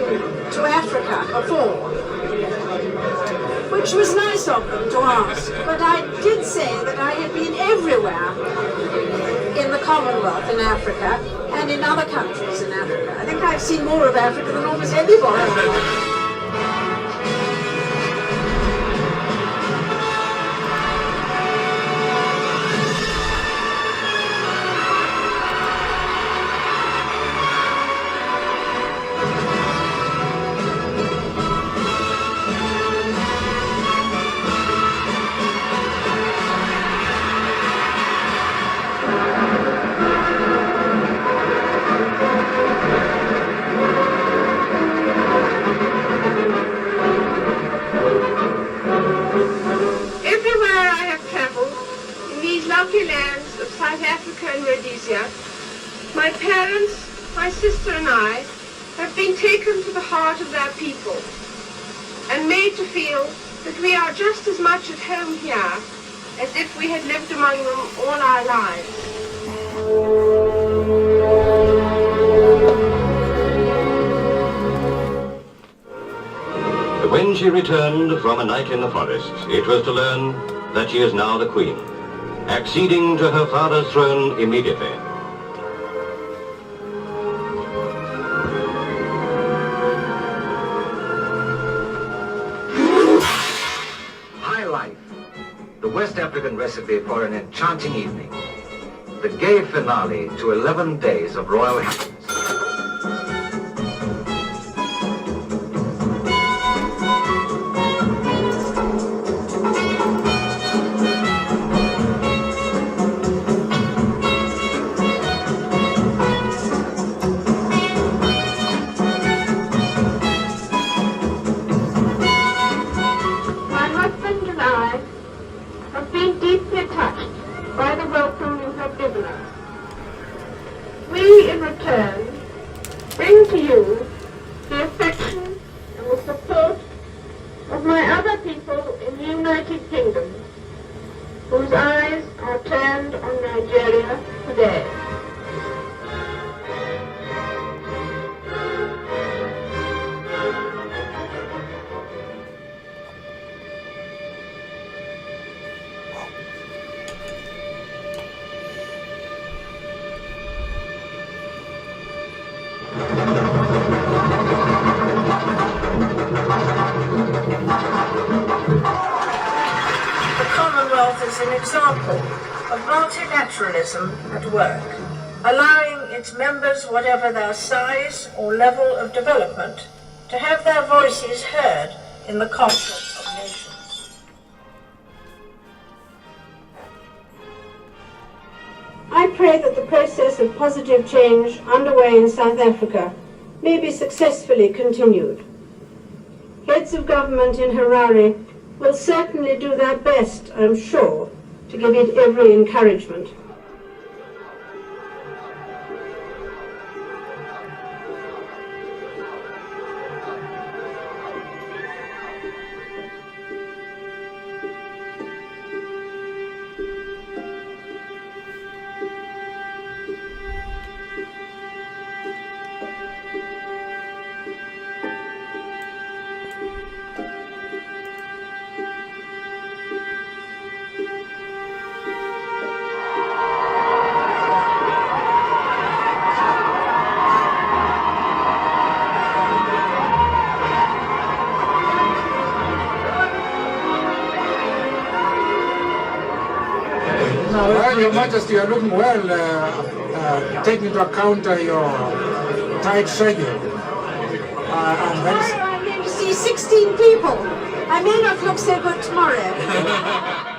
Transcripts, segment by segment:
to Africa before, which was nice of them to ask, but I did say that I had been everywhere in the Commonwealth in Africa and in other countries in Africa. I think I've seen more of Africa than almost anybody. My parents, my sister and I have been taken to the heart of their people and made to feel that we are just as much at home here as if we had lived among them all our lives. When she returned from a night in the forest, it was to learn that she is now the queen, acceding to her father's throne immediately. The West African recipe for an enchanting evening. The gay finale to 11 days of royal happiness. An example of multilateralism at work, allowing its members, whatever their size or level of development, to have their voices heard in the concert of nations. I pray that the process of positive change underway in South Africa may be successfully continued. Heads of government in Harare will certainly do their best, I'm sure, to give it every encouragement. Well, Your Majesty, you are looking well, taking into account your tight schedule. Tomorrow I'm going to see 16 people. I may not look so good tomorrow.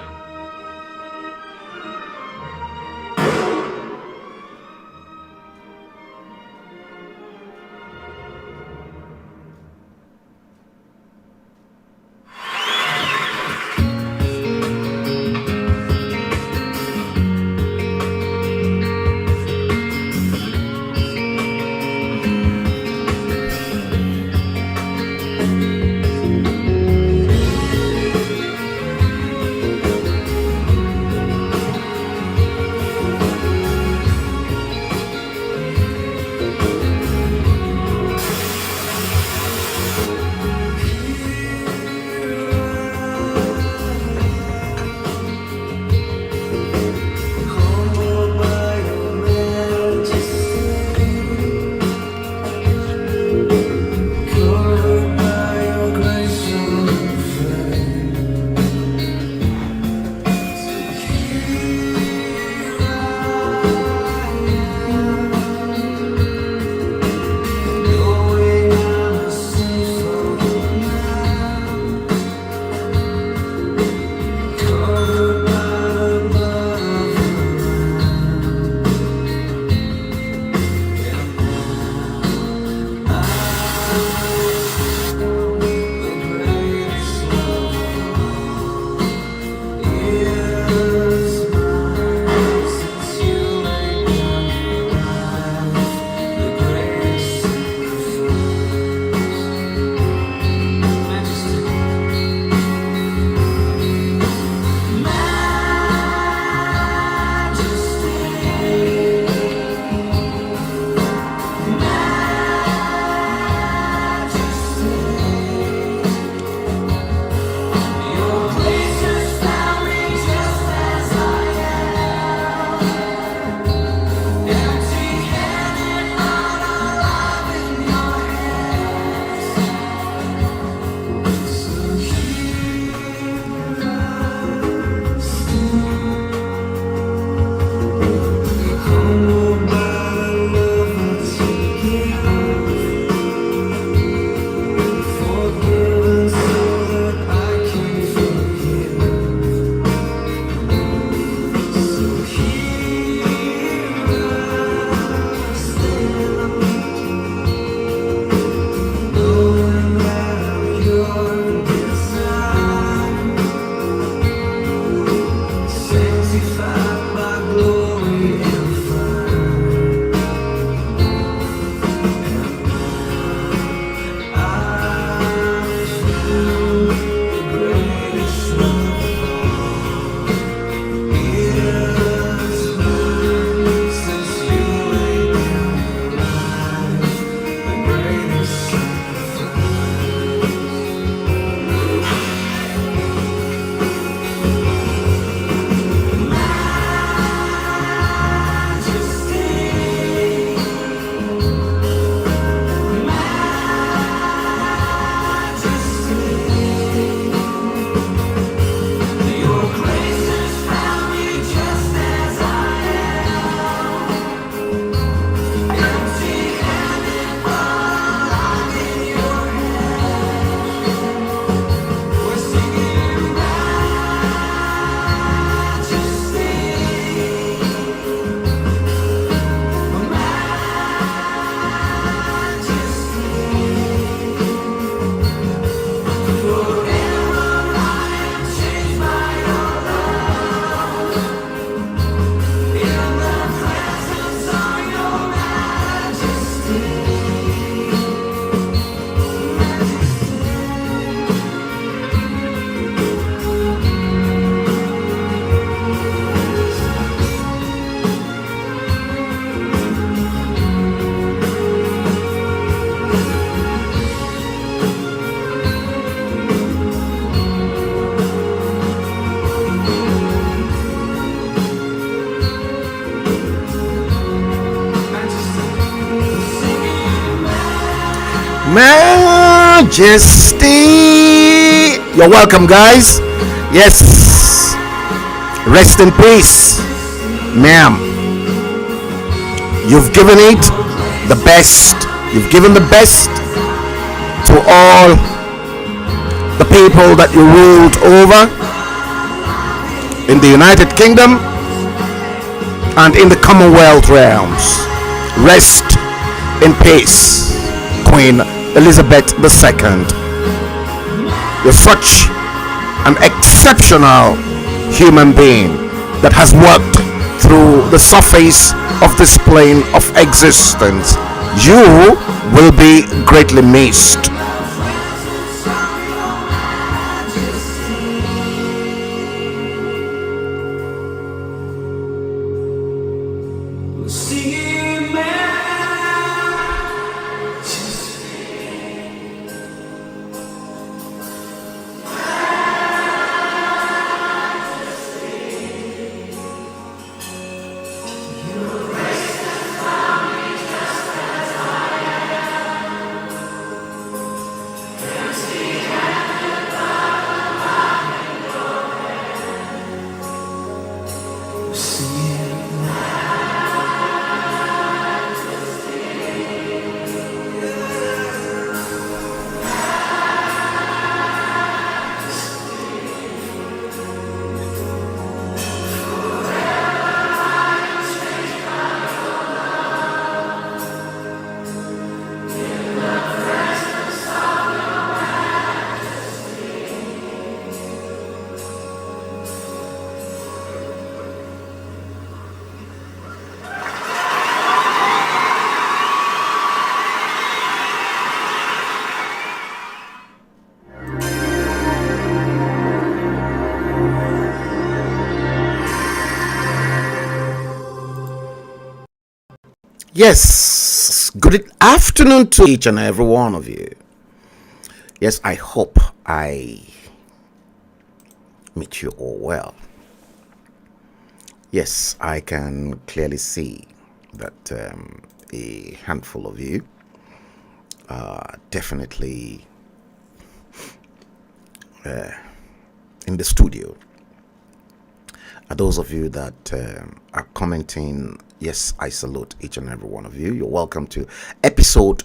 Majesty. You're welcome, guys. Yes. Rest in peace, ma'am. You've given it the best. You've given the best to all the people that you ruled over in the United Kingdom and in the Commonwealth realms. Rest in peace, Queen Elizabeth II. You're such an exceptional human being that has worked through the surface of this plane of existence. You will be greatly missed. Yes, good afternoon to each and every one of you. Yes, I hope I meet you all well. Yes, I can clearly see that a handful of you are definitely in the studio. Those of you that are commenting, yes, I salute each and every one of you. You're welcome to episode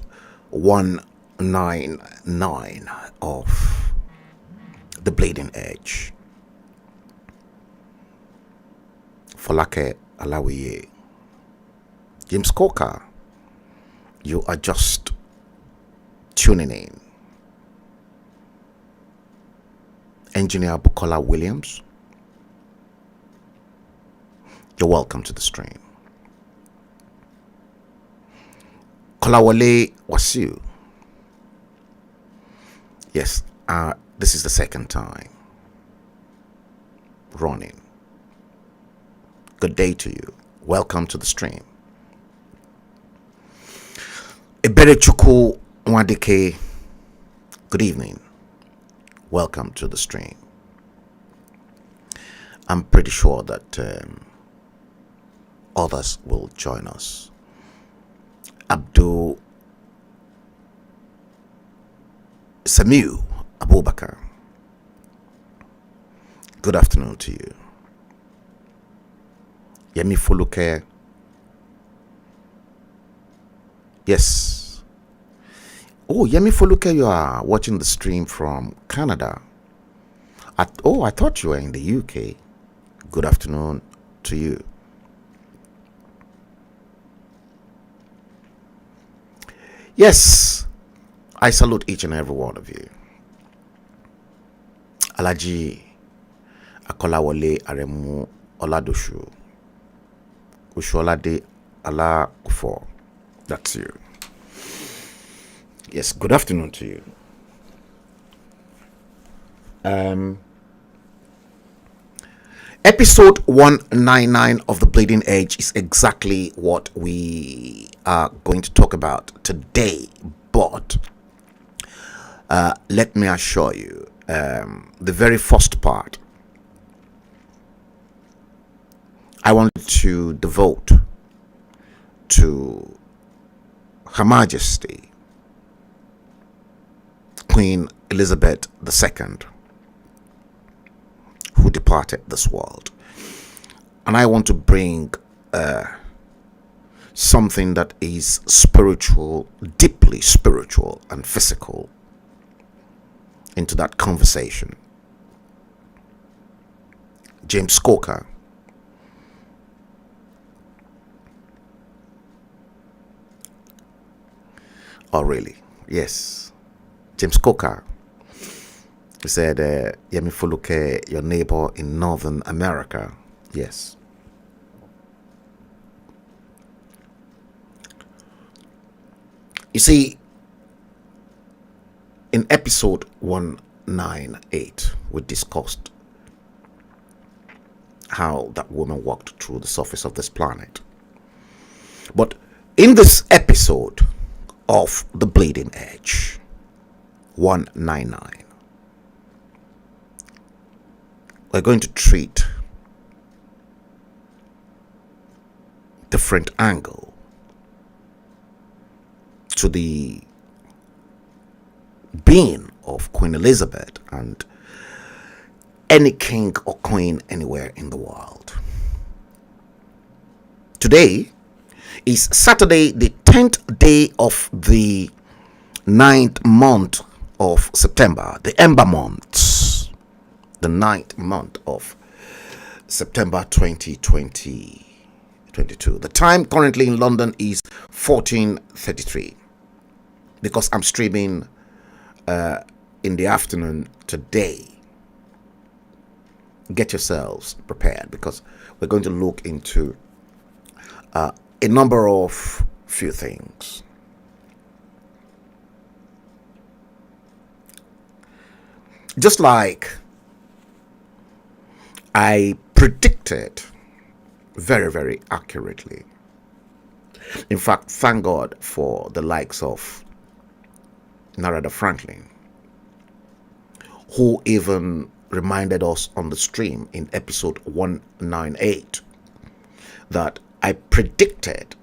199 of The Bleeding Edge. Folake Alawiye, James Coker, you are just tuning in. Engineer Bukola Williams, you're welcome to the stream. Kolawole Wasiu. Yes, this is the second time running. Good day to you. Welcome to the stream. Eberechuku Nwadike, good evening. Welcome to the stream. I'm pretty sure that others will join us. Abdul Samiu Abubakar, good afternoon to you. Yemi Fuluke, yes. Oh, Yemi Fuluke, you are watching the stream from Canada. I thought you were in the UK. Good afternoon to you. Yes, I salute each and every one of you. Alaji Akolawole Aremu Oladoshu Usholade Ala Kufo. That's you. Yes, good afternoon to you. Episode 199 of The Bleeding Edge is exactly what we are going to talk about today. But let me assure you, the very first part, I want to devote to Her Majesty, Queen Elizabeth II, who departed this world. And I want to bring something that is spiritual, deeply spiritual and physical into that conversation. James Coker, oh really? Yes, James Coker. He said, Yemi Fuluke, your neighbor in Northern America. Yes. You see, in episode 198, we discussed how that woman walked through the surface of this planet. But in this episode of The Bleeding Edge, 199, we're going to treat different angle to the being of Queen Elizabeth and any king or queen anywhere in the world. Today is Saturday, the 10th day of the 9th month of September, the Ember months, the 9th month of September 2022. The time currently in London is 14:33, because I'm streaming in the afternoon today. Get yourselves prepared, because we're going to look into a number of few things. Just like I predicted very, very accurately. In fact, thank God for the likes of Narada Franklin, who even reminded us on the stream in episode 198 that I predicted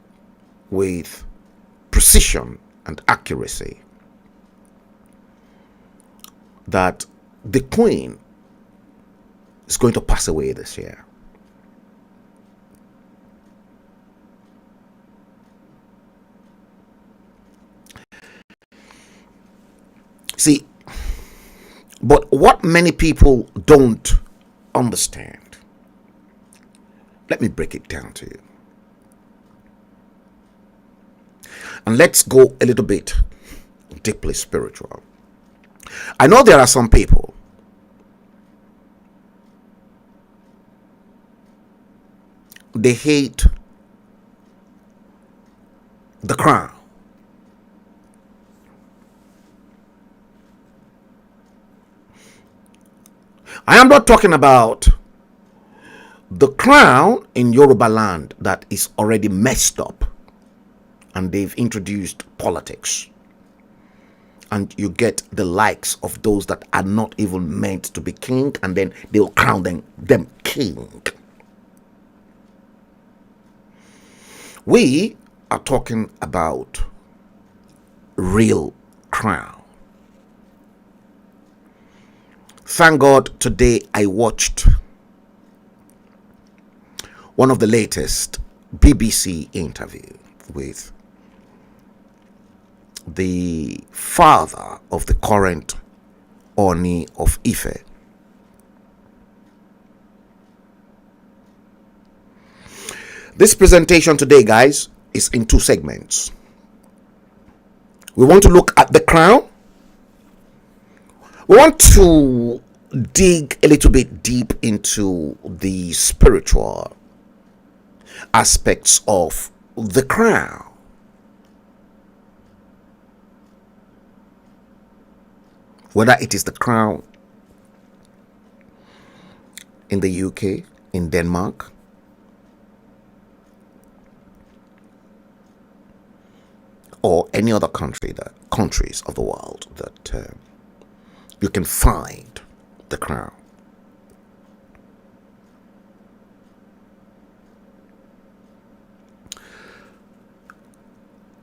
with precision and accuracy that the Queen is going to pass away this year. See, but what many people don't understand, let me break it down to you. And let's go a little bit deeply spiritual. I know there are some people they hate the crown. I am not talking about the crown in Yoruba land that is already messed up and they've introduced politics, and you get the likes of those that are not even meant to be king, and then they'll crown them king. We are talking about real crown. Thank God today I watched one of the latest BBC interview with the father of the current Oni of Ife. This presentation today, guys, is in two segments. We want to look at the crown. We want to dig a little bit deep into the spiritual aspects of the crown. Whether it is the crown in the UK, in Denmark, or any other countries of the world that you can find the crown.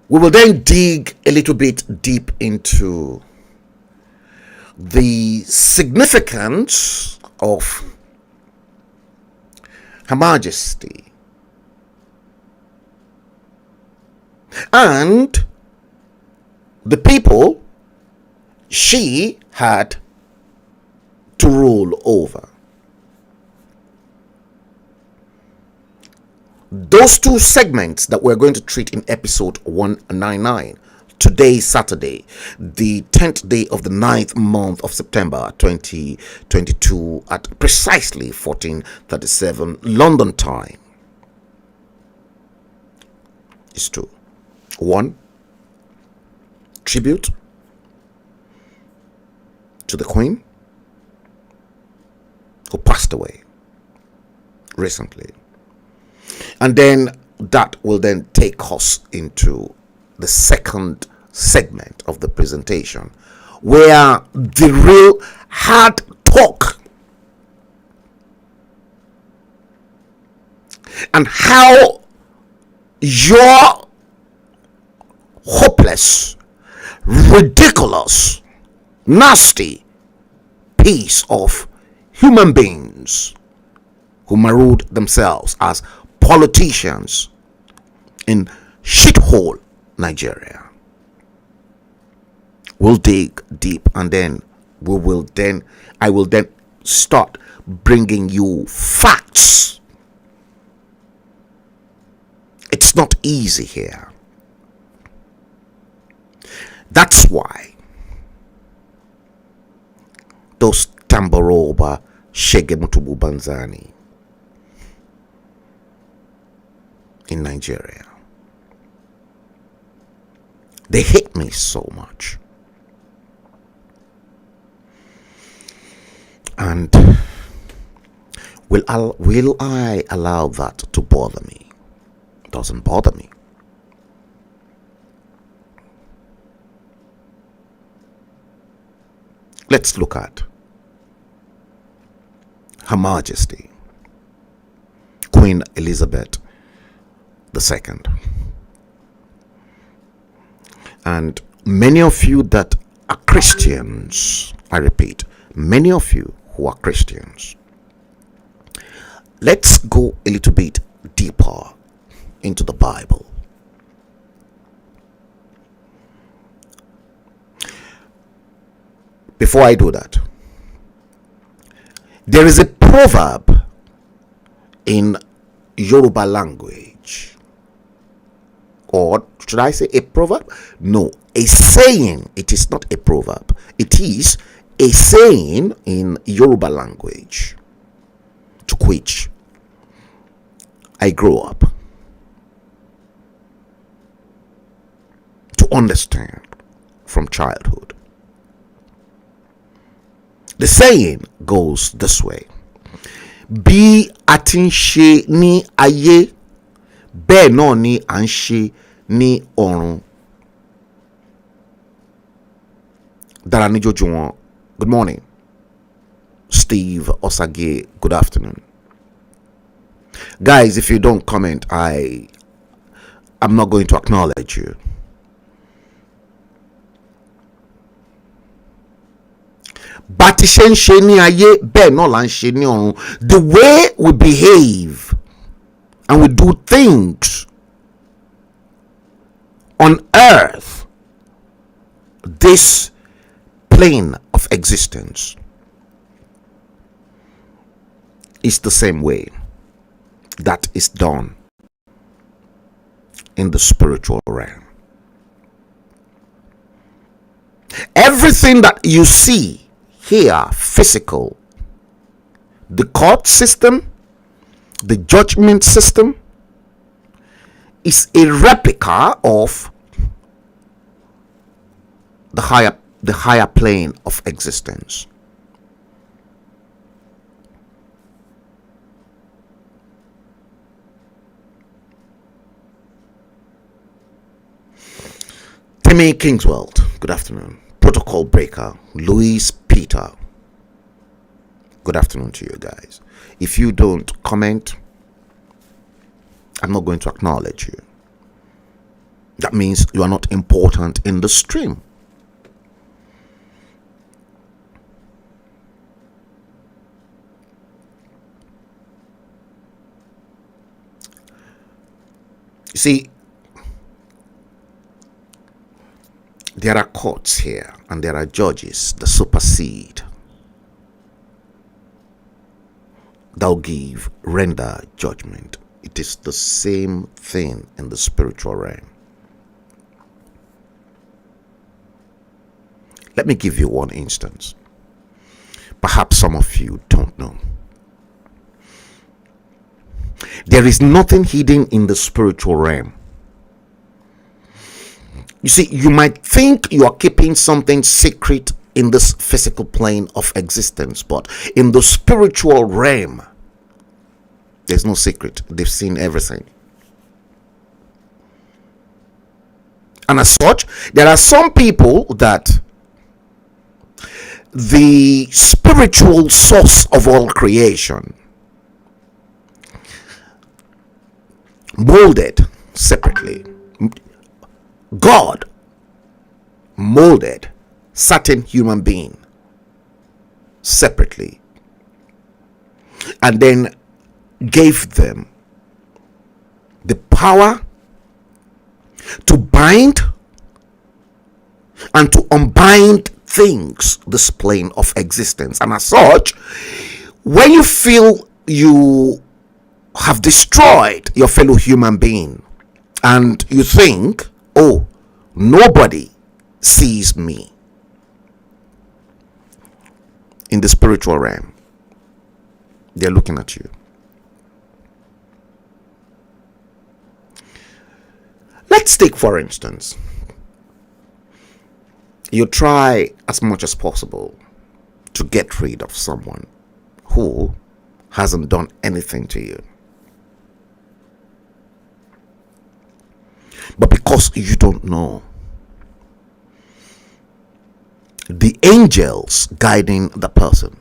We will then dig a little bit deep into the significance of Her Majesty and the people she had to rule over. Those two segments that we're going to treat in episode 199, today, Saturday, the 10th day of the 9th month of September 2022 at precisely 14:37 London time, is to 1. Tribute to the Queen who passed away recently. And then that will then take us into the second segment of the presentation, where the real hard talk and how your hopeless, ridiculous, nasty piece of human beings who marooned themselves as politicians in shithole Nigeria. We'll dig deep, and then I will then start bringing you facts. It's not easy here. That's why those Tamboroba Shegemutubu Banzani in Nigeria, they hate me so much. And will I allow that to bother me? It doesn't bother me. Let's look at Her Majesty Queen Elizabeth II. And many of you that are Christians, I repeat, many of you who are Christians, let's go a little bit deeper into the Bible. Before I do that, there is a proverb in Yoruba language, or should I say a proverb? No, a saying. It is not a proverb. It is a saying in Yoruba language, to which I grew up to understand from childhood. The saying goes this way: bí a ti ń ṣe ní ayé, bẹ́ẹ̀ náà ni à ń ṣe ní ọ̀run. Daranijojuwon, good morning. Steve Osage, good afternoon. Guys, if you don't comment, I'm not going to acknowledge you. The way we behave and we do things on earth, this plane of existence, is the same way that is done in the spiritual realm. Everything that you see here, physical, the court system, the judgment system, is a replica of the higher plane of existence. Timmy Kingswell, good afternoon. Protocol Breaker, Louise Peter, good afternoon to you guys. If you don't comment, I'm not going to acknowledge you. That means you are not important in the stream. You see, there are courts here and there are judges that supersede, they'll render judgment. It is the same thing in the spiritual realm. Let me give you one instance. Perhaps some of you don't know. There is nothing hidden in the spiritual realm. You see, you might think you are keeping something secret in this physical plane of existence, but in the spiritual realm, there's no secret. They've seen everything. And as such, there are some people that the spiritual source of all creation molded separately. God molded certain human being separately and then gave them the power to bind and to unbind things, this plane of existence. And as such, when you feel you have destroyed your fellow human being and you think, oh, nobody sees me, in the spiritual realm, they're looking at you. Let's take, for instance, you try as much as possible to get rid of someone who hasn't done anything to you. But because you don't know, the angels guiding the person,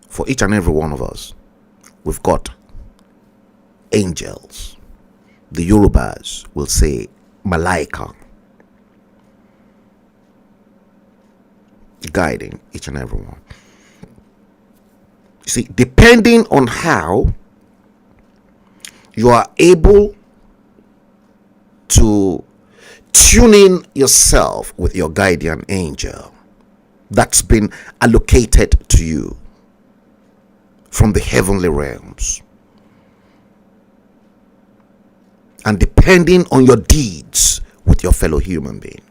for each and every one of us, we've got angels. The Yorubas will say Malaika, guiding each and every one. You see, depending on how you are able to tune in yourself with your guardian angel that's been allocated to you from the heavenly realms, and depending on your deeds with your fellow human being.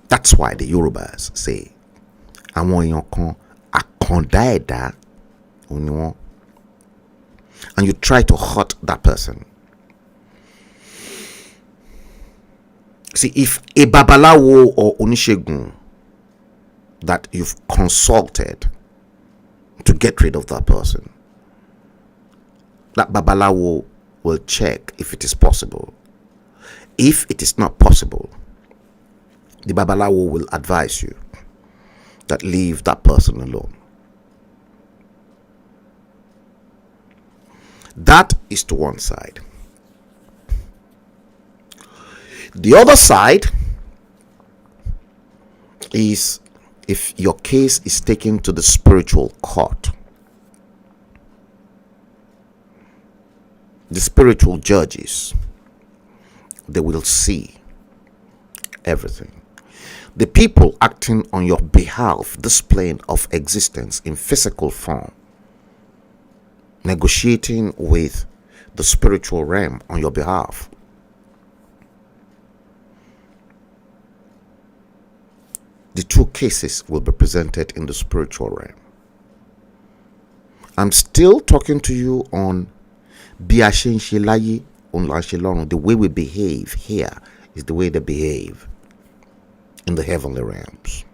That's why the Yorubas say, àwọn èèyàn kan àkàndá ẹ̀dá òní wọn. And you try to hurt that person. See, if a babalawo or onishegun that you've consulted to get rid of that person, that babalawo will check if it is possible. If it is not possible, the babalawo will advise you that leave that person alone. That is to one side. The other side is if your case is taken to the spiritual court. The spiritual judges, they will see everything. The people acting on your behalf, this plane of existence in physical form, negotiating with the spiritual realm on your behalf. The two cases will be presented in the spiritual realm. I'm still talking to you on the way we behave here is the way they behave in the heavenly realms.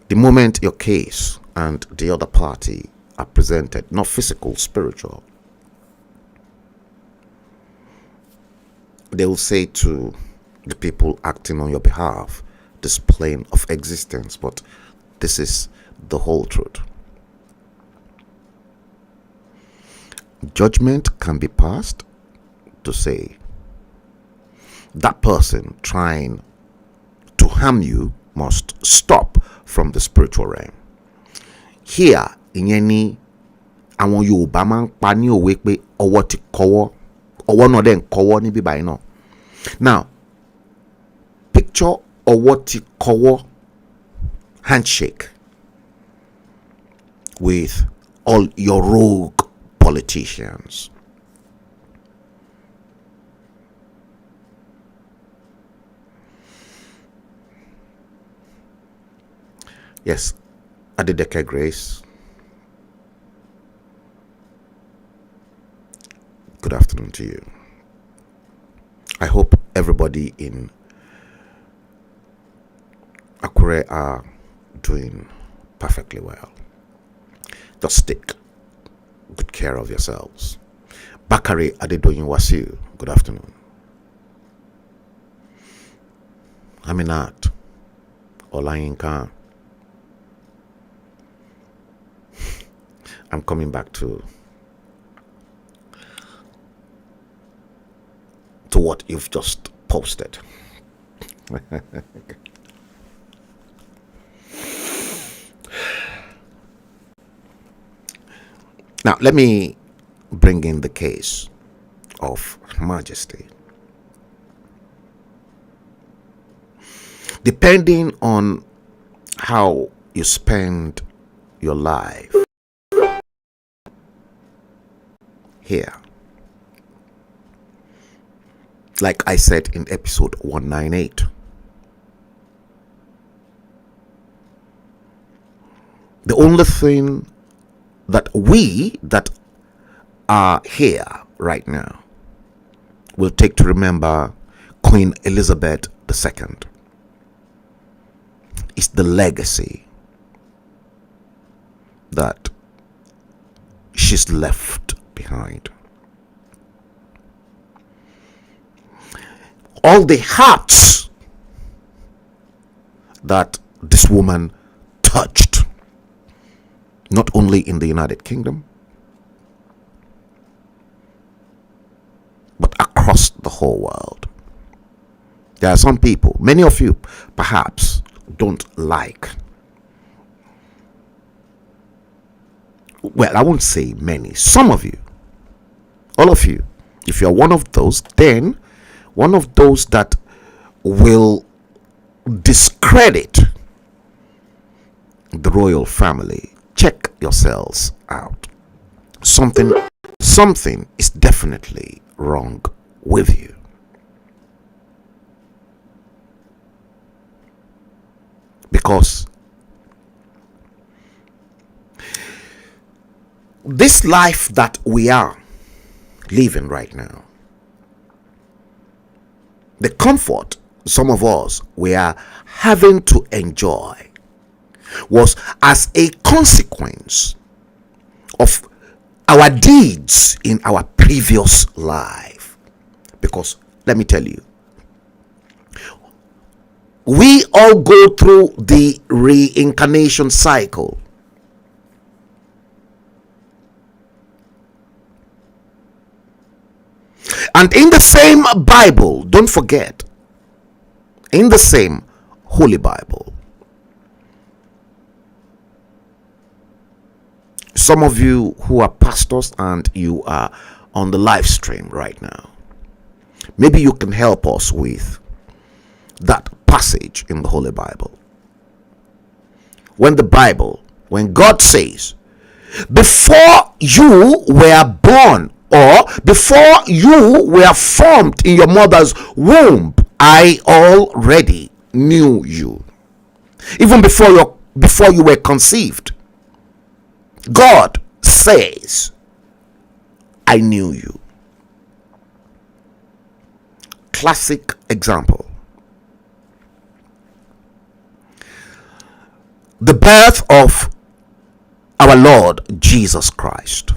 The moment your case and the other party are presented, not physical, spiritual, they will say to the people acting on your behalf, this plane of existence, but this is the whole truth. Judgment can be passed to say that person trying to harm you must stop from the spiritual realm. Here, ìyẹn ni àwọn Yorùbá máa ń pa ní òwe pé ọwọ́ ti kọ́wọ́, ọwọ́ náà dẹ̀ ń kọ́wọ́ níbí báyìí náà. Now, picture ọwọ́ ti kọ́wọ́ handshake with all your rogue politicians. Yes, Adedeke Grace. Good afternoon to you. I hope everybody in Akure are doing perfectly well. Just take good care of yourselves. Bakari Adedoyin Wasiu, good afternoon. Aminat Olayinka. I'm coming back to what you've just posted. Now, let me bring in the case of Her Majesty. Depending on how you spend your life here, like I said in episode 198, the only thing that we that are here right now will take to remember Queen Elizabeth II is the legacy that she's left behind. All the hearts that this woman touched, not only in the United Kingdom, but across the whole world. There are some people, many of you perhaps don't like, well, I won't say many, some of you, all of you, if you're one of those, then one of those that will discredit the royal family, check yourselves out. Something is definitely wrong with you. Because this life that we are living right now, the comfort some of us we are having to enjoy was as a consequence of our deeds in our previous life. Because let me tell you, we all go through the reincarnation cycle. And in the same Bible, don't forget, in the same Holy Bible, some of you who are pastors and you are on the live stream right now, maybe you can help us with that passage in the Holy Bible. When God says, before you were born, or before you were formed in your mother's womb, I already knew you. Even before you were conceived, God says, I knew you. Classic example. The birth of our Lord Jesus Christ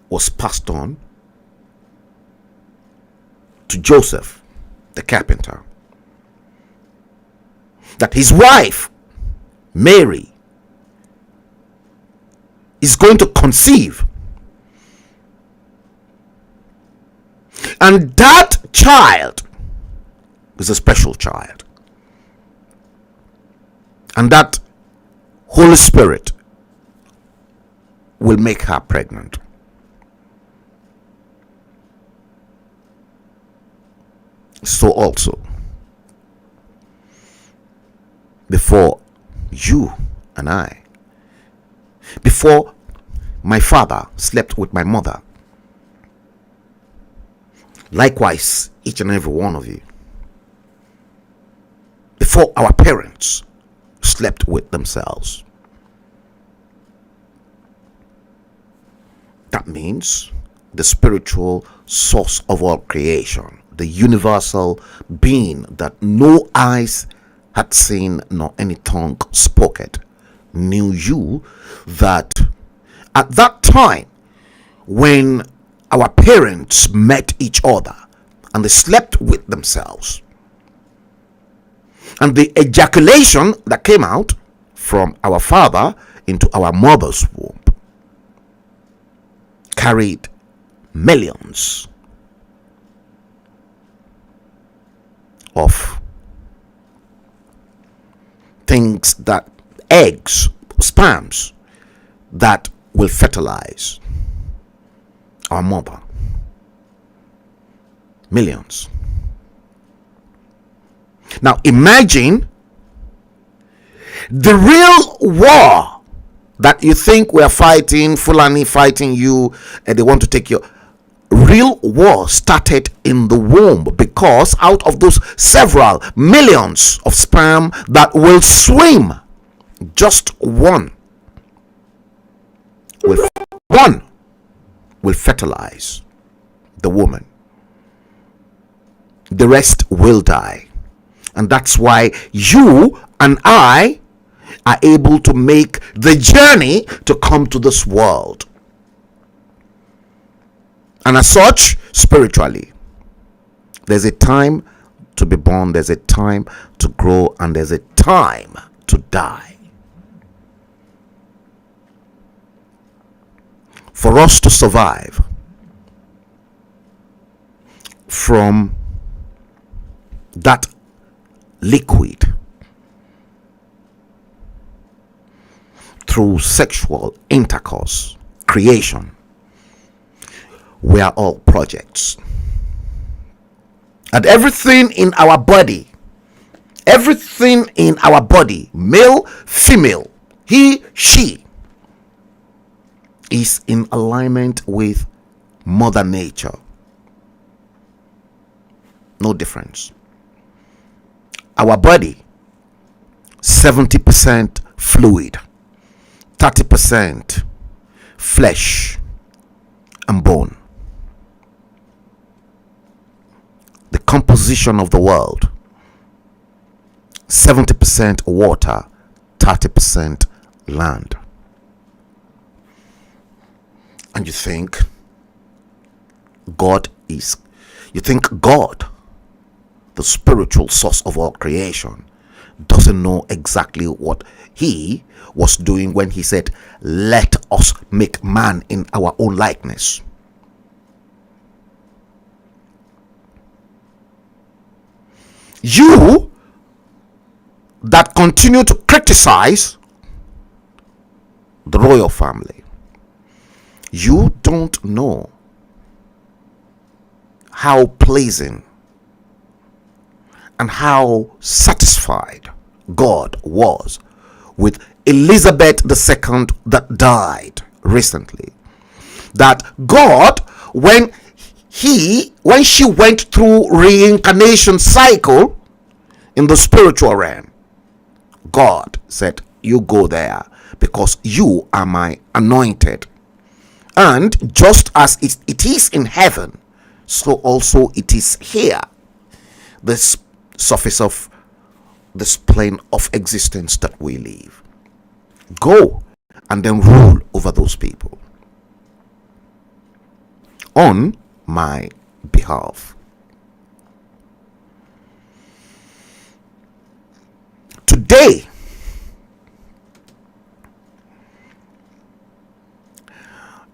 was passed on to Joseph, the carpenter, that his wife, Mary, is going to conceive. And that child is a special child. And that Holy Spirit will make her pregnant. So also, before you and I, before my father slept with my mother, likewise each and every one of you, before our parents slept with themselves, that means the spiritual source of all creation, the universal being that no eyes had seen nor any tongue spoke it, knew you, that at that time when our parents met each other and they slept with themselves, and the ejaculation that came out from our father into our mother's womb carried millions of things, that eggs, sperms that will fertilize our mother. Millions. Now imagine the real war that you think we're fighting, Fulani fighting you, and they want to take your real war started in the womb, because out of those several millions of sperm that will swim, just one will fertilize the woman. The rest will die. And that's why you and I are able to make the journey to come to this world. And as such, spiritually, there's a time to be born, there's a time to grow, and there's a time to die. For us to survive from that liquid through sexual intercourse, creation, we are all projects. And everything in our body, male, female, he, she, is in alignment with Mother Nature. No difference. Our body, 70% fluid, 30% flesh and bone. The composition of the world, 70% water, 30% land. And you think God, the spiritual source of all creation, doesn't know exactly what he was doing when he said, let us make man in our own likeness. You that continue to criticize the royal family, you don't know how pleasing and how satisfied God was with Elizabeth II that died recently. That God, when she went through reincarnation cycle in the spiritual realm, God said, you go there because you are my anointed. And just as it is in heaven, so also it is here, this surface of this plane of existence that we live. Go and then rule over those people on my behalf. Today,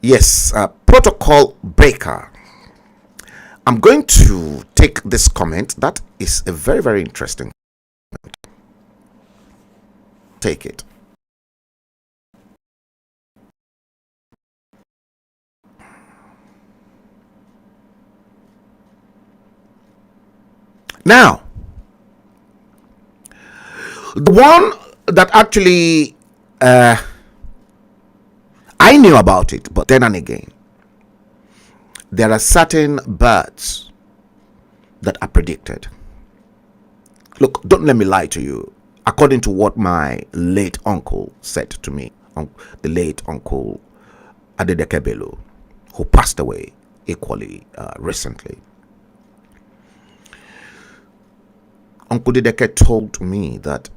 yes, protocol breaker I'm going to take this comment. That is a very, very interesting comment. Take it. Now, the one that actually I knew about it, but then and again, there are certain births that are predicted. Look, don't let me lie to you. According to what my late uncle said to me, the late uncle Adedeke Bello, who passed away equally recently, Uncle Dedeke told me that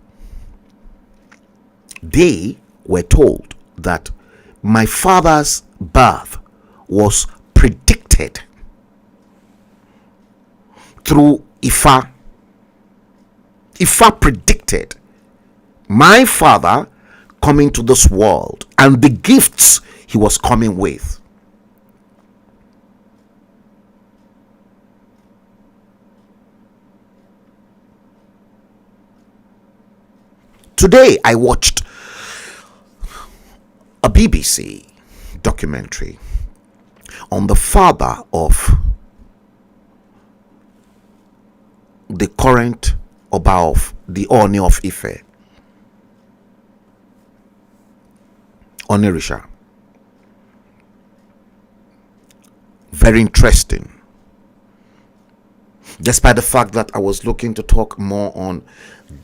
they were told that my father's birth was predicted through Ifa. Ifa predicted my father coming to this world and the gifts he was coming with. Today I watched a BBC documentary on the father of the current Oba of the Oni of Ife, Onirisha. Very interesting. Despite the fact that I was looking to talk more on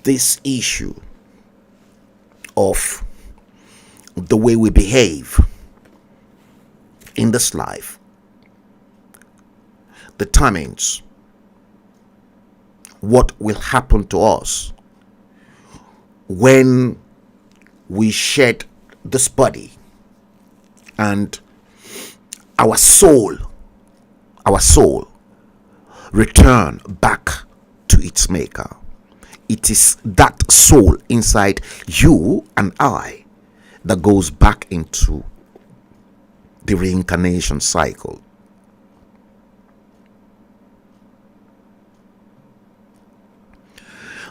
this issue of the way we behave in this life determines what will happen to us when we shed this body and our soul return back to its maker. It is that soul inside you and I that goes back into the reincarnation cycle.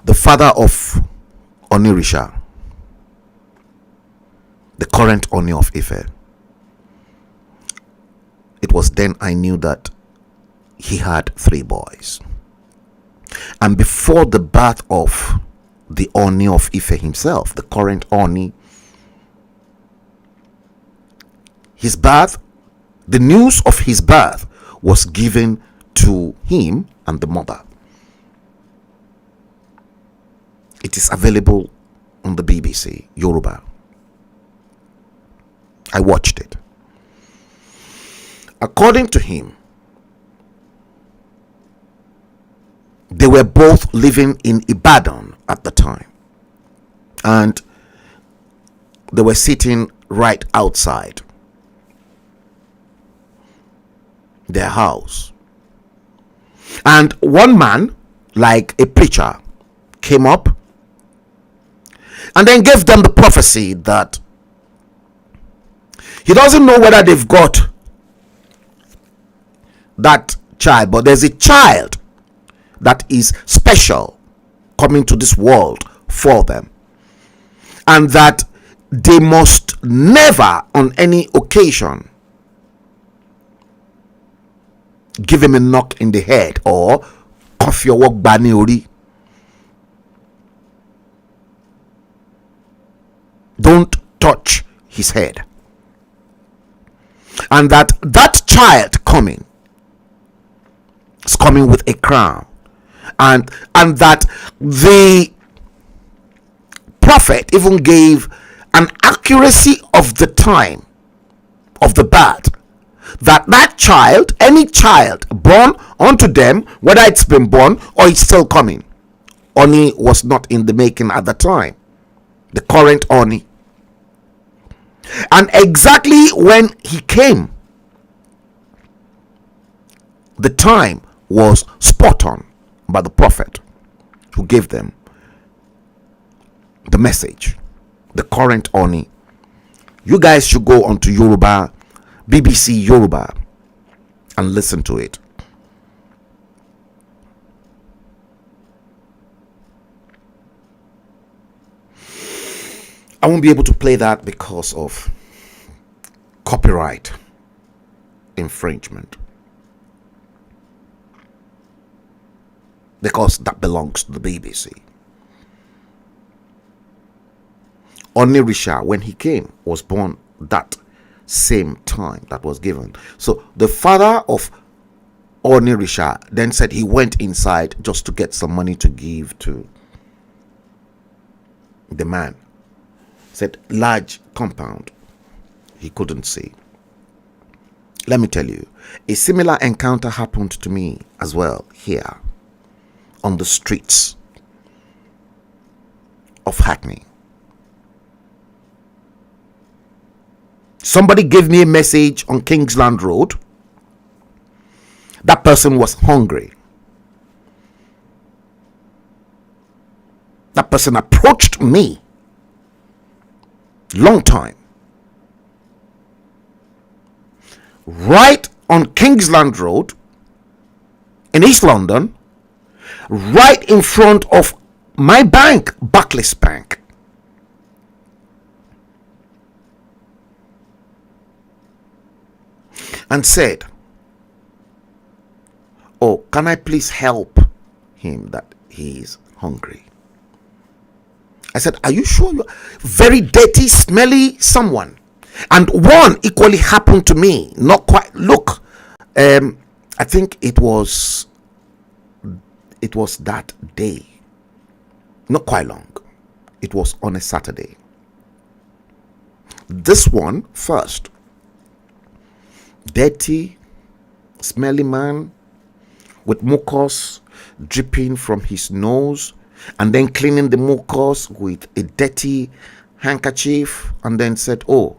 The father of Onirisha, the current Oni of Ife, it was then I knew that he had 3 boys. And before the birth of the Oni of Ife himself, the current Oni, his birth, the news of his birth was given to him and the mother. It is available on the BBC Yoruba. I watched it. According to him, they were both living in Ibadan at the time, and they were sitting right outside their house, and one man, like a preacher, came up and then gave them the prophecy that he doesn't know whether they've got that child, but there's a child that is special coming to this world for them, and that they must never on any occasion give him a knock in the head or cough your work baniori. Don't touch his head, and that child coming is coming with a crown, and that the prophet even gave an accuracy of the time of the birth, that child, any child born unto them, whether it's been born or it's still coming, Oni was not in the making at the time, the current Oni. And exactly when he came, the time was spot on by the prophet who gave them the message, the current Oni. You guys should go onto Yoruba, BBC Yoruba, and listen to it. I won't be able to play that because of copyright infringement, because that belongs to the BBC. Onirisha, when he came, was born that same time that was given. So the father of Onirisha then said he went inside just to get some money to give to the man. Said large compound he couldn't see. Let me tell you, a similar encounter happened to me as well here on the streets of Hackney. Somebody gave me a message on Kingsland Road. That person was hungry. That person approached me. Long time. Right on Kingsland Road in East London, right in front of my bank, Barclays Bank. And said, oh, can I please help him that he is hungry? I said, are you sure you're very dirty, smelly someone? And one equally happened to me. Not quite. Look, I think it was that day. Not quite long. It was on a Saturday. This one first. Dirty, smelly man with mucus dripping from his nose, and then cleaning the mucus with a dirty handkerchief, and then said, oh,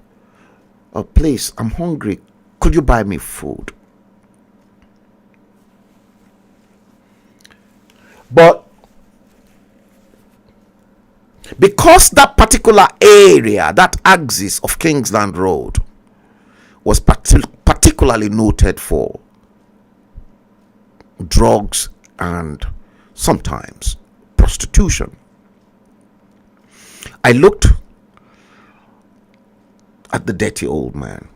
please, I'm hungry, could you buy me food? But because that particular area, that axis of Kingsland Road, was particularly noted for drugs and sometimes prostitution, I looked at the dirty old man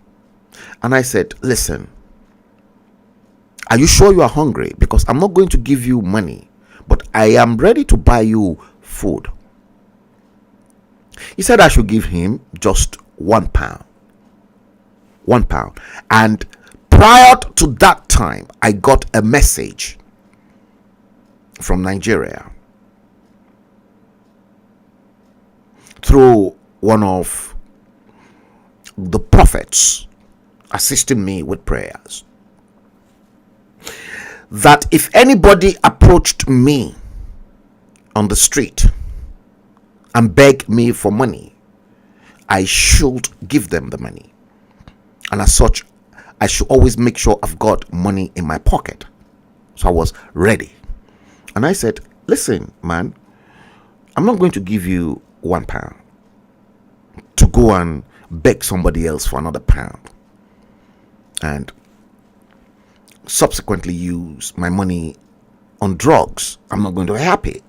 and I said, listen, are you sure you are hungry? Because I'm not going to give you money, but I am ready to buy you food. He said I should give him just £1. £1. And prior to that time, I got a message from Nigeria through one of the prophets assisting me with prayers, that if anybody approached me on the street and begged me for money, I should give them the money. And as such, I should always make sure I've got money in my pocket. So I was ready. And I said, listen, man, I'm not going to give you £1 to go and beg somebody else for another £1 and subsequently use my money on drugs. I'm not going to be happy.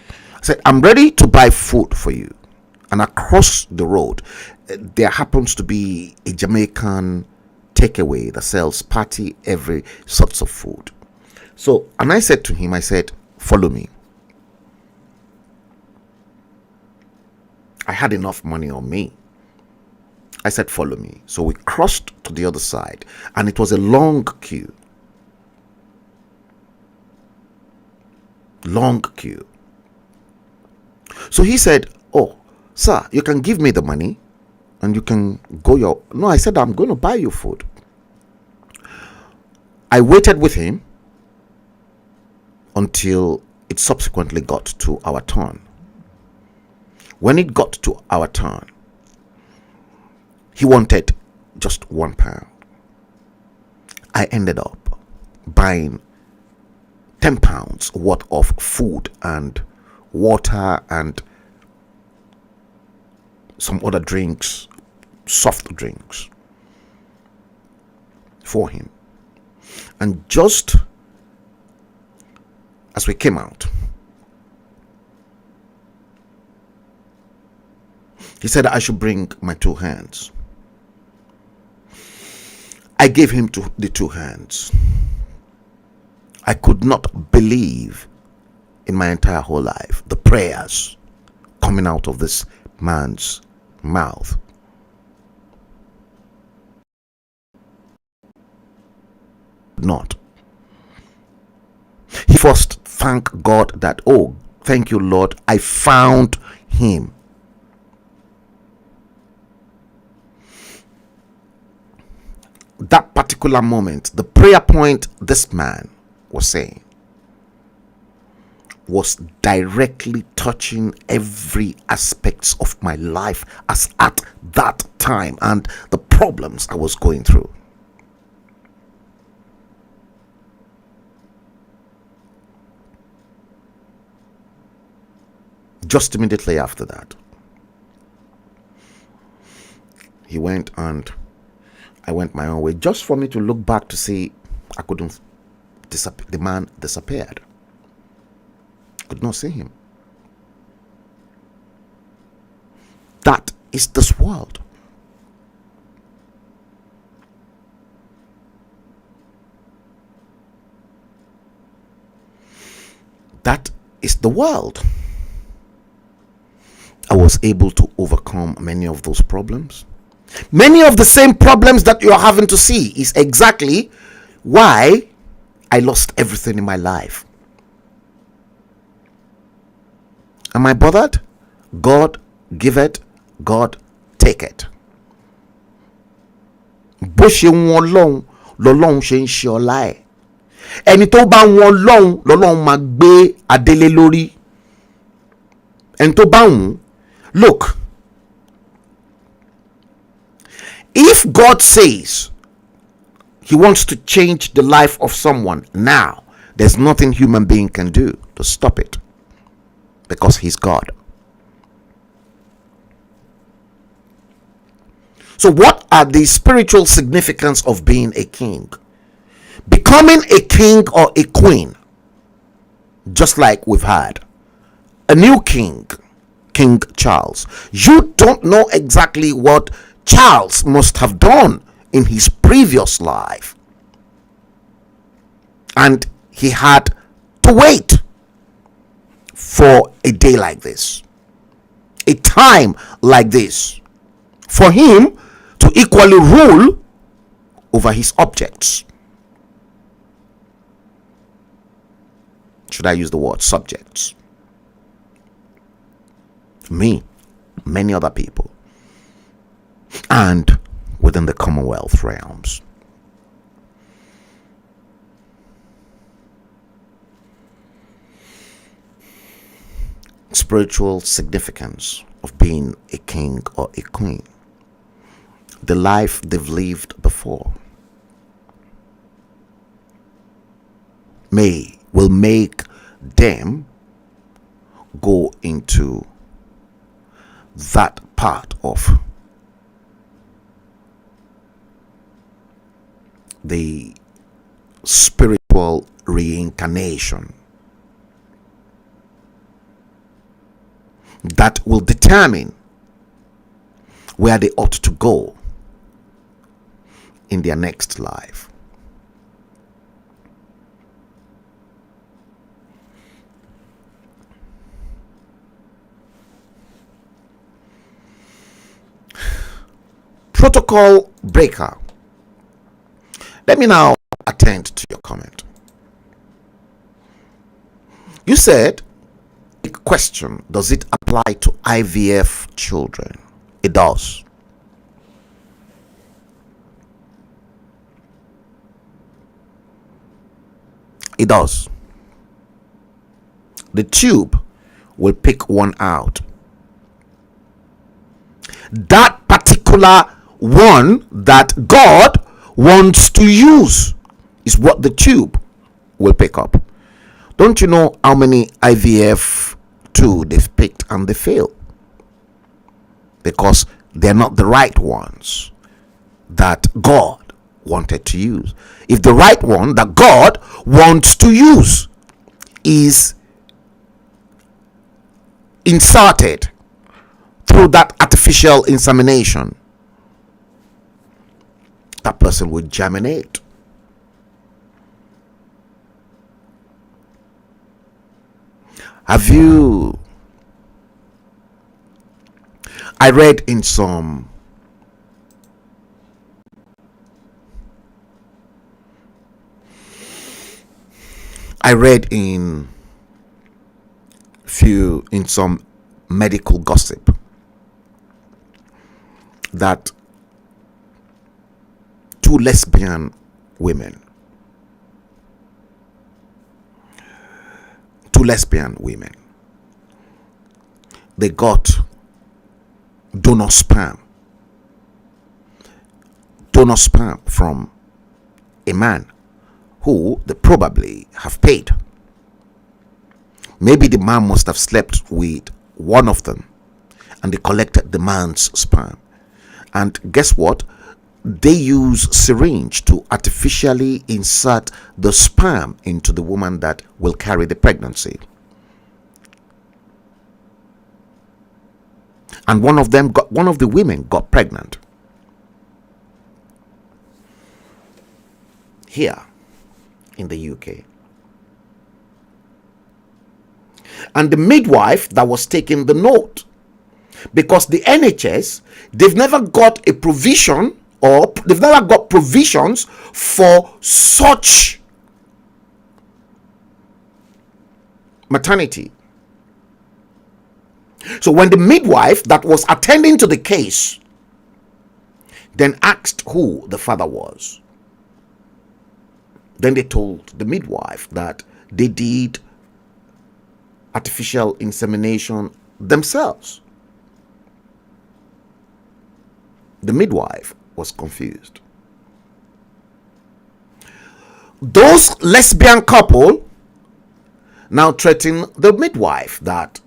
I said, I'm ready to buy food for you. And across the road, there happens to be a Jamaican takeaway that sells party every sorts of food. So, and I said to him, I said, follow me. I had enough money on me. I said, follow me. So we crossed to the other side, and it was a long queue. Long queue. So he said, oh, sir, you can give me the money and you can go your... No, I said, I'm going to buy you food. I waited with him until it subsequently got to our turn. When it got to our turn, he wanted just £1. I ended up buying £10 worth of food and water and some other drinks, soft drinks, for him. And just as we came out, He said I should bring my 2 hands. I gave him the 2 hands. I could not believe in my entire whole life the prayers coming out of this man's mouth. Not. He first thanked God that, oh, thank you, Lord, I found him. That particular moment, the prayer point this man was saying was directly touching every aspect of my life as at that time and the problems I was going through. Just immediately after that, he went and I went my own way, just for me to look back to see I couldn't the man disappeared. Could not see him. That is this world. That is the world. I was able to overcome many of those problems. Many of the same problems that you are having to see is exactly why I lost everything in my life. Am I bothered? God give it, God take it. Bó ṣe wọn Ọlọ́run lọ́lọ́run ṣe ń ṣe ọlá ẹ̀. Ẹni tó bá wọn Ọlọ́run lọ́lọ́run máa gbé adélé lórí. Ẹni tó bá wọn, look, if God says he wants to change the life of someone now, there's nothing human being can do to stop it, because he's God. So what are the spiritual significance of being a king? Becoming a king or a queen, just like we've had a new king, King Charles. You don't know exactly what Charles must have done in his previous life, and he had to wait for a day like this, a time like this, for him to equally rule over his objects. Should I use the word subjects? Me, many other people, and within the Commonwealth realms. Spiritual significance of being a king or a queen. The life they've lived before will make them go into that part of the spiritual reincarnation that will determine where they ought to go in their next life. Protocol breaker. Let me now attend to your comment. You said, question, does it apply to IVF children? It does. It does. The tube will pick one out. That particular one that God wants to use is what the tube will pick up. Don't you know how many IVF they've picked and they fail? Because they're not the right ones that God wanted to use. If the right one that God wants to use is inserted through that artificial insemination, that person will germinate. Have you, I read in some some medical gossip that two lesbian women they got donor sperm from a man who they probably have paid. Maybe the man must have slept with one of them and they collected the man's sperm. And guess what? They use syringe to artificially insert the sperm into the woman that will carry the pregnancy. And one of the women got pregnant. Here in the UK. And the midwife that was taking the note, because the NHS, they've never got a provision, or they've never got provisions for such maternity. So when the midwife that was attending to the case then asked who the father was, then they told the midwife that they did artificial insemination themselves. The midwife was confused. Those lesbian couple now threaten the midwife that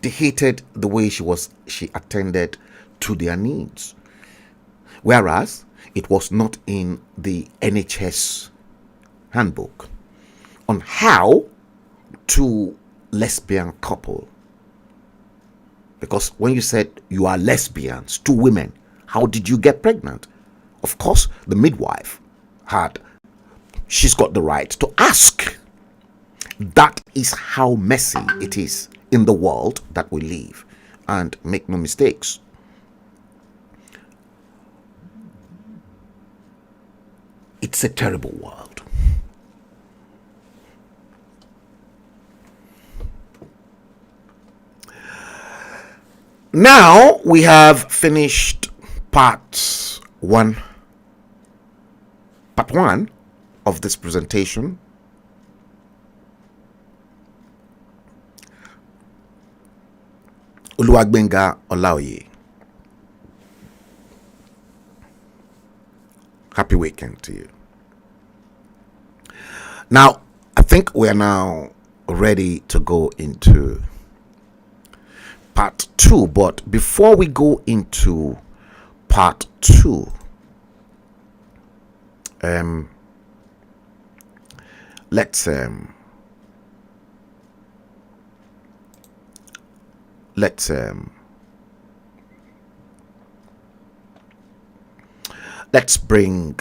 they hated the way she attended to their needs, whereas it was not in the NHS handbook on how to lesbian couple. Because when you said you are lesbians, two women, how did you get pregnant? Of course, the midwife she's got the right to ask. That is how messy it is in the world that we live. And make no mistakes, it's a terrible world. Now we have finished part one of this presentation. Oluwagbenga Olaoye. Happy weekend to you. Now, I think we are now ready to go into part 2. But before we go into part 2, let's bring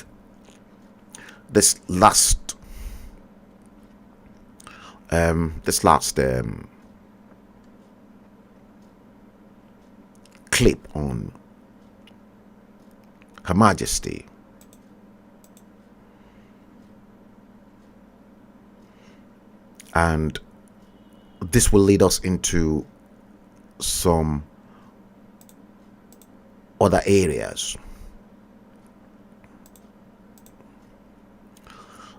this last clip on Her Majesty. And this will lead us into some other areas.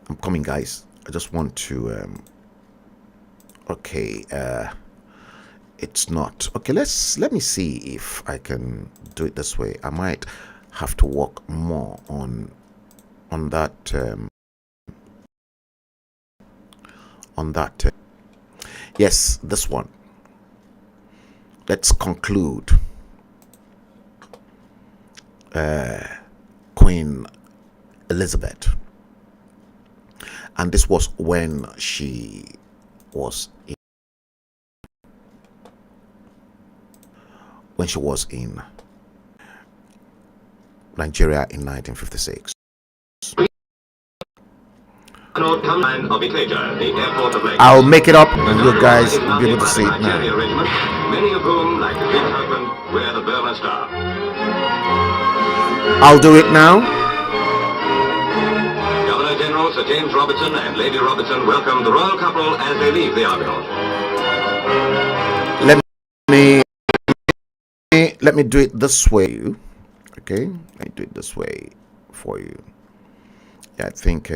I'm coming, guys. I just want to it's not okay. Let me see if I can do it this way. I might have to work more on that yes, this one. Let's conclude Queen Elizabeth. and this was when she was in Nigeria in 1956. I'll make it up and you guys will be able to see it now. Many of whom, like the King's husband, wear the Burma star. I'll do it now. Governor General Sir James Robertson and Lady Robertson welcome the royal couple as they leave the Argonaut. Let me do it this way. Okay, let me do it this way for you. Yeah, I think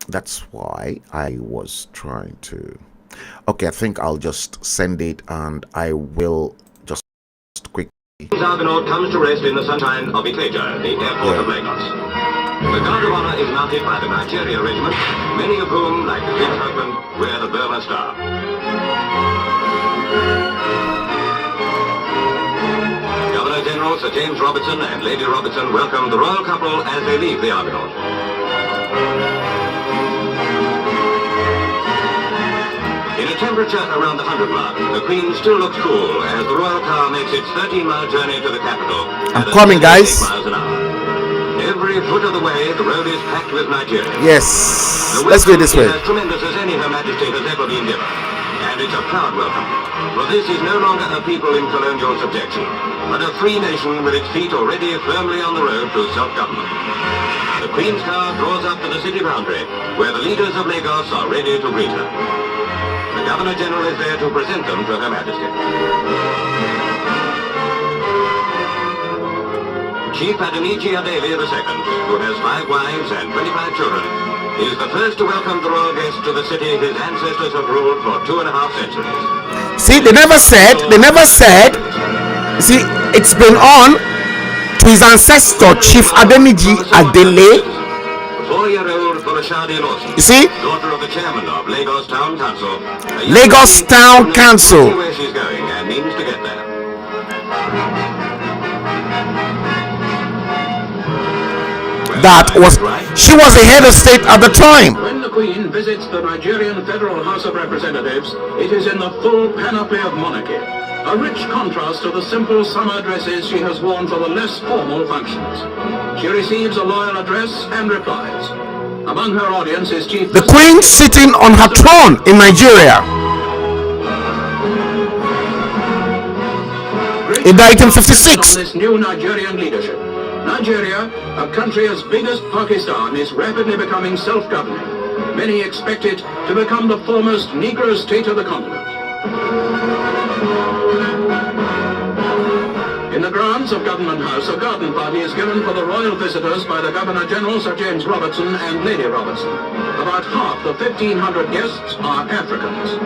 that's why I was trying to. Okay, I think I'll just send it and I will just quickly. The Argonaut comes to rest in the sunshine of Ikeja, the airport of Lagos. The guard of honor is mounted by the Nigeria regiment, many of whom, like the King's husband, wear the Burma star. Governor General Sir James Robertson and Lady Robertson welcome the royal couple as they leave the Argonaut. In a temperature around the 100 mark, the Queen still looks cool as the royal car makes its 13-mile journey to the capital. I'm coming, guys. Every foot of the way, the road is packed with Nigerians. Yes, let's do it this way. As tremendous as any Her Majesty has ever been given. And it's a proud welcome. For this is no longer a people in colonial subjection, but a free nation with its feet already firmly on the road to self-government. The Queen's car draws up to the city boundary, where the leaders of Lagos are ready to greet her. The Governor General is there to present them to Her Majesty. Chief Adoniji Adeli II, who has 5 wives and 25 children, is the first to welcome the royal guests to the city his ancestors have ruled for 2.5 centuries. See, they never said, see, it's been on to his ancestor, Chief Adoniji Adeli. 4-year-old Borashadi Lawson, You see? daughter of the chairman of Lagos Town Council. Lagos Town Council. Where she's going and means to get there. She was the head of state at the time. When the Queen visits the Nigerian Federal House of Representatives, it is in the full panoply of monarchy, a rich contrast to the simple summer dresses she has worn for the less formal functions. She receives a loyal address and replies. Among her audience is Chief... The Queen sitting on her throne in Nigeria in 1956. This new Nigerian leadership. Nigeria, a country as big as Pakistan, is rapidly becoming self-governing. Many expect it to become the foremost Negro state of the continent. In the grounds of Government House, a garden party is given for the royal visitors by the Governor General Sir James Robertson and Lady Robertson. About half the 1,500 guests are Africans.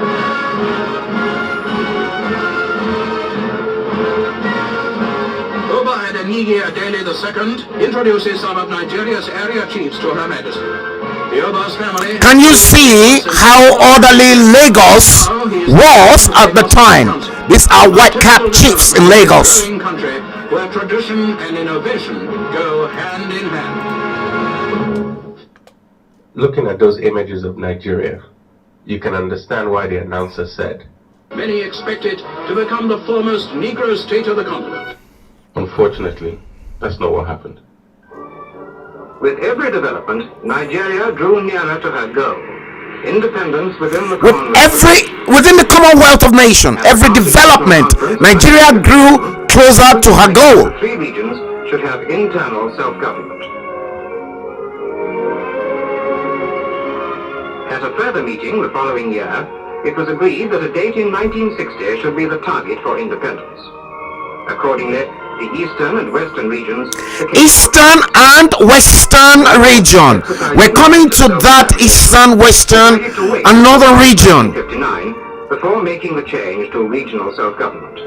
Endemic Adeli II introduces some of Nigeria's area chiefs to Her Majesty. The Yoruba's family... Can you see how orderly Lagos was at the time? These are white-cap chiefs in Lagos. ...country where tradition and innovation go hand in hand. Looking at those images of Nigeria, you can understand why the announcer said, many expect it to become the foremost Negro state of the continent. Unfortunately, that's not what happened. With every development, Nigeria drew nearer to her goal. Independence within the within the Commonwealth of Nations, every development, Nigeria grew closer to her goal. 3 regions should have internal self-government. At a further meeting the following year, it was agreed that a date in 1960 should be the target for independence. Accordingly, the eastern and western regions... Eastern and western region. We're coming to that eastern, western, another region. 1959, before making the change to regional self-government.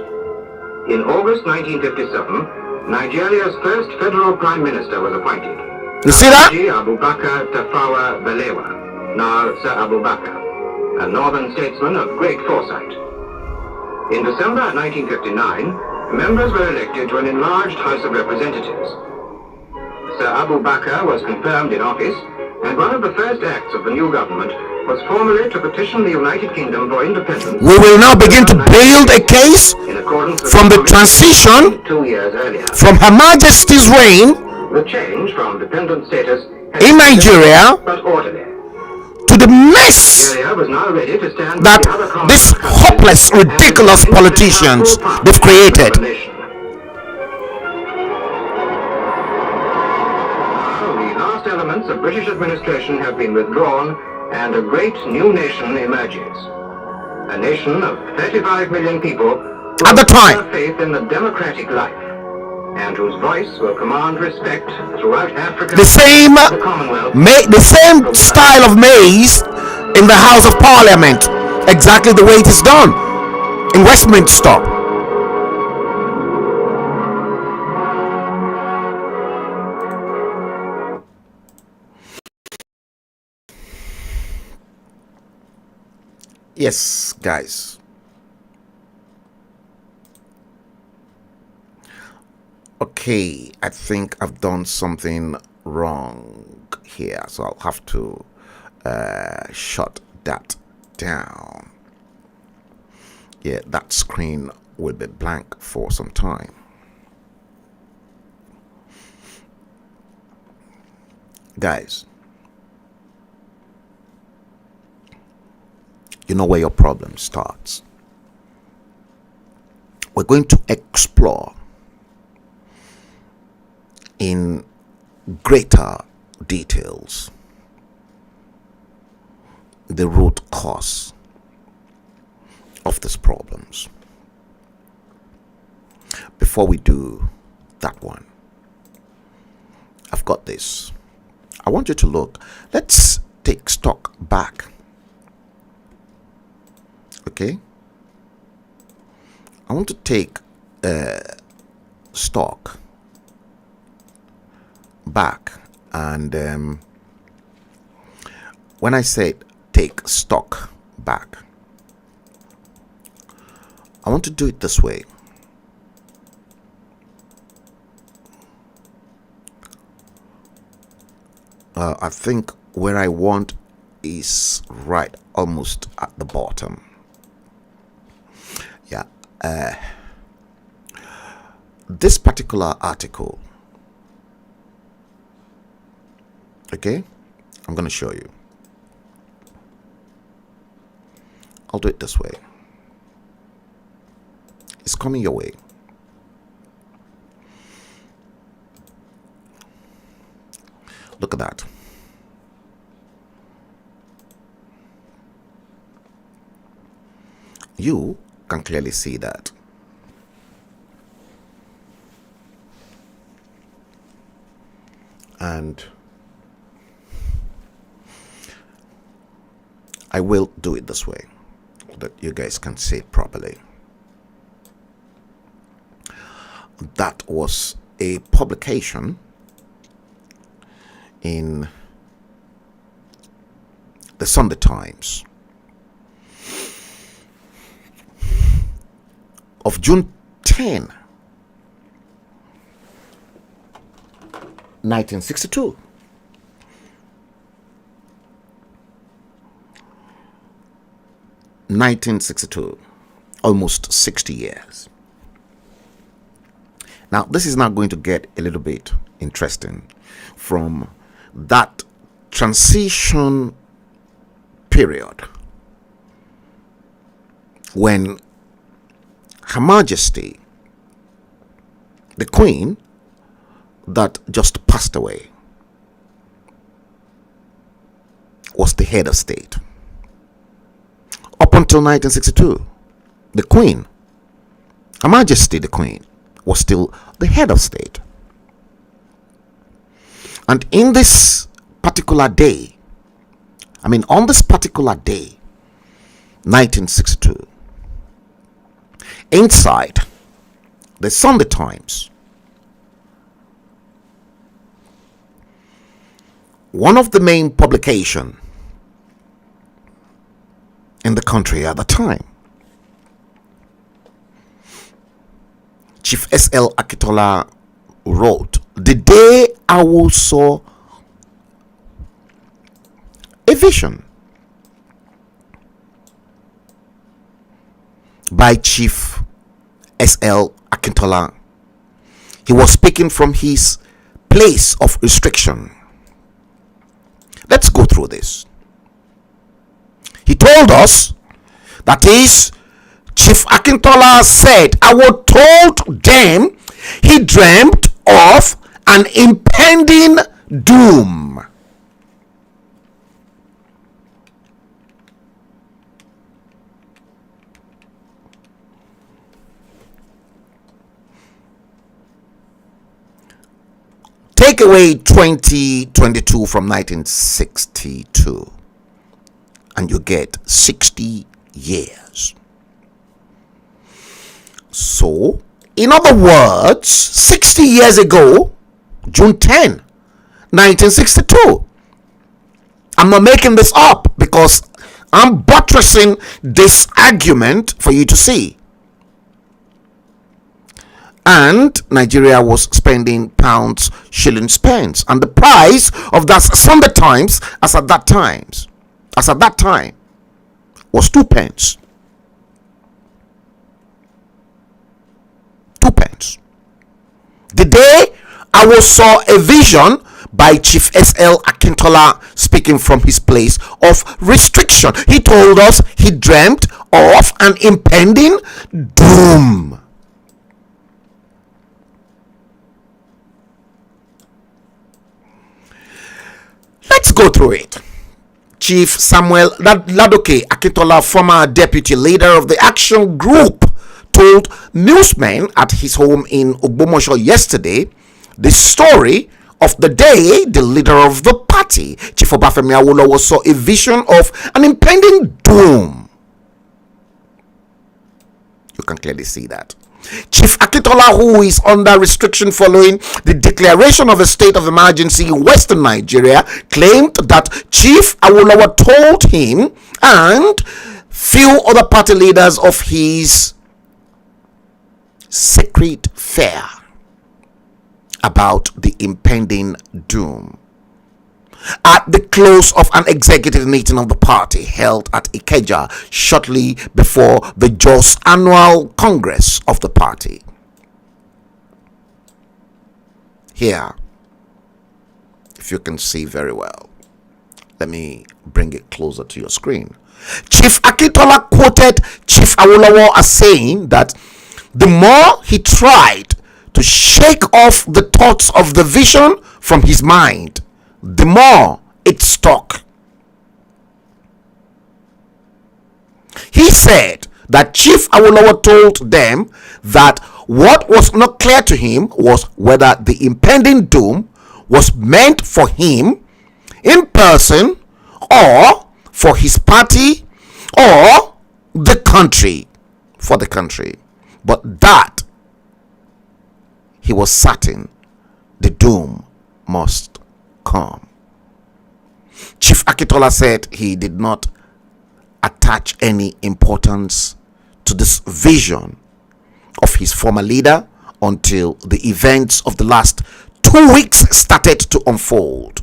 In August 1957, Nigeria's first federal prime minister was appointed. You see that? Abubakar Tafawa Balewa, now Sir Abubakar, a northern statesman of great foresight. In December 1959, members were elected to an enlarged House of Representatives. Sir Abu Bakr was confirmed in office, and one of the first acts of the new government was formally to petition the United Kingdom for independence. We will now begin to build a case from the transition 2 years earlier. from Her Majesty's reign The change from dependent status in Nigeria but orderly. to the mess Nigeria was now ready to stand that with the other these Commonwealth hopeless, countries ridiculous and politicians full they've created. of the nation. Now, the last elements of British administration have been withdrawn, and a great new nation emerges. A nation of 35 million people who At the have time. their faith in the democratic life, and whose voice will command respect throughout Africa, The same the Commonwealth, the same style of maze in the House of Parliament, exactly the way it is done in Westminster. Yes, guys. Okay, I think I've done something wrong here, so I'll have to shut that down. Yeah, that screen will be blank for some time. Guys, you know where your problem starts. We're going to explore in greater details the root cause of these problems. Before we do that one, I've got this. I want you to look. Let's take stock back. Okay? I want to take stock back, and when I say take stock back, I want to do it this way. I think where I want is right almost at the bottom. Yeah. This particular article, okay, I'm going to show you. I'll do it this way. It's coming your way. Look at that. You can clearly see that. And I will do it this way so that you guys can see it properly. That was a publication in the Sunday Times of June 10, 1962. Almost 60 years. Now, this is now going to get a little bit interesting from that transition period when Her Majesty, the Queen that just passed away, was the head of state. Up until 1962, the Queen, Her Majesty the Queen, was still the head of state. And in this particular day, on this particular day, 1962, inside the Sunday Times, one of the main publications in the country at the time, Chief S.L. Akitola wrote, "The day Awo saw a vision by Chief S.L. Akintola. He was speaking from his place of restriction. Let's go through this. He told us, that is, Chief Akintola said, I was told them he dreamt of an impending doom. Take away 2022 from 1962 and you get 60 years. So, in other words, 60 years ago, June 10, 1962. I'm not making this up because I'm buttressing this argument for you to see. And Nigeria was spending pounds, shillings, pence, and the price of that Sunday Times as at that time was 2 pence. 2 pence. The day I saw a vision by Chief S.L. Akintola speaking from his place of restriction. He told us he dreamt of an impending doom. Let's go through it. Chief Samuel Ladoke Akintola, former deputy leader of the action group, told newsmen at his home in Ogbomoso yesterday the story of the day the leader of the party, Chief Obafemi Awolowo, saw a vision of an impending doom. You can clearly see that. Chief Akintola, who is under restriction following the declaration of a state of emergency in Western Nigeria, claimed that Chief Awolowo told him and few other party leaders of his secret fear about the impending doom. At the close of an executive meeting of the party held at Ikeja shortly before the Jos annual congress of the party. Here, if you can see very well, let me bring it closer to your screen. Chief Akintola quoted Chief Awolowo as saying that the more he tried to shake off the thoughts of the vision from his mind, the more it stuck. He said that Chief Awolowo told them that what was not clear to him was whether the impending doom was meant for him in person or for his party or the country, for the country. But that he was certain the doom must come. Chief Akintola said he did not attach any importance to this vision of his former leader until the events of the last 2 weeks started to unfold.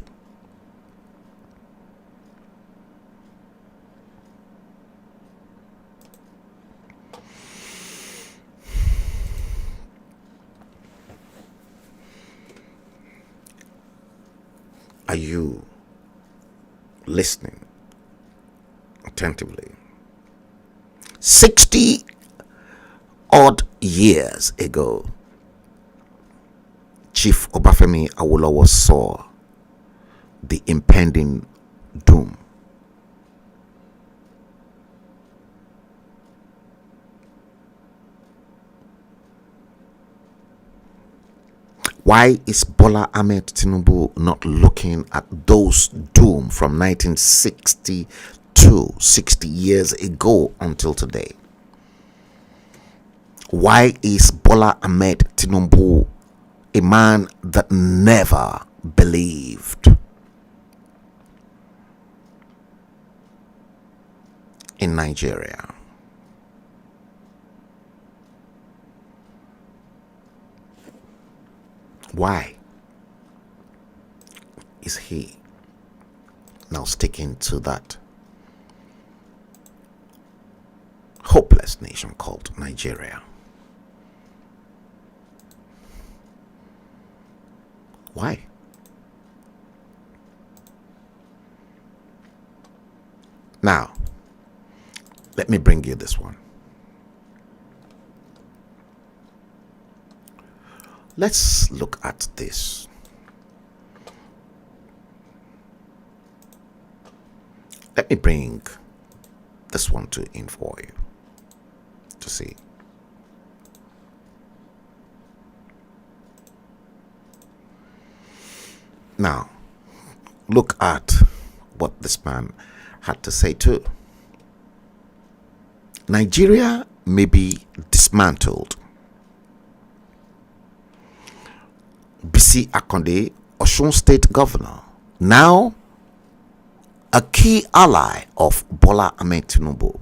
Are you listening attentively? 60 odd years ago, Chief Obafemi Awolowo saw the impending doom. Why is Bola Ahmed Tinubu not looking at those doom from 1962, 60 years ago until today? Why is Bola Ahmed Tinubu a man that never believed in Nigeria? Why is he now sticking to that hopeless nation called Nigeria. Why? Now, let me bring you this one. Let's look at this. Let me bring this one in for you to see. Now, look at what this man had to say too. Nigeria may be dismantled. Bisi Akande, Osun State Governor, now a key ally of Bola Ahmed Tinubu,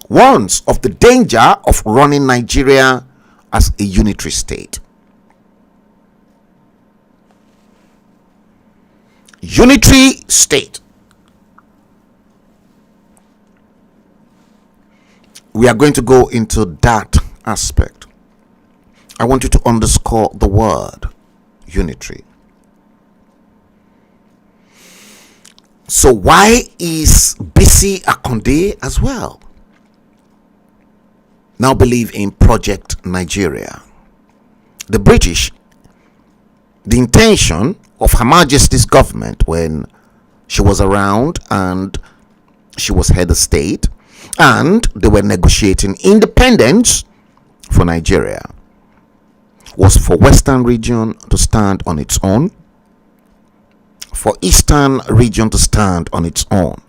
warns of the danger of running Nigeria as a unitary state. Unitary state. We are going to go into that aspect. I want you to underscore the word unitary. So why is Bisi Akande as well now believe in Project Nigeria? The British, the intention of Her Majesty's government when she was around and she was head of state and they were negotiating independence for Nigeria, was for Western region to stand on its own, for Eastern region to stand on its own,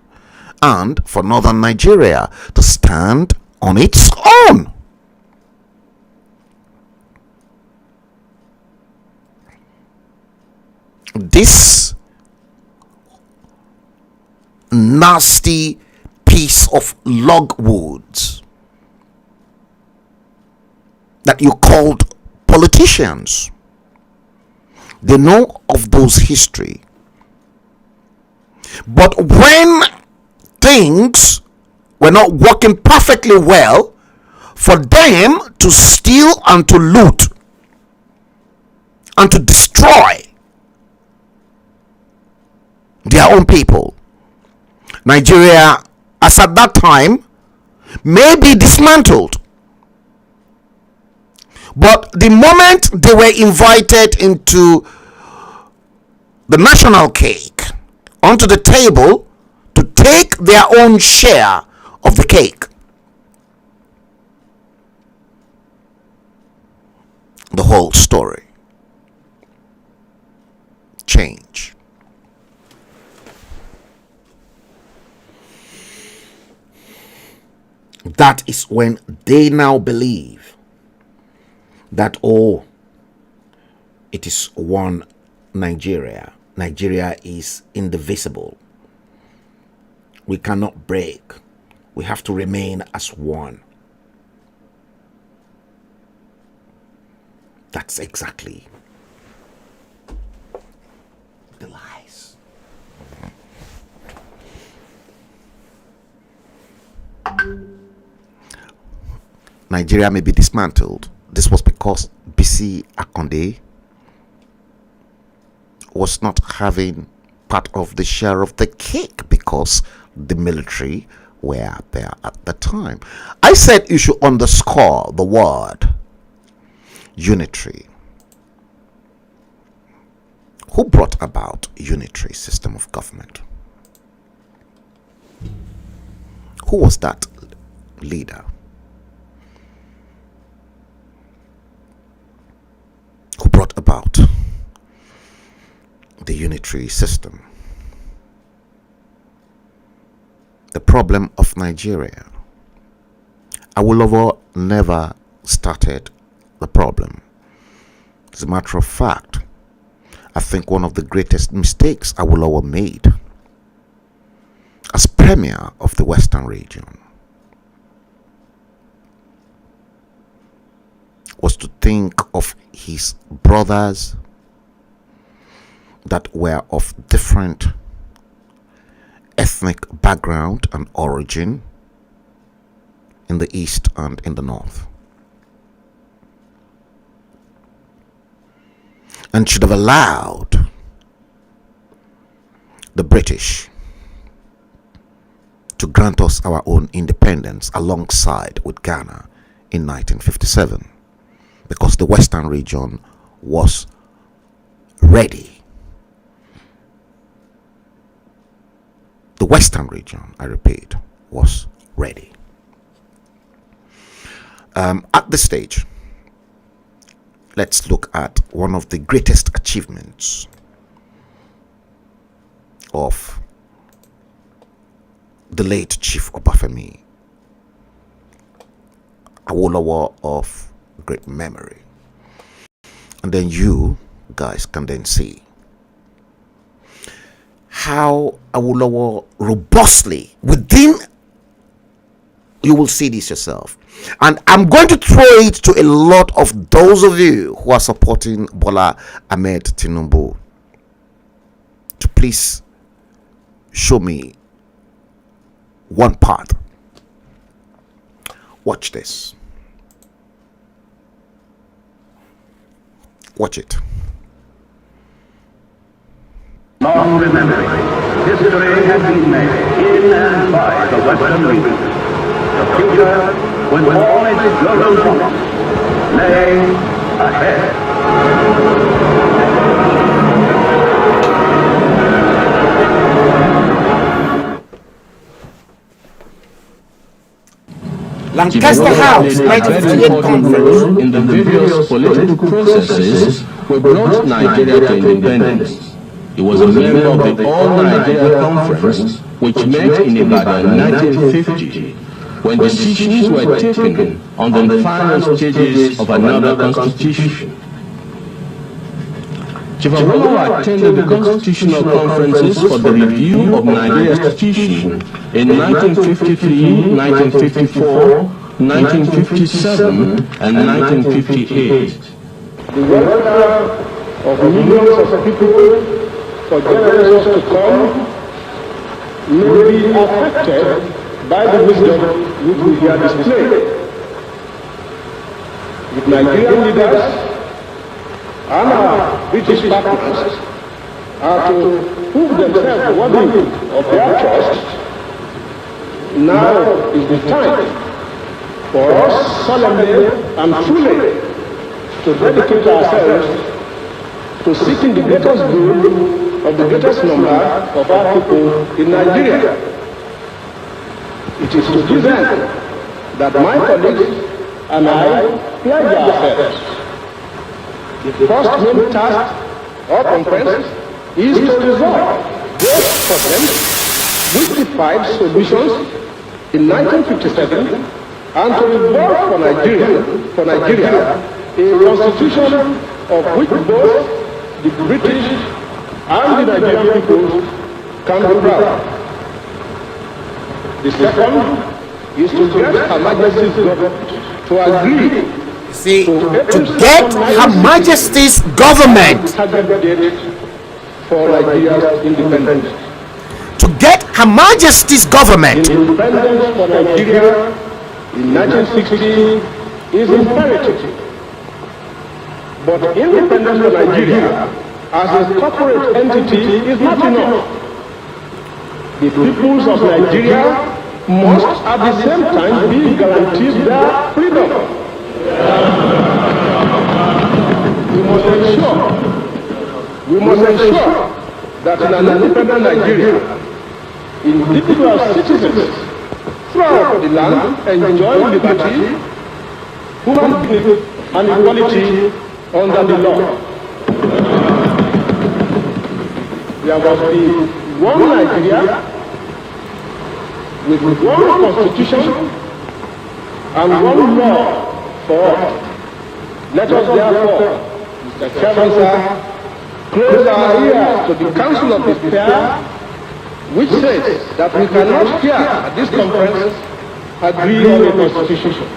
and for Northern Nigeria to stand on its own. This nasty piece of logwoods that you called politicians, they know of those history. But when things were not working perfectly well, for them to steal and to loot and to destroy their own people, Nigeria, as at that time, may be dismantled. But the moment they were invited into the national cake, onto the table to take their own share of the cake, the whole story changed. That is when they now believe that, oh, it is one Nigeria. Nigeria is indivisible. We cannot break. We have to remain as one. That's exactly the lies. Nigeria may be dismantled. This was because Bisi Akande was not having part of the share of the cake because the military were there at the time. I said you should underscore the word unitary. Who brought about unitary system of government? Who was that leader? Who brought about the unitary system? The problem of Nigeria. Awolowo never started the problem. As a matter of fact, I think one of the greatest mistakes Awolowo made as premier of the Western region was to think of his brothers that were of different ethnic background and origin in the east and in the north, and should have allowed the British to grant us our own independence alongside with Ghana in 1957, because the Western region was ready. The Western region, I repeat, was ready. At this stage, let's look at one of the greatest achievements of the late Chief Obafemi Awolowo of great memory. And then you guys can then see how Awolowo robustly within, you will see this yourself. And I'm going to throw it to a lot of those of you who are supporting Bola Ahmed Tinubu to please show me one part. Watch this. Watch it. Long remembering, history has been made in and by the Western region. The future, with all its golden promise, lay ahead. Lancaster House, 1958 conference. In the various political processes which brought Nigeria to independence. He was a member of the All Nigeria Conference, which met in Ibadan in 1950, when decisions were taken on the final stages of another constitution. Chief Awolowo attended the constitutional conferences for the review of Nigeria's constitution in 1953, 1954, 1957, and 1958. The welfare of millions of people for generations to come may be affected by the wisdom which we here display. With Nigerian leaders and our British partners are to prove themselves worthy of their trust, now is the time for us solemnly and truly to dedicate ourselves to seeking the greatest good of the greatest number of our people in Nigeria. It is to this end that my colleagues and I pledge ourselves. The first main task of conference is to resolve those problems which defied solutions in 1957 and to evolve for Nigeria a constitution of which both the British and the Nigerian people can be proud. The second is to get Her Majesty's government to agree. See, to get Her Majesty's government for Nigeria's independence. To get Her Majesty's government. Independence for Nigeria in 1960 is imperative. But independence for Nigeria as a corporate entity is not enough. The peoples of Nigeria must at the same time be guaranteed their freedom. We must ensure that in an independent Nigeria, individual citizens throughout the land enjoy liberty, human dignity, and equality under the law. There must be one Nigeria with one constitution and one law for all. Let us therefore, Mr. Chairman, sir, close our ears to the counsel of despair, which says that we cannot here at this conference agree on a constitution.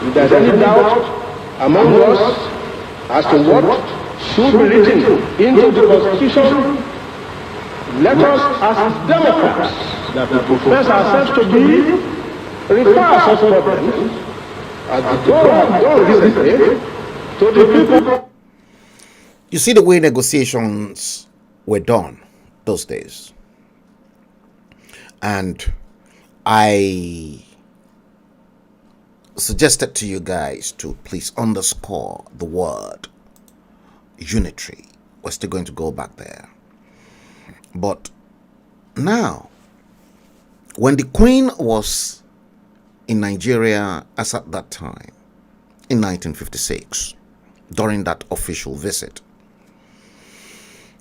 If there is any doubt among us as to what should be written into the Constitution. Let us, as Democrats that we profess ourselves to be, refer such problems as the God has done recently to the people. You see the way negotiations were done those days. And I suggested to you guys to please underscore the word unitary. We're still going to go back there. But now, when the Queen was in Nigeria as at that time, in 1956, during that official visit,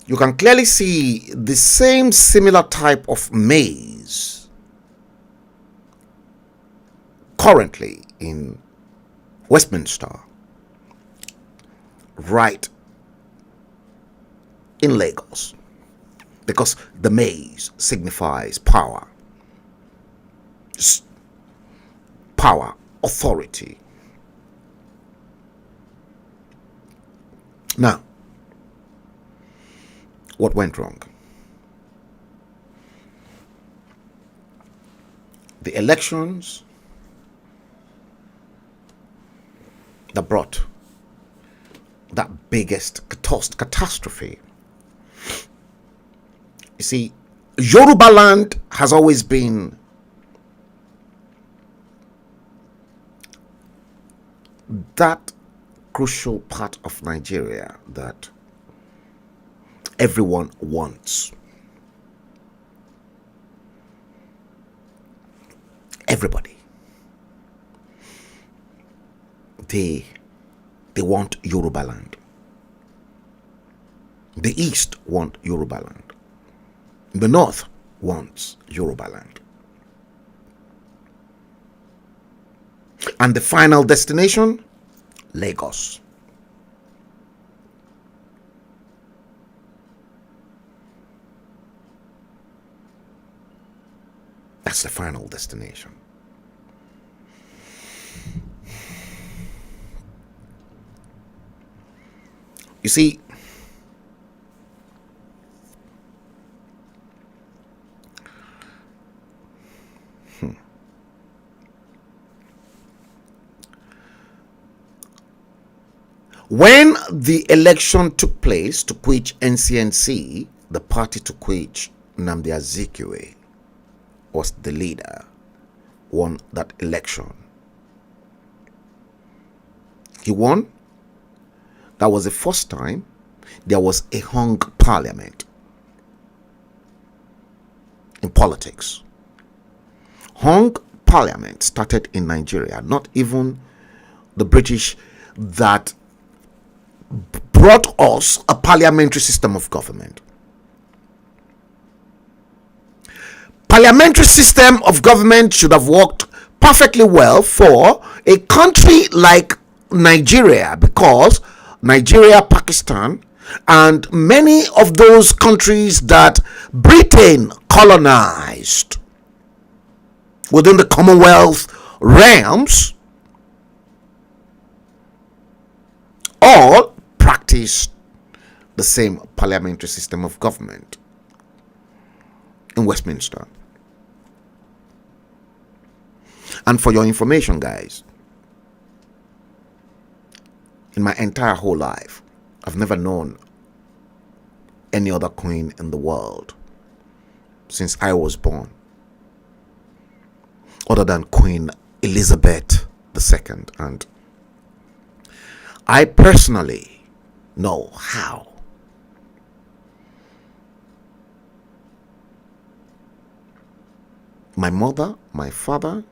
you can clearly see the same similar type of maze currently in Westminster, right in Lagos, because the maze signifies power, power, authority. Now, what went wrong? The elections that brought that biggest catastrophe. You see, Yoruba land has always been that crucial part of Nigeria that everyone wants. Everybody. They want Yoruba land. The East want Yoruba land. The North wants Yoruba land. And the final destination, Lagos. That's the final destination. You see, when the election took place to quench NCNC, the party to quench Nnamdi Azikiwe was the leader, won that election. He won. That was the first time there was a hung parliament in politics. Hung parliament started in Nigeria, not even the British that brought us a parliamentary system of government. Parliamentary system of government should have worked perfectly well for a country like Nigeria, because Nigeria, Pakistan, and many of those countries that Britain colonized within the Commonwealth realms all practiced the same parliamentary system of government in Westminster. And for your information, guys, in my entire whole life, I've never known any other queen in the world since I was born other than Queen Elizabeth II. And I personally know how. My mother, my father,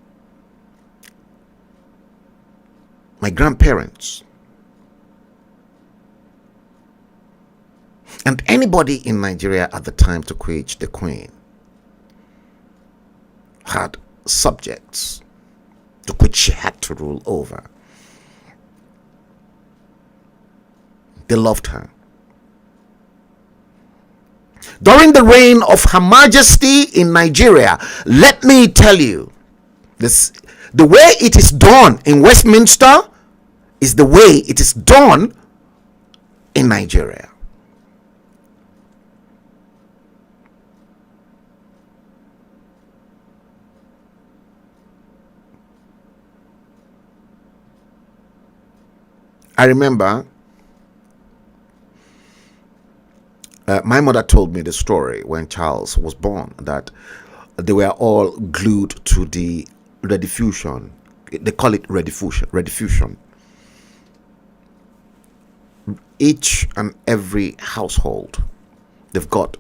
my grandparents, and anybody in Nigeria at the time to quench the queen had subjects to which she had to rule over. They loved her. During the reign of Her Majesty in Nigeria, let me tell you, this, the way it is done in Westminster is the way it is done in Nigeria. I remember my mother told me the story when Charles was born, that they were all glued to the rediffusion. They call it rediffusion. Each and every household, they've got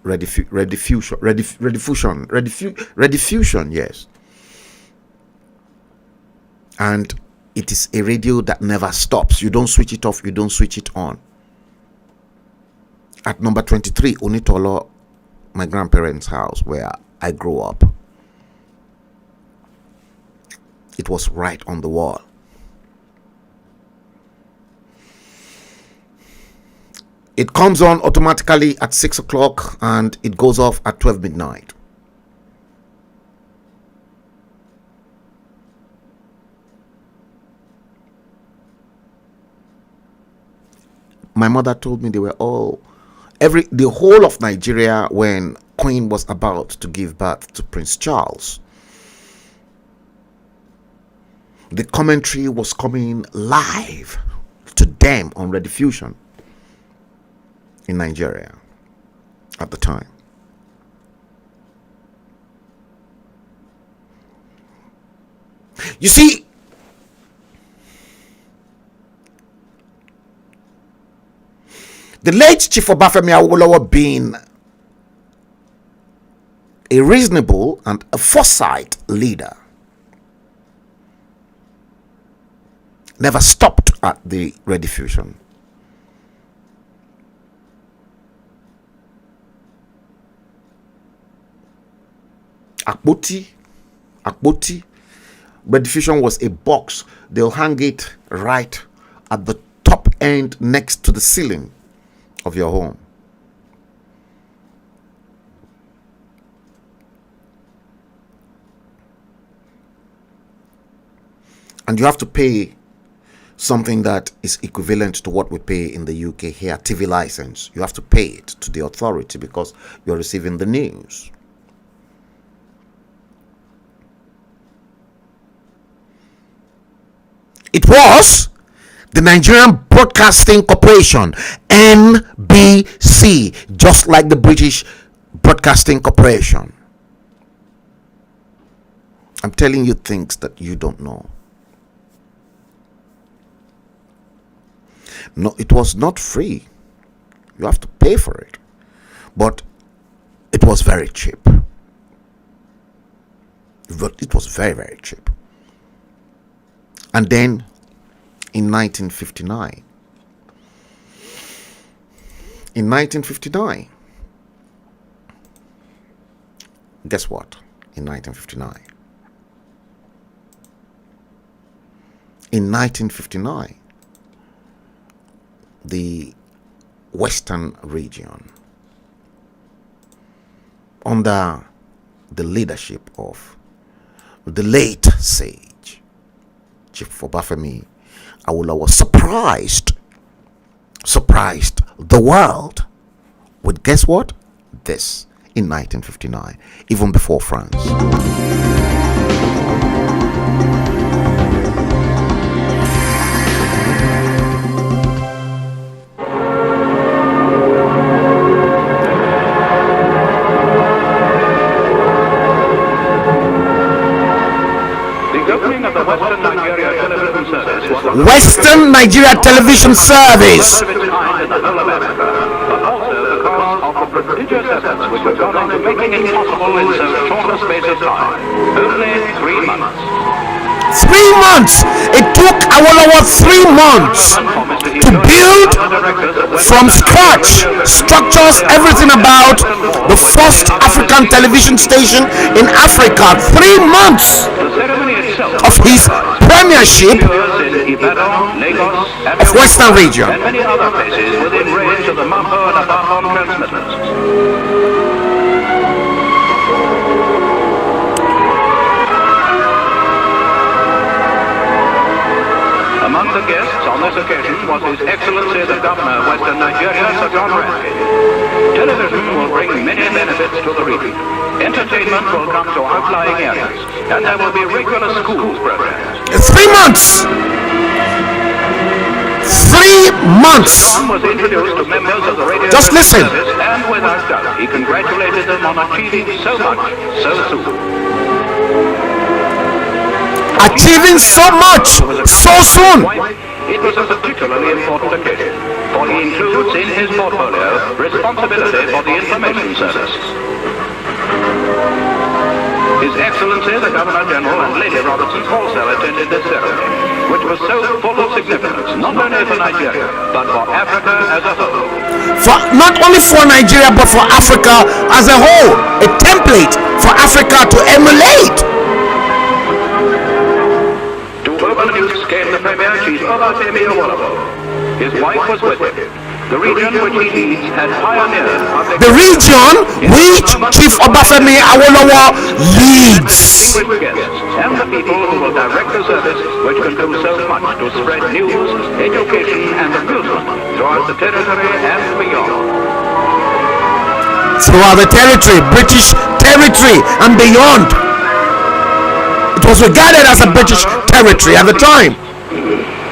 rediffusion, yes. And it is a radio that never stops. You don't switch it off, you don't switch it on. At number 23, Onitolo, my grandparents' house, where I grew up, it was right on the wall. It comes on automatically at 6 o'clock and it goes off at 12 midnight. My mother told me they were all, the whole of Nigeria, when Queen was about to give birth to Prince Charles, the commentary was coming live to them on rediffusion in Nigeria at the time. You see, the late Chief Obafemi Awolowo, being a reasonable and a foresight leader, never stopped at the rediffusion. Akboti, rediffusion was a box. They'll hang it right at the top end next to the ceiling of your home. And you have to pay something that is equivalent to what we pay in the UK here, TV license. You have to pay it to the authority because you're receiving the news. It was the Nigerian Broadcasting Corporation, NBC, just like the British Broadcasting Corporation. I'm telling you things that you don't know. No, it was not free. You have to pay for it. But it was very cheap. It was very, very cheap. And then in 1959, guess what? In 1959, the Western region, under the leadership of the late sage Chief Obafemi Awolowo, surprised the world with, guess what? This in 1959, even before France. Western Nigeria Television Service. Prodigious efforts which have gone into making it possible in so short a space of time. Only 3 months. 3 months! It took Awolowo 3 months to build from scratch structures, everything about the first African television station in Africa. 3 months of his premiership of Western region. And many other places within range of the Mambo and Abahom transmitters. Among the guests on on this occasion was His Excellency the Governor of Western Nigeria, Sir John Rankin. Television will bring many benefits to the region. Entertainment will come to outlying areas, and there will be regular schools programs. 3 months. 3 months. John was introduced to members of the radio Just listen. service, and without doubt, he congratulated them on achieving so much so soon. Achieving so much so soon. It was a particularly important occasion, for he includes in his portfolio responsibility for the information service. His Excellency the Governor General and Lady Robertson also attended this ceremony, which was so full of significance, not only for Nigeria, but for Africa as a whole. Not only for Nigeria, but for Africa as a whole. A template for Africa to emulate. To open news came the Premier Chief Obafemi Awolowo. His wife was with him. The region which he leads had pioneered the region which Chief Obafemi Awolowo leads. And the people who will direct the service which can do so much to spread news, education and amusement throughout the territory and beyond. Throughout the territory, British territory and beyond. It was regarded as a British territory at the time.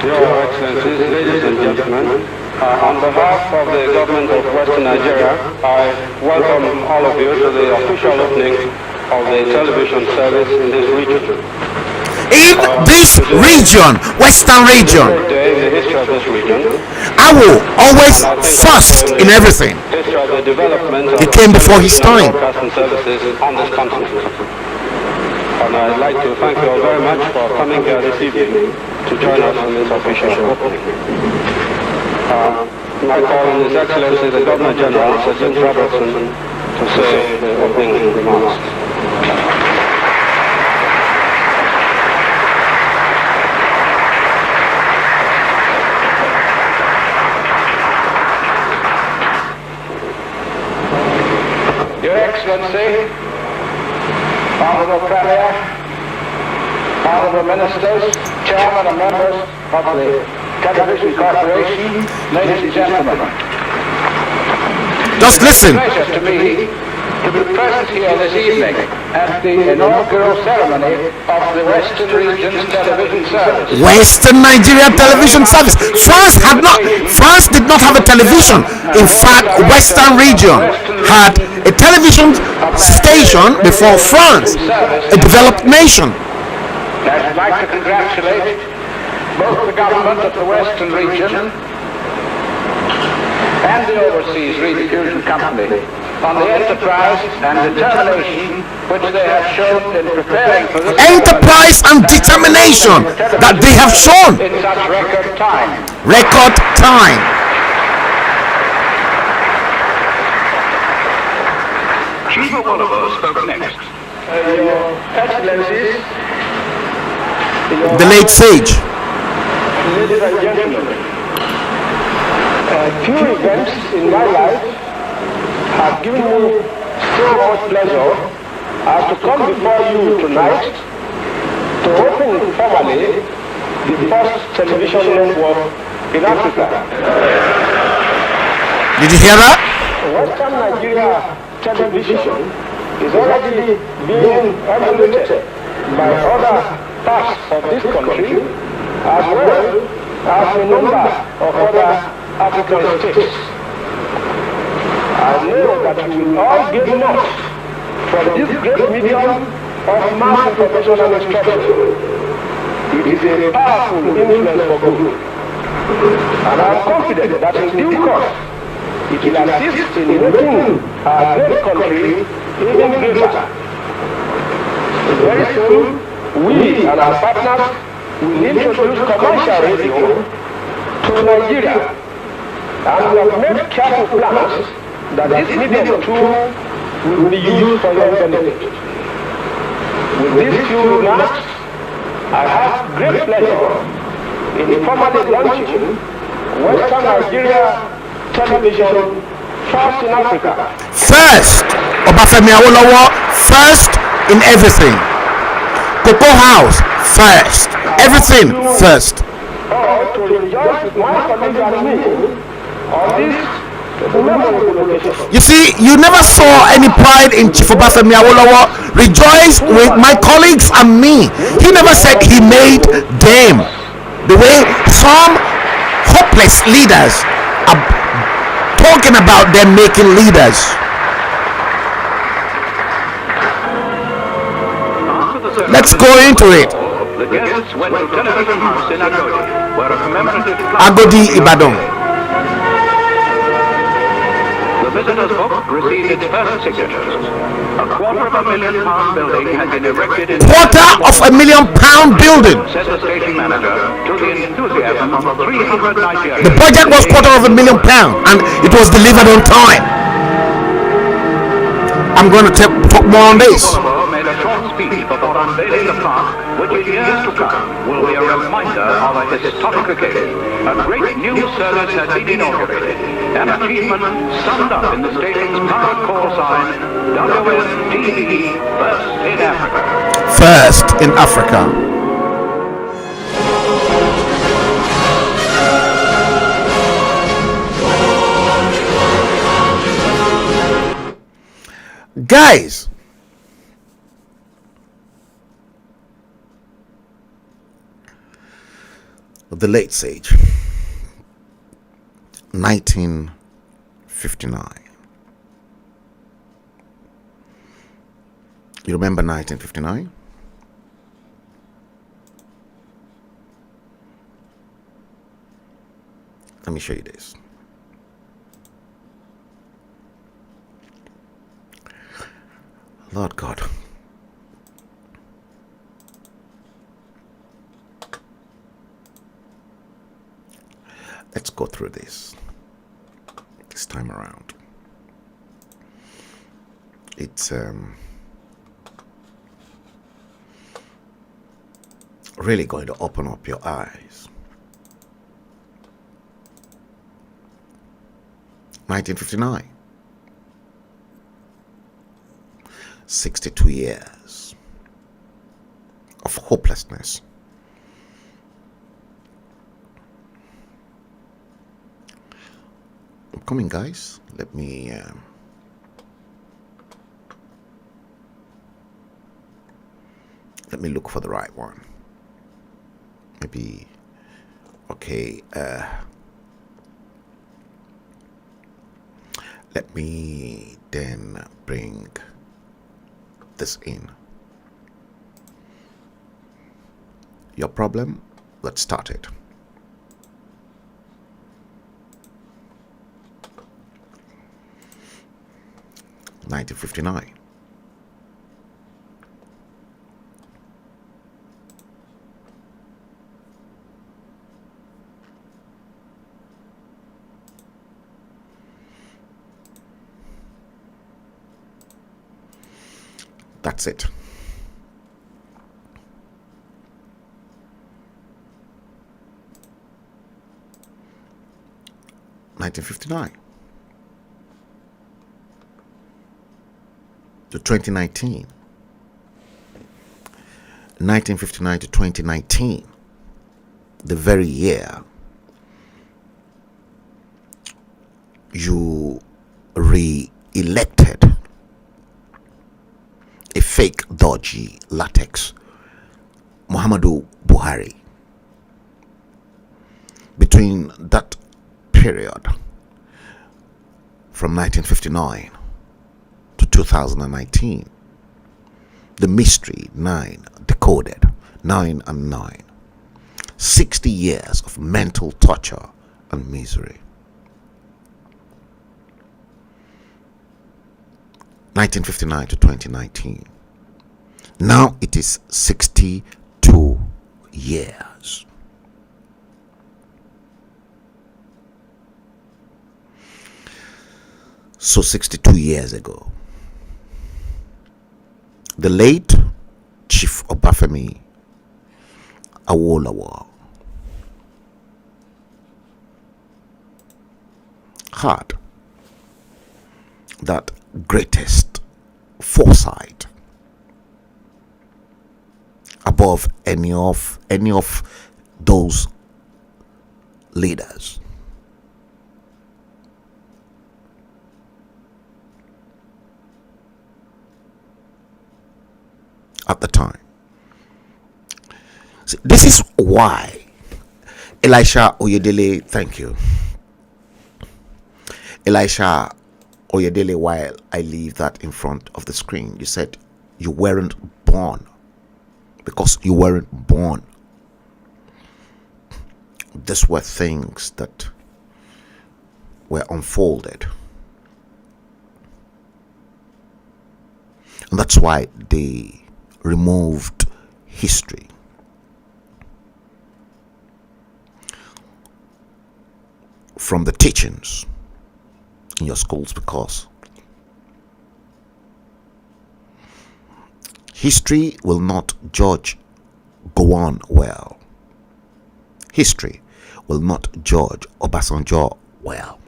Your Excellencies, ladies and gentlemen, on behalf of the government of Western Nigeria, I welcome all of you to the official opening of the television service in this region. In this region, Western region, In the history of this region, I will always first in everything. history of the development of He came before his time. broadcasting services on this continent. And I'd like to thank you all very much for coming here this evening to join us in this official opening. I call on His Excellency the Governor General, Sir James Robertson, to say the opening remarks. Your Excellency, Honorable Premier, Honorable Ministers, Chairman and members of the Television Corporation, ladies and gentlemen. Just listen. It's a pleasure to me to be present here this evening at the inaugural ceremony of the Western Region's television service. Western Nigeria television service. France did not have a television. In fact, Western region had a television station before France, a developed nation. I'd like to congratulate both the government of the Western region and the Overseas Rediffusion Company on the enterprise and determination which they have shown in preparing for this Enterprise and determination that they have shown in such record time. Record time. Chief Awolowo spoke next. Your Excellencies, The late sage. ladies and gentlemen, few events in my life have given me so much pleasure as to come before you tonight to open formally the first television network in Africa. Did you hear that? Western Nigeria television is already being emulated by other parts of this country as well as a number of other African states. I know that you will all gain much from this great medium of mass information and instruction. It is a powerful influence for good. And I am confident that in due course, it will assist in making our great country even greater. Very soon, we and our partners will introduce commercial radio to Nigeria. And we have made careful plans that this medium too will be used for your benefit. With these few remarks, I have great pleasure in formally launching Western Nigeria television first in Africa. First, Obafemi Awolowo, first in everything. Cocoa House, first. Everything, first. Or to to rejoice with my colleagues and me on this memorable occasion. You see, you never saw any pride in Chief Obafemi Awolowo rejoice with my colleagues and me. He never said he made them. The way some hopeless leaders are talking about them making leaders. Let's go into it. The guests went to Television House in Agodi, where a commemorative Agodi, Ibadan. The visitors' book received its first signatures. A £250,000 building had been erected in £250,000 building. said the station manager, to the enthusiasm of 300 Nigerians. The project was £250,000 and it was delivered on time. I'm going to talk more on this. Made a short speech before unveiling the park, which in years to come will be a reminder of a historic occasion. A great new service has been inaugurated, an achievement summed up in the station's proud call sign, WSTV, First in Africa. First in Africa. Guys, the late sage, 1959. You remember 1959? Let me show you this. Lord God. Let's go through this time around. It's really going to open up your eyes. 1959. 62 years of hopelessness. I'm coming, guys. Let me look for the right one. Maybe, okay, let me then bring this in. Your problem? Let's start it. $1959. That's it. $1959 to 2019. 1959 to 2019, the very year you re-elected a fake dodgy latex Muhammadu Buhari. Between that period from 1959 to 2019, the mystery 9 decoded, 9 and 9, 60 years of mental torture and misery. 1959 to 2019. Now it is 62 years. So 62 years ago, the late Chief Obafemi Awolowo had that greatest foresight above any of those leaders. At the time. See, this is why Elisha Oyedele, thank you. Elisha Oyedele, while I leave that in front of the screen, you said you weren't born because you weren't born. These were things that were unfolded. And that's why they removed history. From the teachings in your schools, because history will not judge Gowon well. History will not judge Obasanjo well.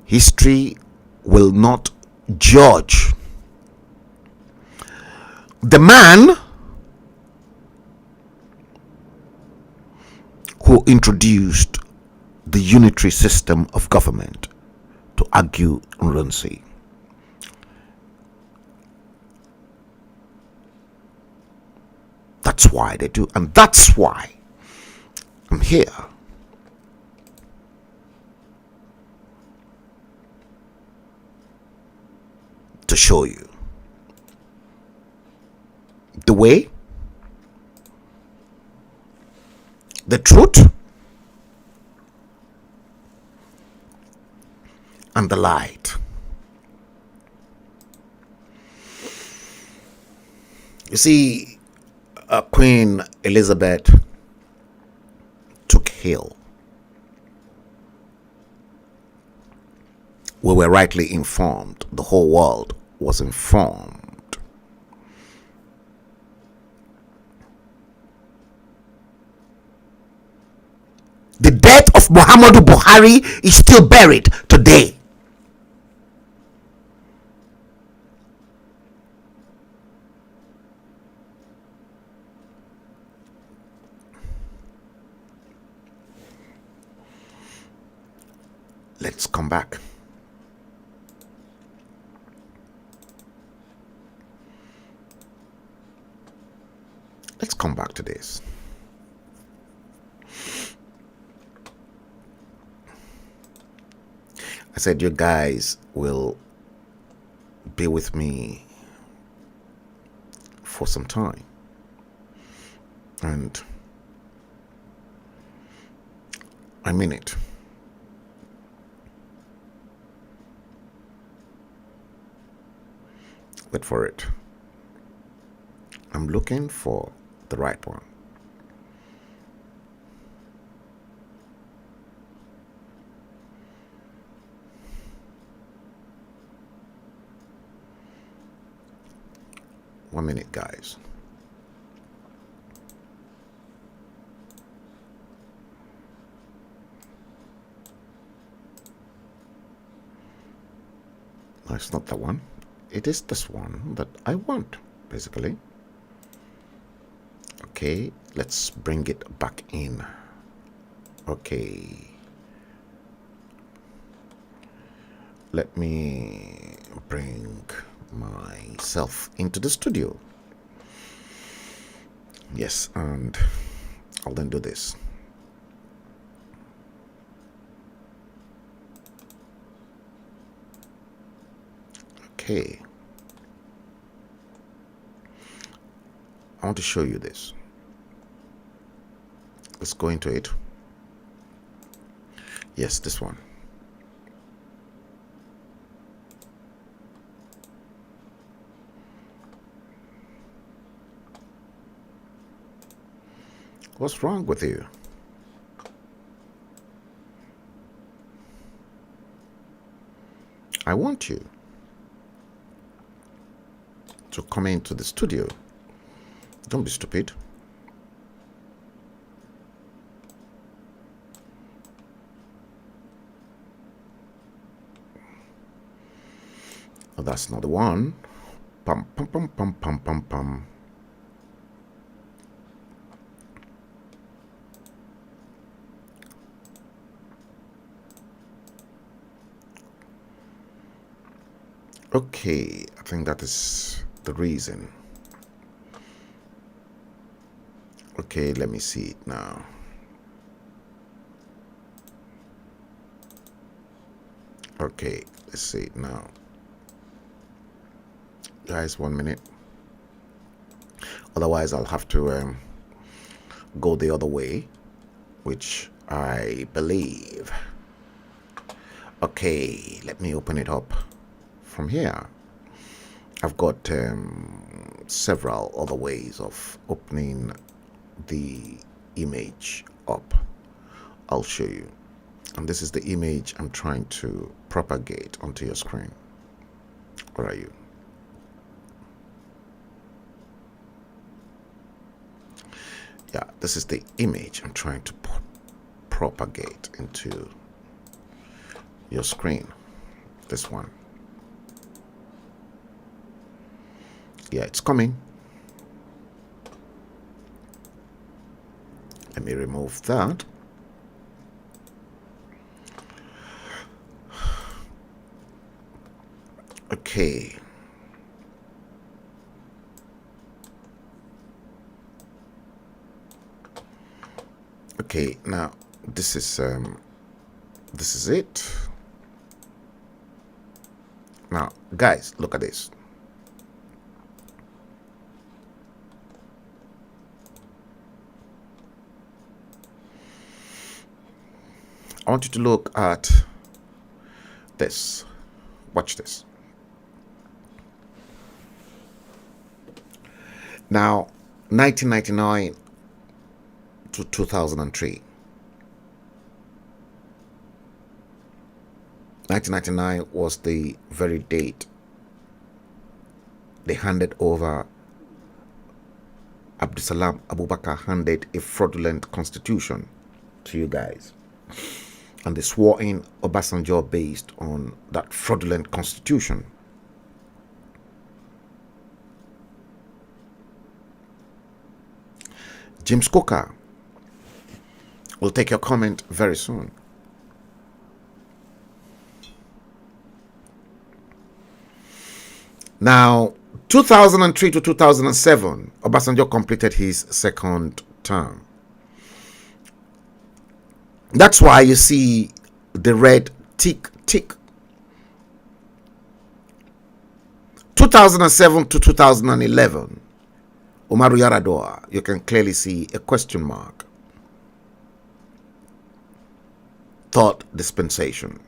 History will not judge the man who introduced the unitary system of government to argue Nrunzi. That's why they do, and that's why I'm here to show you the way, the truth, and the light. You see, Queen Elizabeth took ill. We were rightly informed. The whole world was informed. The death of Muhammadu Buhari is still buried today. Let's come back. Let's come back to this. I said you guys will be with me for some time. And I mean it. Wait for it. I'm looking for the right one. One minute, guys. No, it's not that one. It is this one that I want, basically. Okay, let's bring it back in. Okay. Let me bring myself into the studio. Yes, and I'll then do this. Okay. I want to show you this. Let's go into it. Yes, this one. What's wrong with you? I want you to come into the studio. Don't be stupid. Oh, that's not the one. Pum pum pum pum pum pum pum. Okay, I think that is the reason. Okay, let me see it now. Okay, let's see it now. Guys, 1 minute. Otherwise, I'll have to go the other way, which I believe. Okay, let me open it up from here. I've got several other ways of opening the image up. I'll show you. And this is the image I'm trying to propagate onto your screen. Where are you? Yeah, this is the image I'm trying to propagate into your screen. This one. Yeah, it's coming. Let me remove that. Okay. Okay, now this is it. Now, guys, look at this. I want you to look at this. Watch this. Now, 1999 to 2003. 1999 was the very date they handed over. Abdusalam Abubakar handed a fraudulent constitution to you guys. And they swore in Obasanjo based on that fraudulent constitution. James Coker will take your comment very soon. Now, 2003 to 2007, Obasanjo completed his second term. That's why you see the red tick. 2007 to 2011, Umaru Yar'Adua, you can clearly see a question mark. Third dispensation.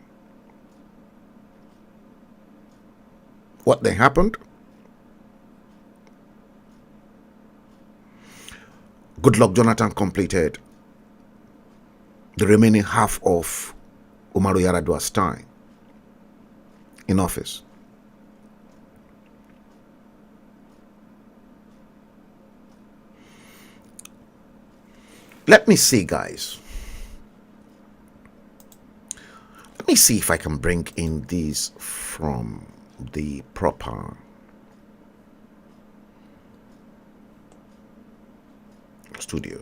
What then happened? Goodluck Jonathan completed the remaining half of Umaru Yar'Adua's time in office. Let me see, guys. Let me see if I can bring in these from the proper studio.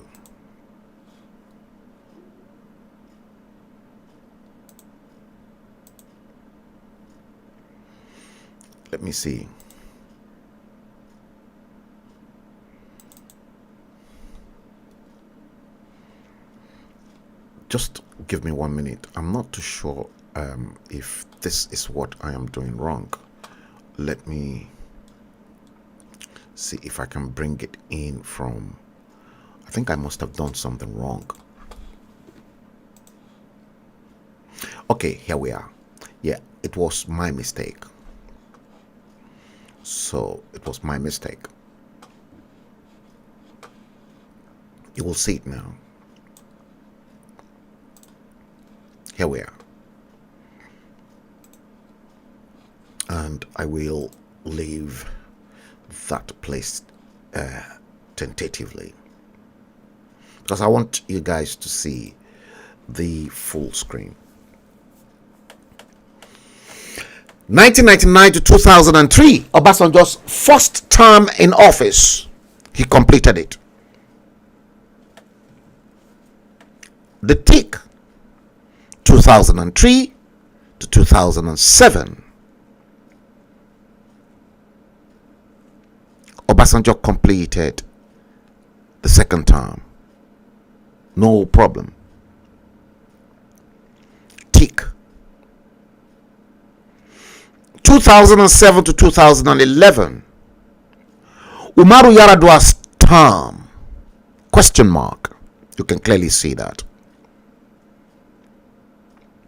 Let me see. Just give me 1 minute. I'm not too sure if this is what I am doing wrong. Let me see if I can bring it in from... I think I must have done something wrong. Okay, here we are. Yeah, it was my mistake. So it was my mistake. You will see it now. Here we are. And I will leave that place tentatively, because I want you guys to see the full screen. 1999 to 2003, Obasanjo's first term in office, he completed it. The tick, 2003 to 2007. Obasanjo completed the second term. No problem. Tick. 2007 to 2011, Umaru Yar'Adua's term, question mark. You can clearly see that.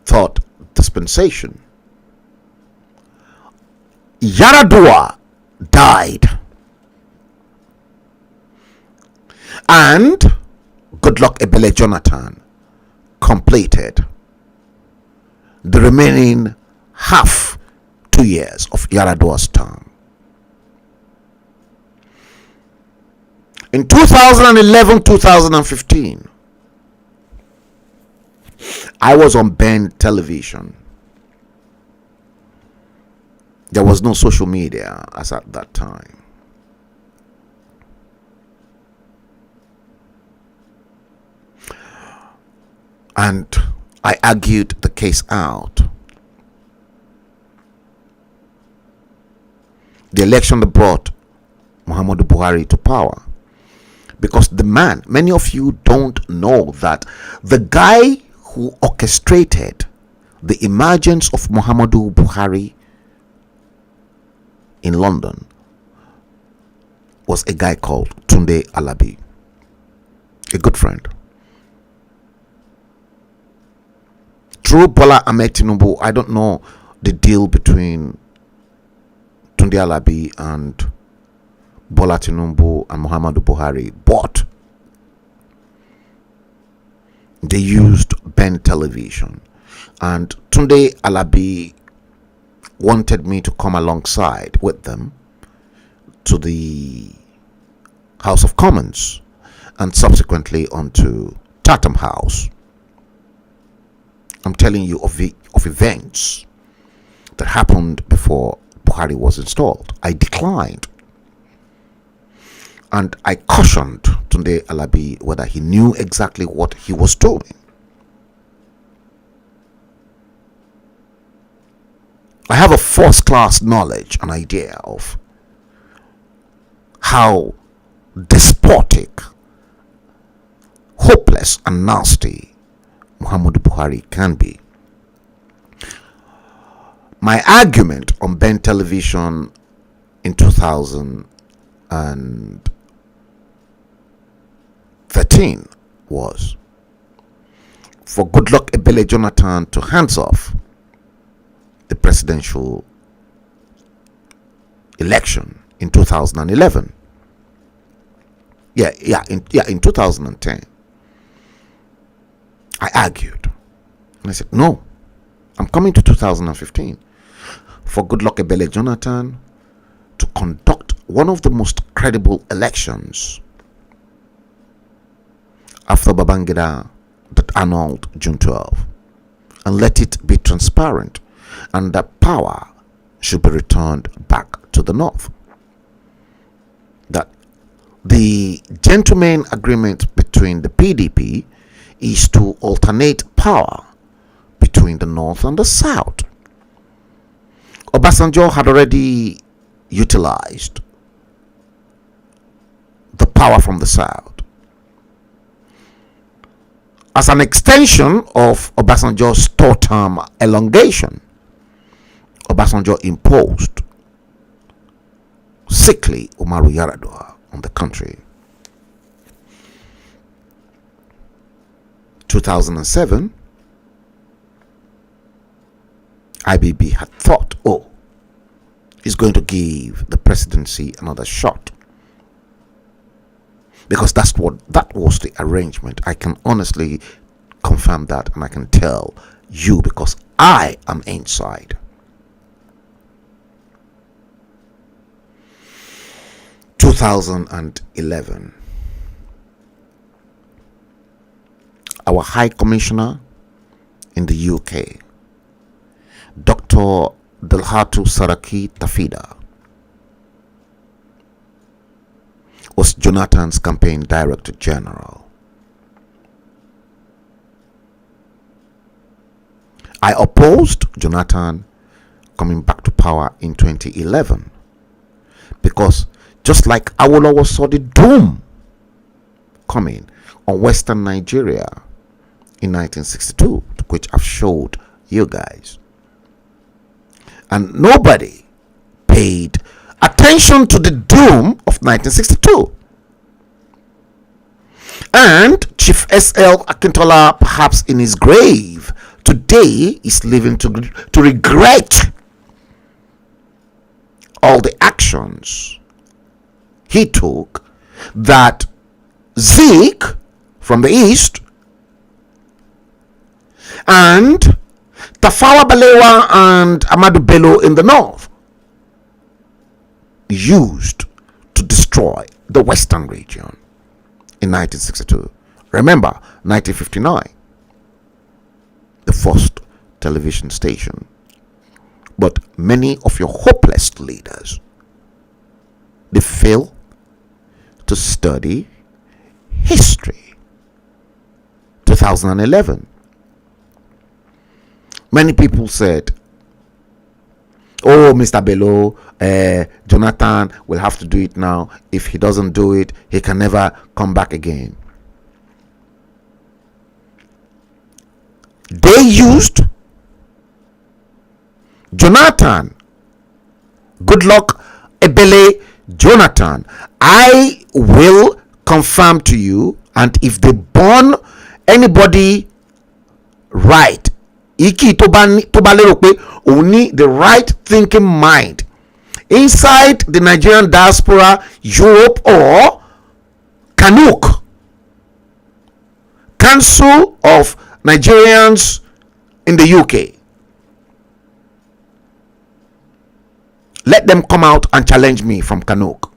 Third dispensation. Yar'Adua died, and Goodluck Ebele Jonathan completed the remaining half 2 years of Yar'Adua's term. In 2011-2015, I was on Ben television. There was no social media as at that time. And I argued the case out. The election that brought Muhammadu Buhari to power. Because the man, many of you don't know that the guy who orchestrated the emergence of Muhammadu Buhari in London was a guy called Tunde Alabi, a good friend. Through Bola Ahmed Tinubu, I don't know the deal between Tunde Alabi and Bola Tinubu and Muhammadu Buhari, but they used Ben television, and Tunde Alabi wanted me to come alongside with them to the House of Commons and subsequently onto Chatham House. I'm telling you of events that happened before Buhari was installed. I declined, and I cautioned Tunde Alabi whether he knew exactly what he was doing. I have a first-class knowledge and idea of how despotic, hopeless and nasty Muhammadu Buhari can be. My argument on Ben television in 2013 was for Goodluck Ebele Jonathan to hands off the presidential election in 2011. In 2010. I argued. And I said, no, I'm coming to 2015 for Goodluck Ebele Jonathan to conduct one of the most credible elections after Babangida that annulled June 12, and let it be transparent, and that power should be returned back to the North. That the gentleman agreement between the PDP is to alternate power between the North and the South. Obasanjo had already utilized the power from the South. As an extension of Obasanjo's term elongation, Obasanjo imposed sickly Umaru Yar'Adua on the country. 2007, IBB had thought, oh, he's going to give the presidency another shot, because that was the arrangement. I can honestly confirm that, and I can tell you because I am inside. In 2011, our High Commissioner in the UK, Dr. Dalhatu Saraki Tafida, was Jonathan's campaign director general. I opposed Jonathan coming back to power in 2011 because Just like Awolowo saw the doom coming on Western Nigeria in 1962, which I've showed you guys. And nobody paid attention to the doom of 1962. And Chief S.L. Akintola, perhaps in his grave today, is living to regret all the actions he took that Zeke from the east and Tafawa Balewa and Ahmadu Bello in the north used to destroy the western region in 1962. Remember, 1959, the first television station. But many of your hopeless leaders, they fail to study history. 2011, many people said, oh, Mr. Bello, Jonathan will have to do it now. If he doesn't do it, he can never come back again. They used Jonathan, Goodluck Ebele Jonathan. I will confirm to you, and if they burn anybody right, Iki only the right thinking mind inside the Nigerian diaspora, Europe, or Kanuk, Council of Nigerians in the UK. Let them come out and challenge me from Kanuk.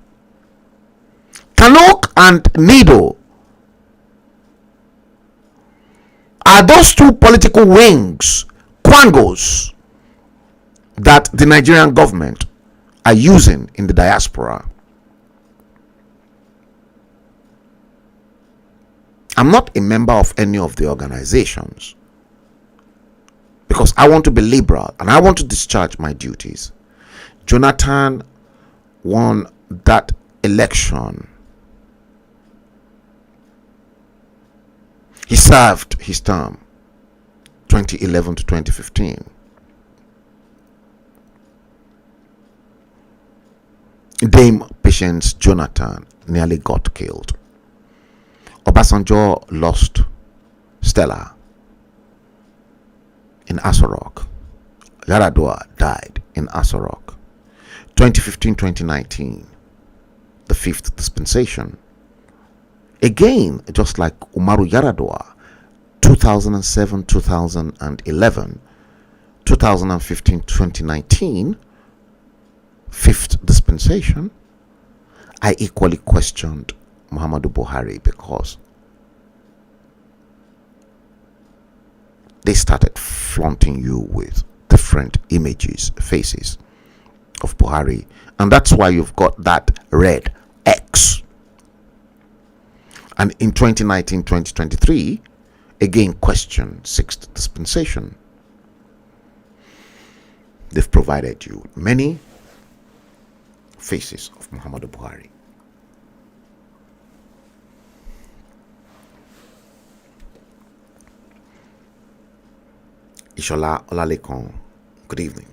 Kanuk and Nido are those two political wings, quangos, that the Nigerian government are using in the diaspora. I'm not a member of any of the organizations because I want to be liberal and I want to discharge my duties. Jonathan won that election. He served his term 2011 to 2015. Dame Patience Jonathan nearly got killed. Obasanjo lost Stella in Asorok. Yaradua died in Asorok. 2015-2019, the fifth dispensation. Again, just like Umaru Yaradua, 2007, 2011, 2015, 2019, fifth dispensation, I equally questioned Muhammadu Buhari because they started flaunting you with different images, faces of Buhari, and that's why you've got that red X. And in 2019-2023, again question sixth dispensation. They've provided you with many faces of Muhammadu Buhari. Ishola Olalekon, good evening.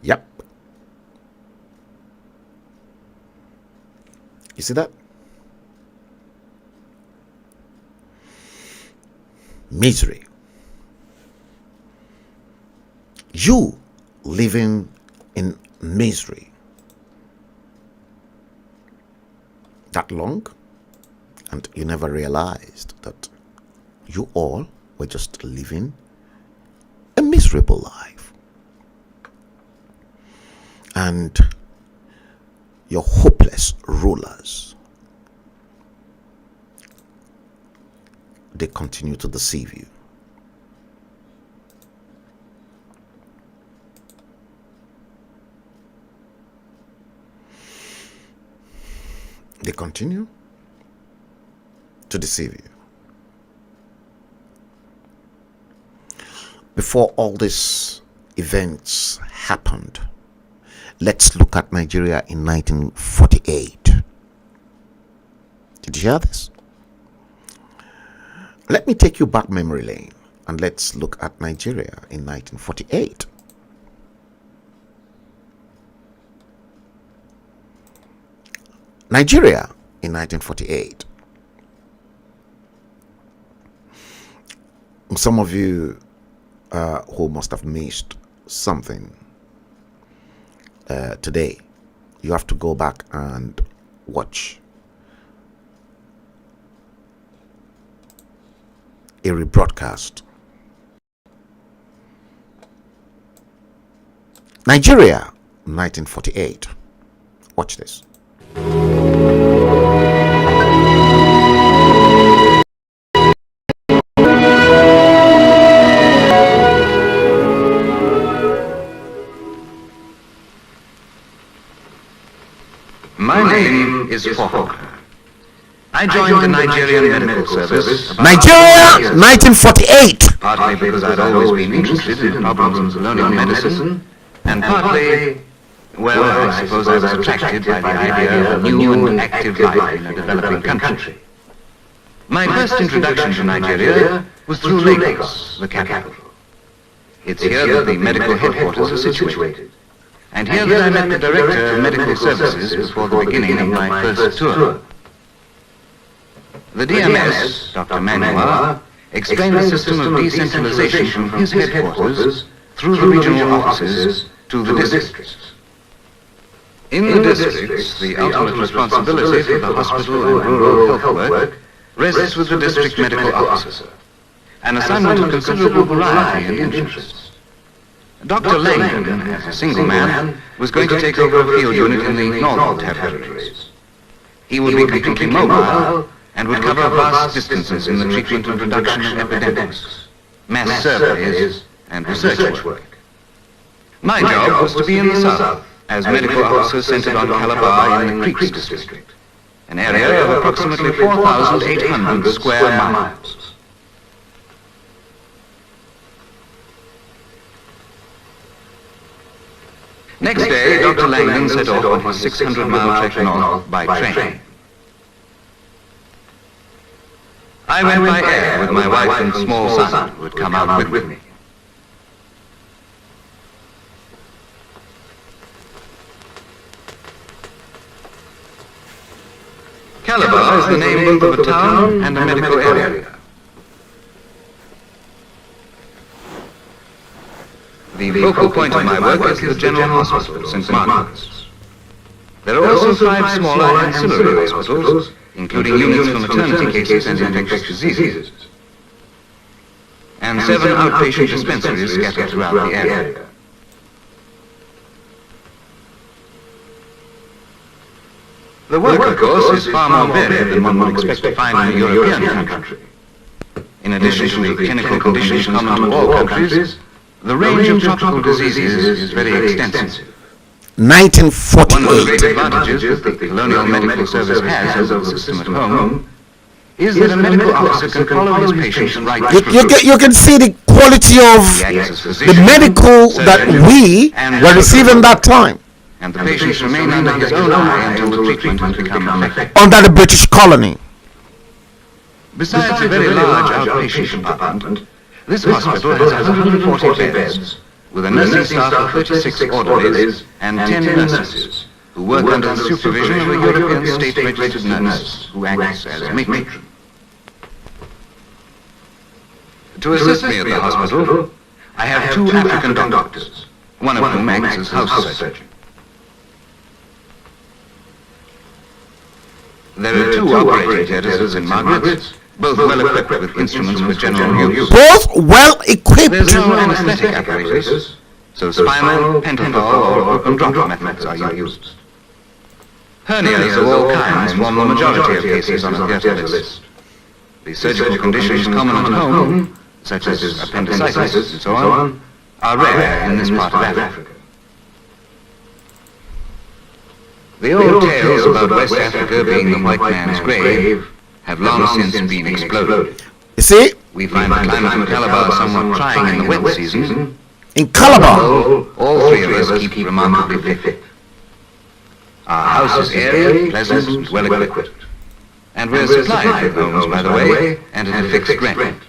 Yep. You see that? Misery. You living in misery that long, and you never realized that you all were just living a miserable life. And your hopeless rulers, they continue to deceive you. They continue to deceive you. Before all these events happened, let's look at Nigeria in 1948. Did you hear this? Let me take you back memory lane and let's look at Nigeria in 1948. Nigeria in 1948. Some of you who must have missed something today, you have to go back and watch a rebroadcast. Nigeria, 1948. Watch this. My name is Fok. I joined the Nigerian Medical Service. Nigeria, 1948. Partly because I'd always been interested in problems of colonial medicine, and partly, well, I suppose I was attracted by the idea of a new and active life in a developing country. My first introduction to Nigeria was through Lagos, the capital. It's here that the medical headquarters are situated, and here that I met the Director of Medical Services before the beginning of my first tour. The DMS, Dr. Manua, explained the system of decentralization from his headquarters through the regional offices to the districts. In the districts, the ultimate responsibility for the hospital and rural health work rests with the district medical officer, an assignment of considerable variety and interest. Dr. Langdon, as a single man, was going to take over a field unit in the northern territories. He would be completely mobile and would cover vast distances in the treatment and reduction of epidemics, mass surveys, and research work. My job was to be in the south, as medical officer centered on Calabar in the Creeks district, an area of approximately 4,800 square miles. Next day, Dr. Langdon set off on his 600-mile trek north by train. I went by air with my wife and small son, who had come out with me. Calabar is the name both of a town and a medical area. The focal point of my work is the General Hospital, St. Margaret's. There are also 5 smaller ancillary hospitals, including units for maternity cases and infectious diseases, and 7 outpatient dispensaries scattered throughout the area. The work, of course, is far more varied than one would expect to find in a European country. In addition to the clinical conditions common to all countries, the range of tropical diseases is very extensive. 1948. One of the great advantages that the Colonial Medical Service has over the system at home is that a medical officer can follow his patients right through. You can see the quality of the medical that we were receiving that time. And the patients remain under his own eye until the treatment has become effective. Under the British colony. Besides a very large outpatient department, this hospital has 140 beds, with a nursing staff of 36 orderlies and 10 nurses, who work under the supervision of a European state-registered nurse, who acts as matron. To assist me at the hospital, I have 2 African doctors, one of whom acts as house surgeon. There are 2 operating theatres in Margaret's, both well-equipped with instruments for general use. Both well-equipped. There's no anesthetic apparatus, so spinal, pentothal, or open drop methods are used. Hernias of all kinds form the majority of cases on a theatre list. The surgical conditions common at home, such as appendicitis and so on, are rare in this part of Africa. The old tales about West Africa being the white man's grave have long since been exploded. You see? We find the climate in Calabar somewhat trying in the wet season. In Calabar, all three of us keep remarkably fit. Our house is airy, pleasant, and well equipped. And we're supplied with homes, by the way, and at a fixed rent.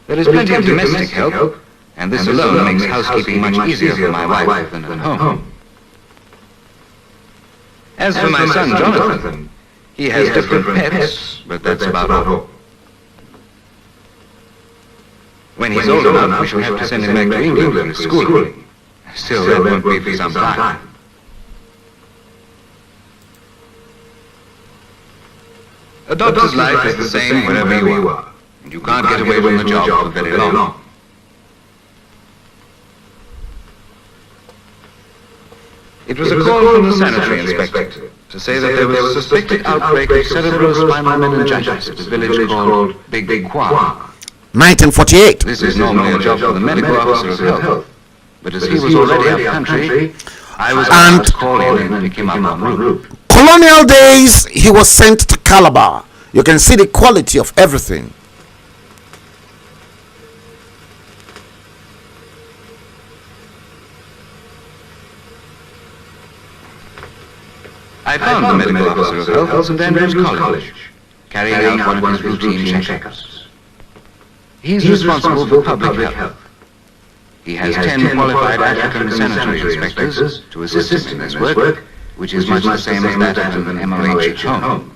There is plenty of domestic help, and this alone makes housekeeping much easier for my wife than at home. As for my son Jonathan, he has different pets, but that's about all. When he's old enough, we shall have to send him back to England for his schooling. Still, that won't be for some time. A doctor's life is the same wherever you are, and you can't get away from the job for very long. It was a call from the sanitary inspector to say that there was a suspected outbreak of cerebrospinal meningitis at a village called Big Kwa. 1948. This is normally a job for the medical officer of health, but as he was already up country, I was asked to call in and pick him up en route. Colonial days, he was sent to Calabar. You can see the quality of everything. I found the medical officer of health at St. Andrews College, carrying out one of his routine checkups. He's responsible for public health. He has 10 qualified African sanitary inspectors to assist him in this work, which is much the same as that of an MOH at home.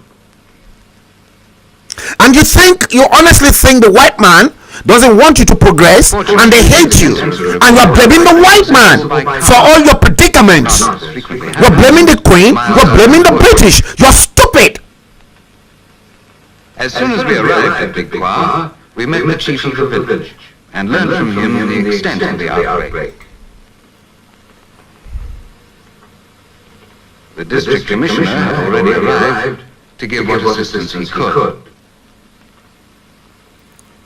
And you honestly think the white man doesn't want you to progress, and they hate you, and you're blaming the white man for all your predicaments. You're blaming the Queen, you're blaming the British. You're stupid. As soon as we arrived at Big Kwa, we met the chief of the village and learned from him the extent of the outbreak. The district commissioner had already arrived to give what assistance he could.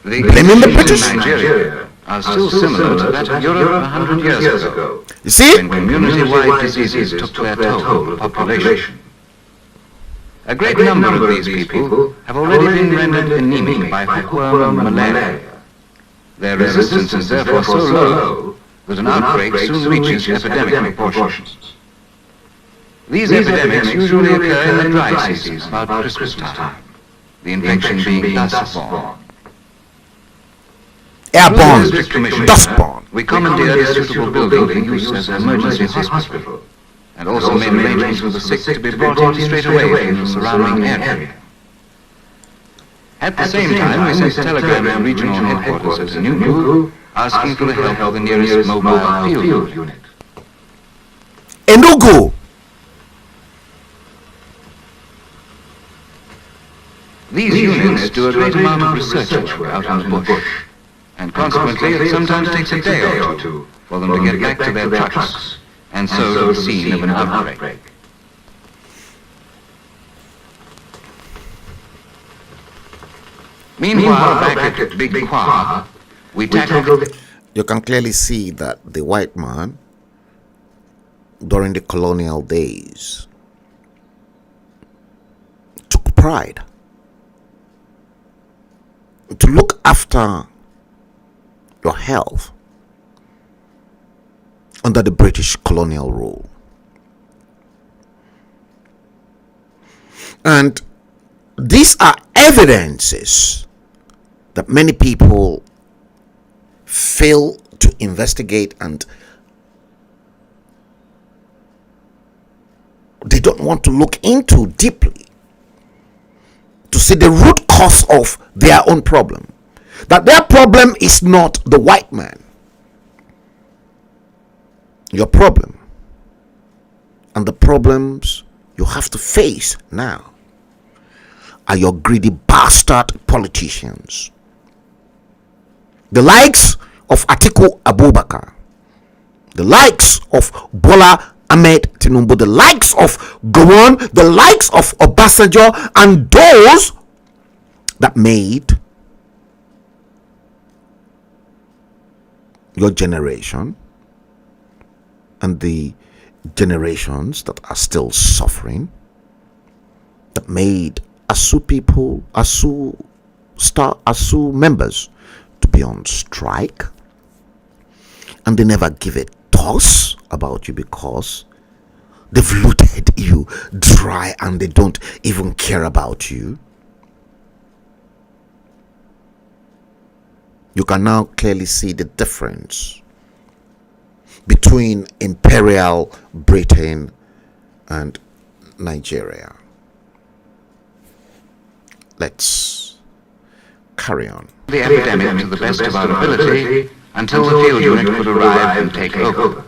The Blaming the British? in Nigeria are still similar to that of Europe 100 years ago, You see? when community-wide diseases took their toll of the population. A great number of these people have already been rendered anemic by hookworm and malaria. Their resistance is therefore so low that an outbreak soon reaches epidemic proportions. These epidemics usually occur in the dry seasons about Christmas time, the infection being dust-borne. Airborne, dustborne. We commandeered a suitable building for use as an emergency hospital, and also made arrangements for the sick to be brought in straight away from the surrounding area. At the same time, we sent a telegram to regional headquarters at Enugu, asking for the help of the nearest mobile field unit. Enugu. These units do a great amount of research work out in the bush, and consequently it sometimes takes a day or two for them to get back to their trucks, and so to the scene of an outbreak. Meanwhile, back at Big Kwa, we tackled... You can clearly see that the white man, during the colonial days, took pride to look after your health under the British colonial rule. And these are evidences that many people fail to investigate, and they don't want to look into deeply to see the root cause of their own problem. That their problem is not the white man. Your problem and the problems you have to face now are your greedy bastard politicians. The likes of Atiku Abubakar, the likes of Bola Ahmed Tinubu, the likes of Gowon, the likes of Obasanjo, and those that made your generation and the generations that are still suffering, that made ASU people, ASU members to be on strike, and they never give a toss about you because they've looted you dry and they don't even care about you. You can now clearly see the difference between Imperial Britain and Nigeria. Let's carry on. The epidemic to the best of our ability until the field unit could arrive and take over.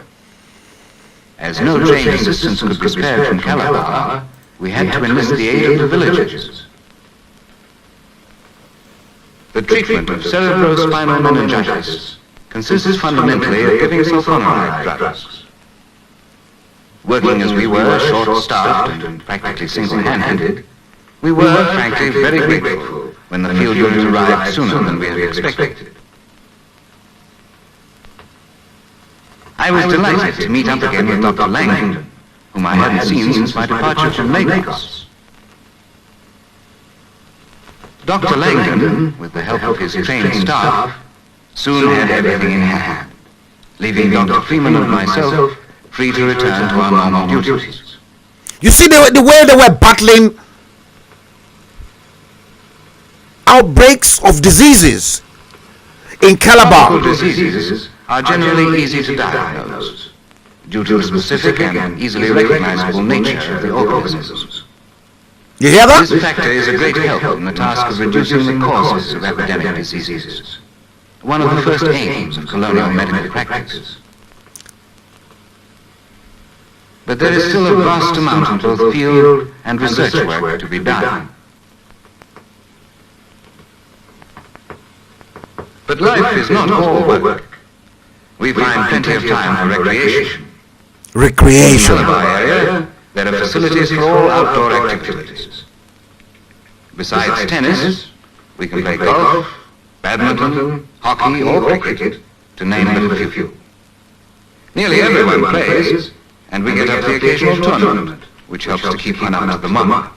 As no trained assistance could be spared from Calabar, we had to enlist the aid of the villagers. The treatment of cerebrospinal meningitis consists fundamentally of giving sulfonamide drugs. Working as we were, short-staffed and practically single-handed, we were, frankly, very grateful when the field unit arrived sooner than we had expected. I was delighted to meet up again with Dr. Langdon, whom I hadn't seen since my departure from Lagos. Dr. Langdon, with the help of his trained staff, soon had everything in hand, leaving Dr. Freeman and myself free to return to our normal duties. You see the way they were battling outbreaks of diseases in Calabar. Tropical diseases are generally easy to diagnose due to the specific and easily recognizable nature of the organisms. You hear that? This factor is a great help in the task of reducing the causes of epidemic diseases, one of the first aims of colonial medical practice. But there is still a vast amount of both field and research work to be done. But life is not all work. We find plenty of time for recreation. Recreation. In the area, there are facilities for all outdoor activities. Besides tennis, we can play golf, badminton, hockey, or cricket, to name but a few. Nearly everyone plays, and we get up the occasional tournament, which helps to keep one up to the mark.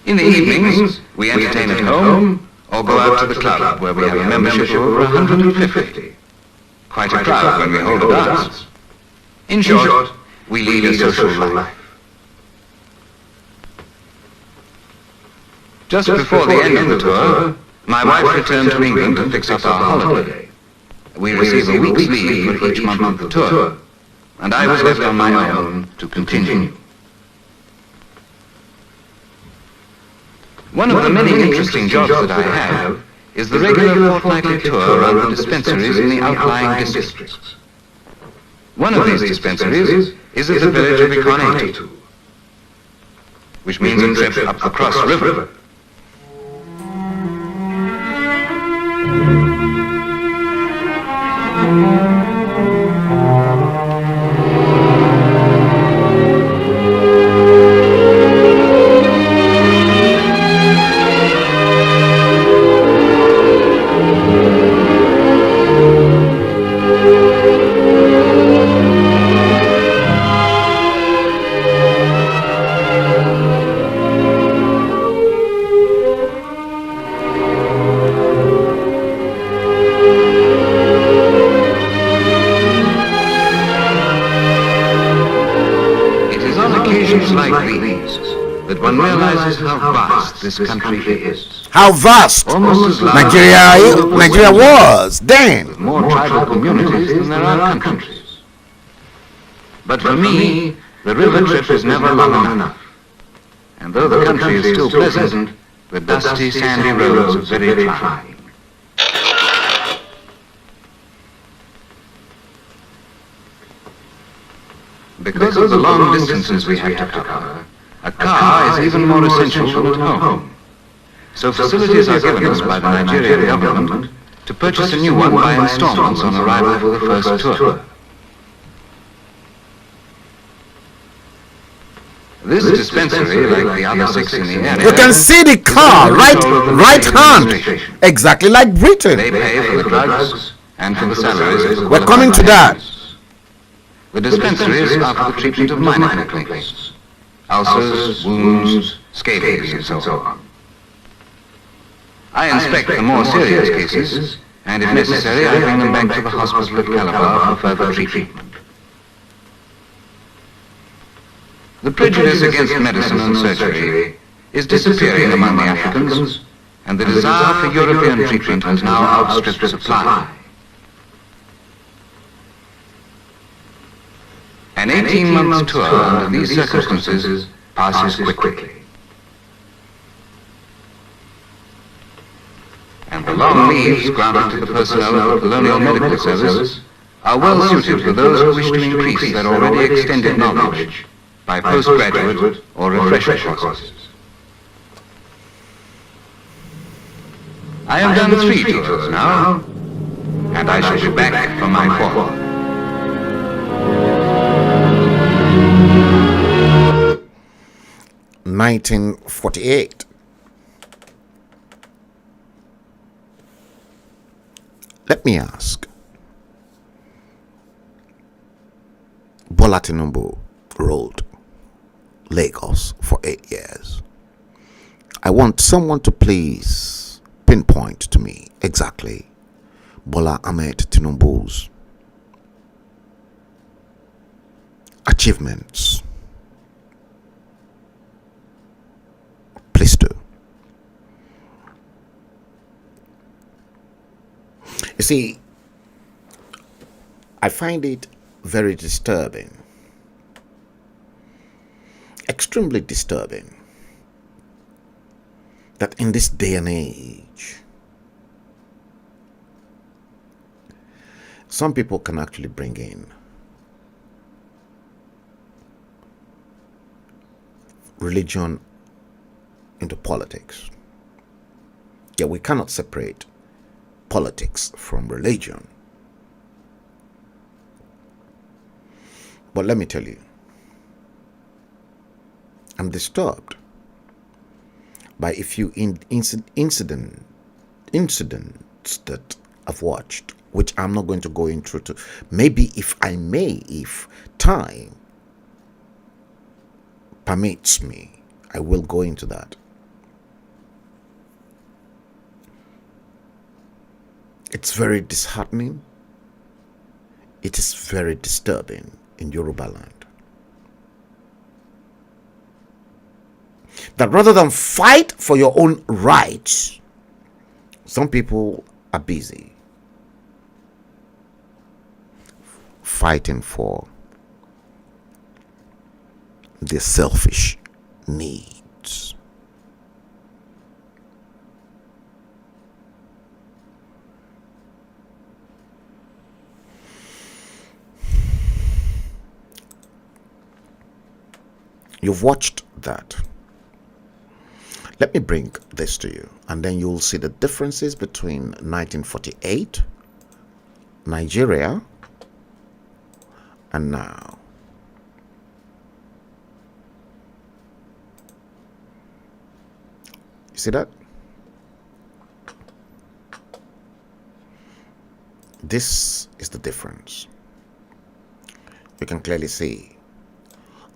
In the evenings, we entertain at home, or go out to the club, where we have a membership of over 150. Quite a crowd when we hold a dance. In short, we lead a social life. Just before the end of the tour, my wife returned to England to fix up our holiday. We receive a week's leave for each month of the tour, and I was left on my own to continue. One of the many interesting jobs that I have is the regular fortnightly tour around the dispensaries in the outlying districts. One of these dispensaries is at the village of Inequality, which means a trip up the Cross River. Like these, that one realizes how vast this country is. How vast Nigeria was then. With more tribal communities than there are countries. But for me, the river trip is never long enough. And though the country is still pleasant, the dusty, sandy roads are very trying. Because of the long distances we have to cover, a car is even more essential than at home. So facilities are given us by the Nigerian government to purchase a new one by installments on arrival for the first tour. This dispensary, like the other 6 in the area, you can see the car right hand, exactly like Britain. They pay for the drugs and for the salaries. We're coming to that. The dispensaries are for the treatment of minor complaints, ulcers, wounds, scabies, and so on. I inspect the more serious cases, and if necessary, I bring them back to the hospital at Calabar for further treatment. The prejudice against medicine and surgery is disappearing among the Africans, and the desire for European treatment has now outstripped supply. An 18-month tour under these circumstances passes quickly. And the long leaves granted to the personnel of the Colonial Medical Service are well suited for those who wish to increase their already extended knowledge by postgraduate or refresher courses. I have done 3 tours now, and I shall be back for my 4th. (1948). Let me ask. Bola Tinubu ruled Lagos for 8 years. I want someone to please pinpoint to me exactly Bola Ahmed Tinubu's achievements. Please do. You see, I find it very disturbing, extremely disturbing, that in this day and age, some people can actually bring in religion into politics. Yeah, we cannot separate politics from religion. But let me tell you, I'm disturbed by a few incidents that I've watched, which I'm not going to go into. Maybe if I may, if time permits me, I will go into that. It's very disheartening. It is very disturbing in Yoruba land, that rather than fight for your own rights, some people are busy fighting for their selfish needs. You've watched that. Let me bring this to you, and then you'll see the differences between 1948, Nigeria, and now. You see that? This is the difference. You can clearly see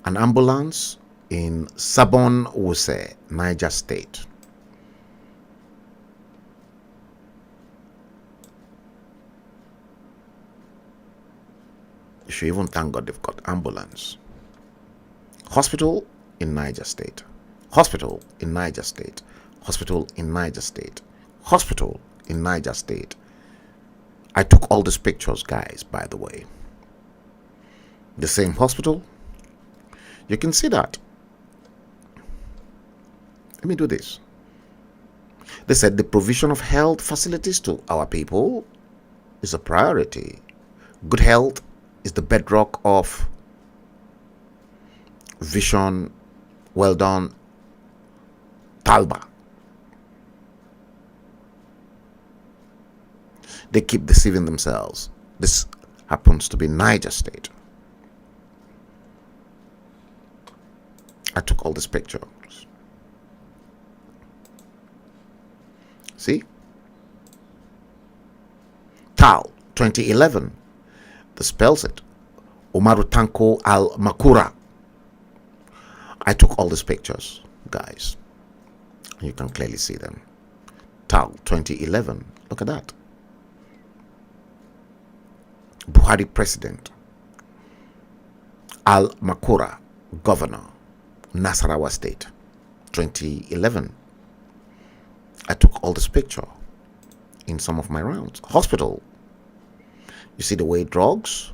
an ambulance in Sabon Wuse, Niger State. You should even thank God they've got ambulance. Hospital in Niger State. Hospital in Niger State. Hospital in Niger State. Hospital in Niger State. I took all these pictures, guys, by the way. The same hospital. You can see that. Let me do this. They said the provision of health facilities to our people is a priority. Good health is the bedrock of vision. Well done, Talba. They keep deceiving themselves. This happens to be Niger State. I took all these pictures. See? TAL 2011. This spells it. Umaru Tanko Al Makura. I took all these pictures, guys. You can clearly see them. TAL 2011. Look at that. Buhari president. Al Makura, governor, Nasarawa state, 2011. I took all this picture in some of my rounds. Hospital. You see the way drugs?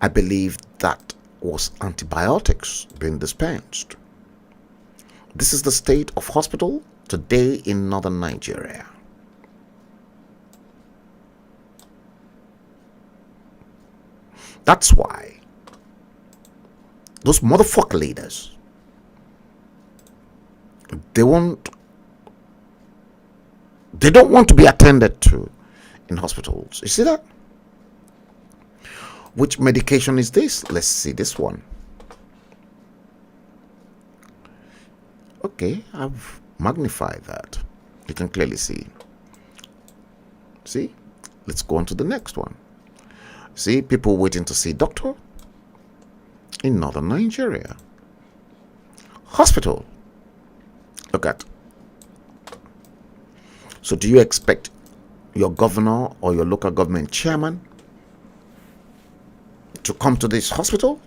I believe that was antibiotics being dispensed. This is the state of hospital today in northern Nigeria. That's why those motherfucker leaders, they don't want to be attended to in hospitals. You see that? Which medication is this? Let's see this one. Okay, I've magnified that. You can clearly see. See? Let's go on to the next one. See, people waiting to see doctor in northern Nigeria. Hospital. Look at. So do you expect your governor or your local government chairman to come to this hospital?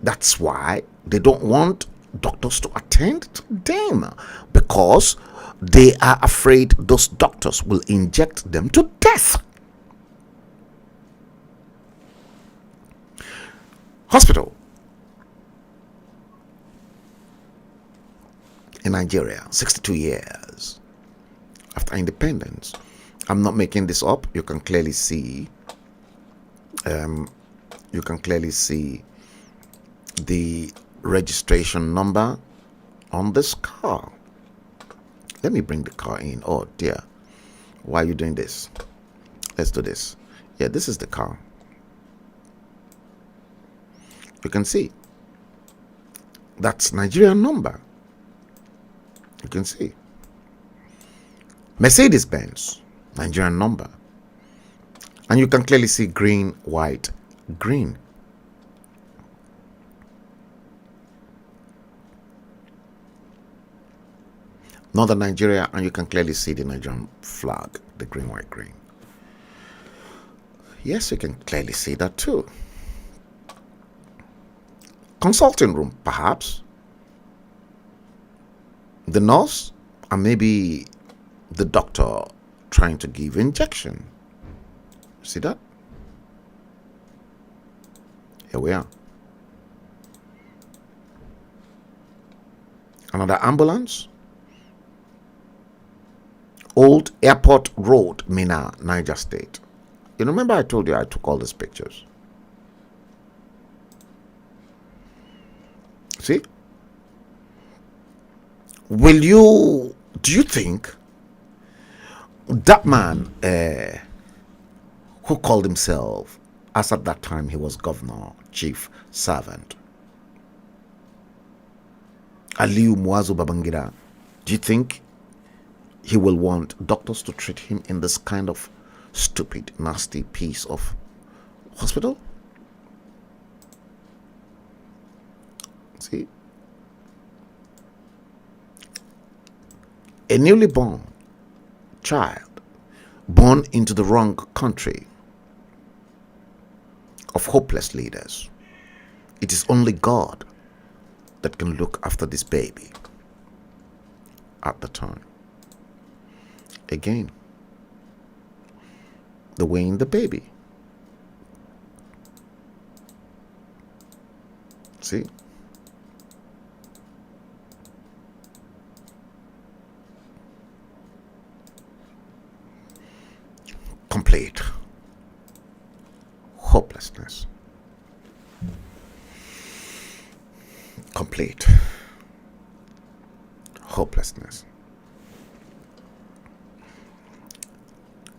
That's why they don't want doctors to attend to them, because they are afraid those doctors will inject them to death. Hospital in Nigeria, 62 years after independence. I'm not making this up. You can clearly see. You can clearly see the registration number on this car. Let me bring the car in. Oh dear, why are you doing this? Let's do this. Yeah, this is the car. You can see that's Nigerian number. You can see Mercedes-Benz, Nigerian number, and you can clearly see green, white, green. Northern Nigeria, and you can clearly see the Nigerian flag, the green, white, green. Yes, you can clearly see that too. Consulting room, perhaps. The nurse, and maybe the doctor trying to give injection. See that? Here we are. Another ambulance. Old Airport Road, Minna, Niger State. You remember I told you I took all these pictures. See? Do you think that man who called himself, as at that time he was governor, chief servant, Aliyu Muazu Babangida, do you think he will want doctors to treat him in this kind of stupid, nasty piece of hospital? See? A newly born child, born into the wrong country of hopeless leaders. It is only God that can look after this baby at the time. Again, the weighing the baby. See? Complete hopelessness. Complete hopelessness.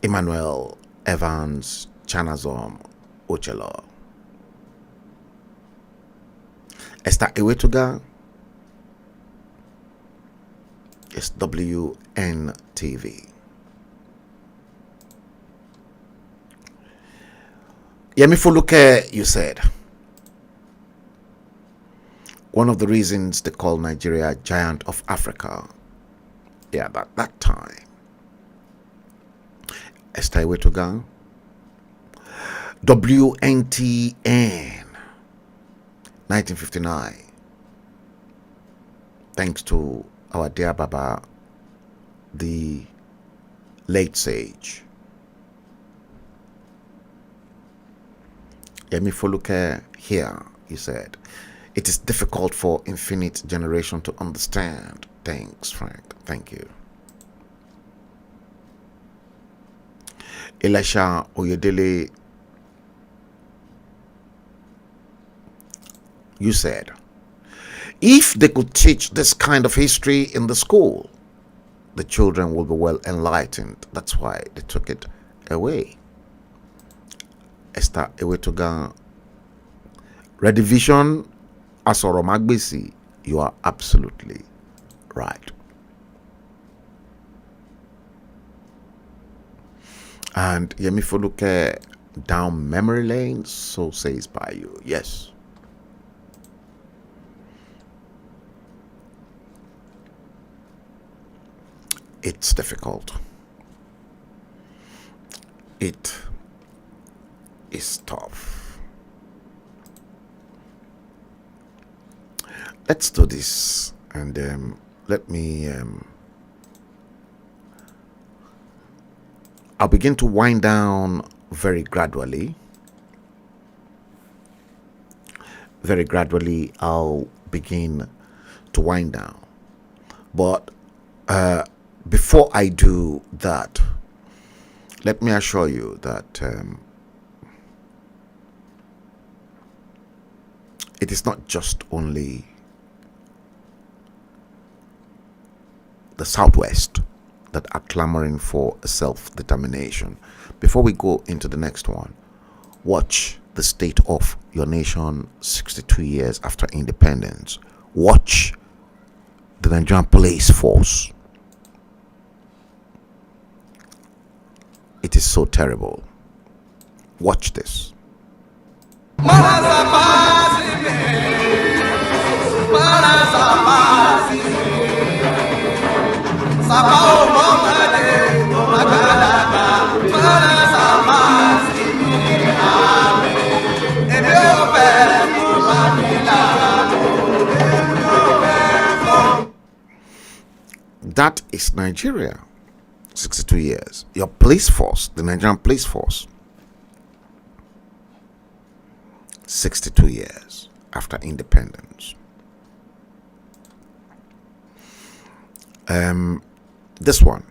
Emmanuel Evans Chanazom Ochelo. Esther Iwetuga is WNTV. Yemi Foluke, you said, one of the reasons they call Nigeria giant of Africa, yeah, that time. Esther Iwetogan, WNTN, 1959. Thanks to our dear Baba, the late sage. Yemi Foluke here, he said, it is difficult for infinite generation to understand. Thanks, Frank. Thank you. Elisha Oyedele, you said, if they could teach this kind of history in the school, the children will be well enlightened. That's why they took it away. Esther Ewetogan, Redivision Asoro Magbesi, you are absolutely right. And Yemi Foluke, down memory lane, so says by you. Yes. It's difficult. It is tough. Let's do this, and let me I'll begin to wind down very gradually. Very gradually, I'll begin to wind down. But before I do that, let me assure you that it is not just only the Southwest that are clamoring for self-determination. Before we go into the next one, watch the state of your nation 62 years after independence. Watch the Nigerian police force. It is so terrible. Watch this. That is Nigeria. 62 years. Your police force, the Nigerian police force, 62 years after independence. This one.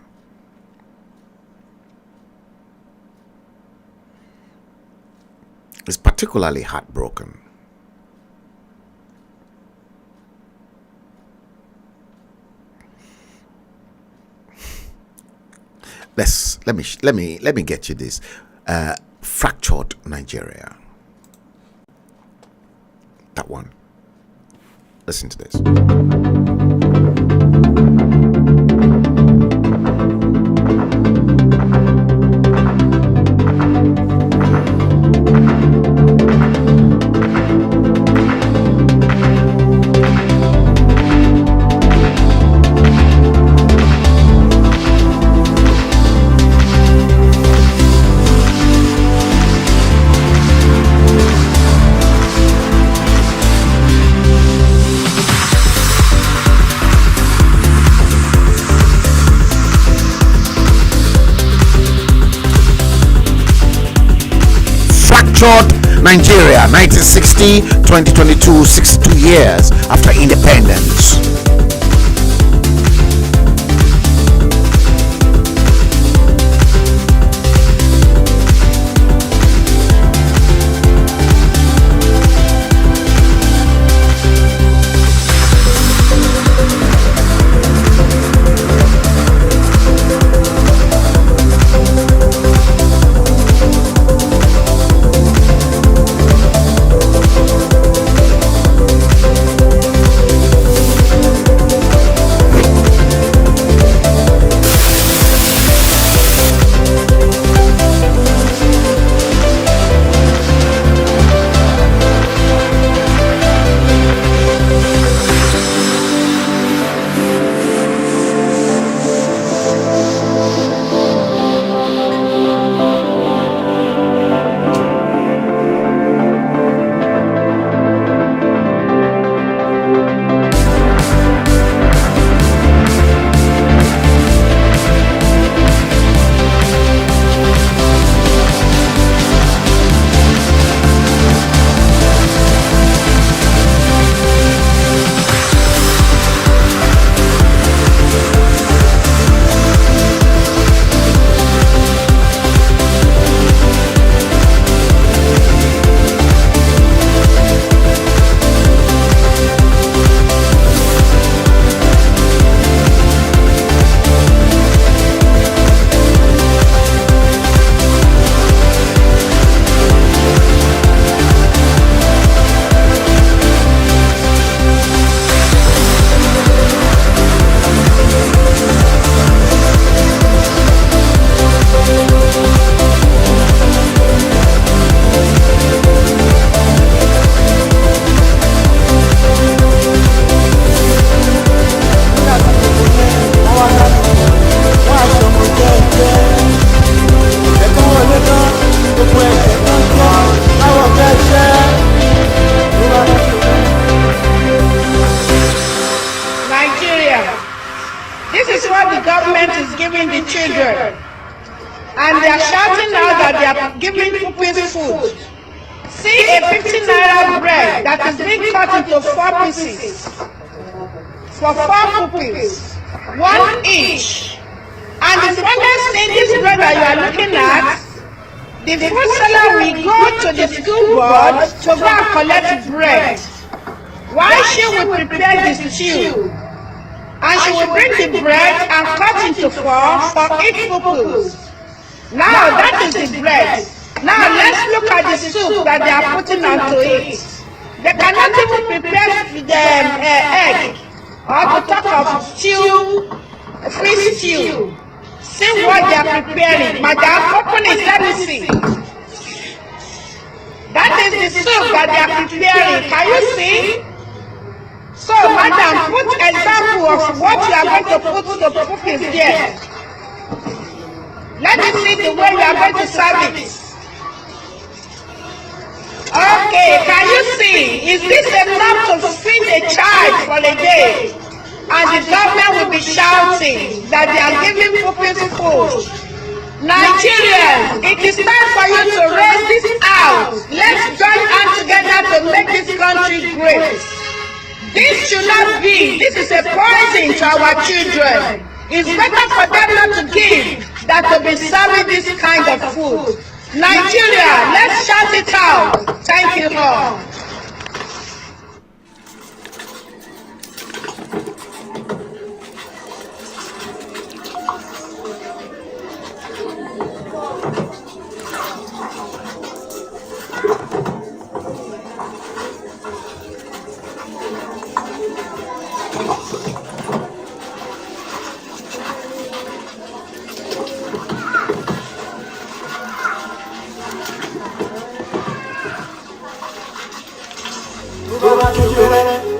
Is particularly heartbroken. Let me get you this. Fractured Nigeria. That one. Listen to this. Nigeria, 1960, 2022, 62 years after independence. bread that is being cut into 4 pieces for 4 pupils, 1 each. And the funniest thing, this bread that you are looking at, the food seller will go to the school board to go and collect bread, while she will prepare the stew. And she will bring the bread and cut into 4 for each pupils. Now that is the bread. Now let's look at the soup that they are putting onto it. They cannot even prepare the egg or to talk of stew, fish stew. See what they are preparing. Madam, open it, let me see. That is the soup that they are preparing. Can you see? So, madam, put example of what you are going to put to pupils there. Let me see the way you are going to serve it. Okay, can you see? Is this enough to feed a child for a day? And the government will be shouting that they are giving pupils food. Nigerians, it is time for you to raise this out. Let's join hands together to make this country great. This should not be. This is a poison to our children. It's better for them not to give than to be serving this kind of food. Nigeria, let's shout it out. Thank you all.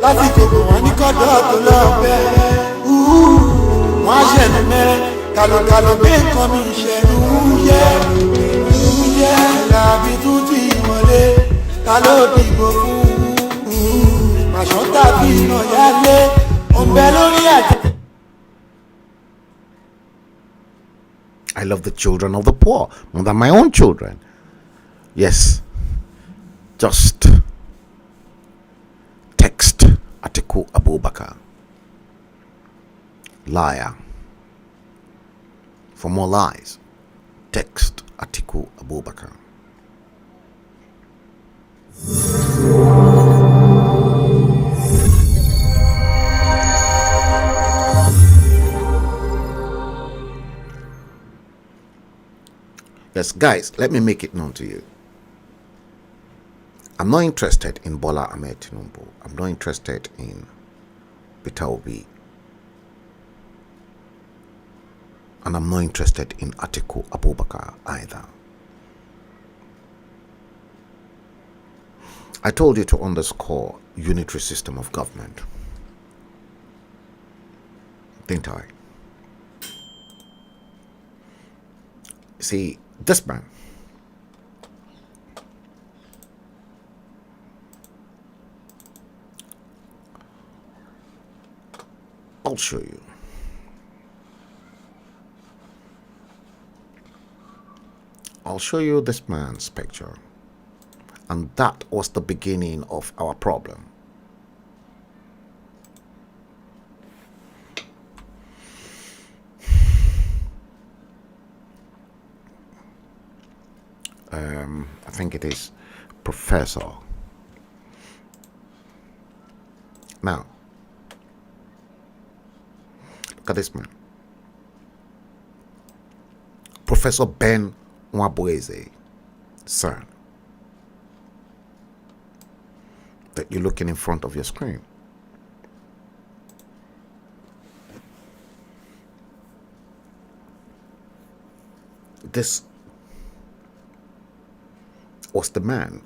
láti kòkò wọn ní kọ́dọ̀ tó lọ bẹ́ẹ̀ wọ́n á ṣẹ̀nu mẹ́rẹ́ kàlọ́kàlọ́ bí nǹkan mi ṣẹ̀nu yẹ làbí tún ti wọlé ta ló dìbò fún màṣọ́ tàbí iná yálé òǹbẹ lórí àjẹ́. I love the children of the poor more than my own children. Yes, just text Atiku Abubakar, liar. For more lies, text Atiku Abubakar. Yes, guys, let me make it known to you. I'm not interested in Bola Ahmed Tinubu. I'm not interested in Peter Obi. And I'm not interested in Atiku Abubakar either. I told you to underscore unitary system of government. Didn't I? See, this man, I'll show you. I'll show you this man's picture. And that was the beginning of our problem. I think it is Professor. Now, look at this man. Professor Ben Nwabueze, son. That you're looking in front of your screen. This was the man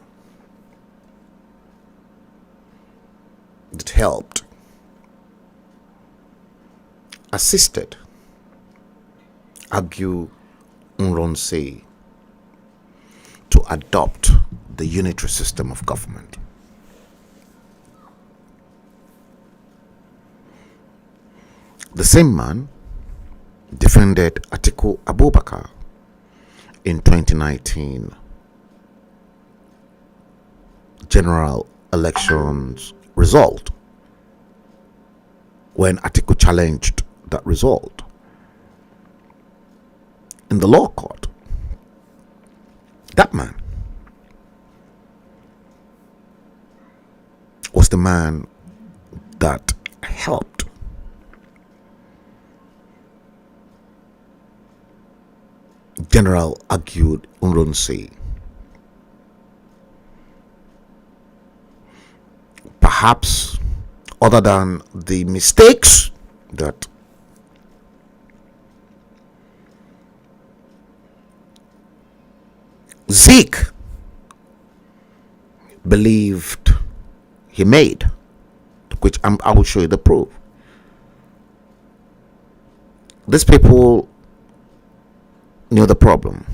that helped, assisted Agu Nronse to adopt the unitary system of government. The same man defended Atiku Abubakar in 2019 general elections result when Atiku challenged that result in the law court. That man was the man that helped General Agued Nronsi. Perhaps other than the mistakes that Zeke believed he made, which I will show you the proof. These people knew the problem,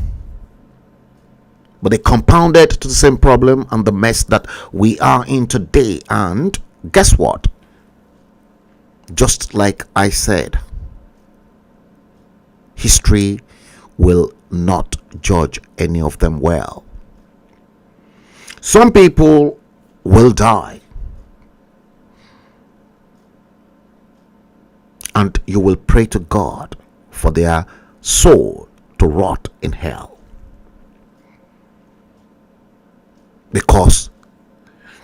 but they compounded to the same problem and the mess that we are in today. And guess what? Just like I said, history will not judge any of them well. Some people will die, and you will pray to God for their soul to rot in hell, because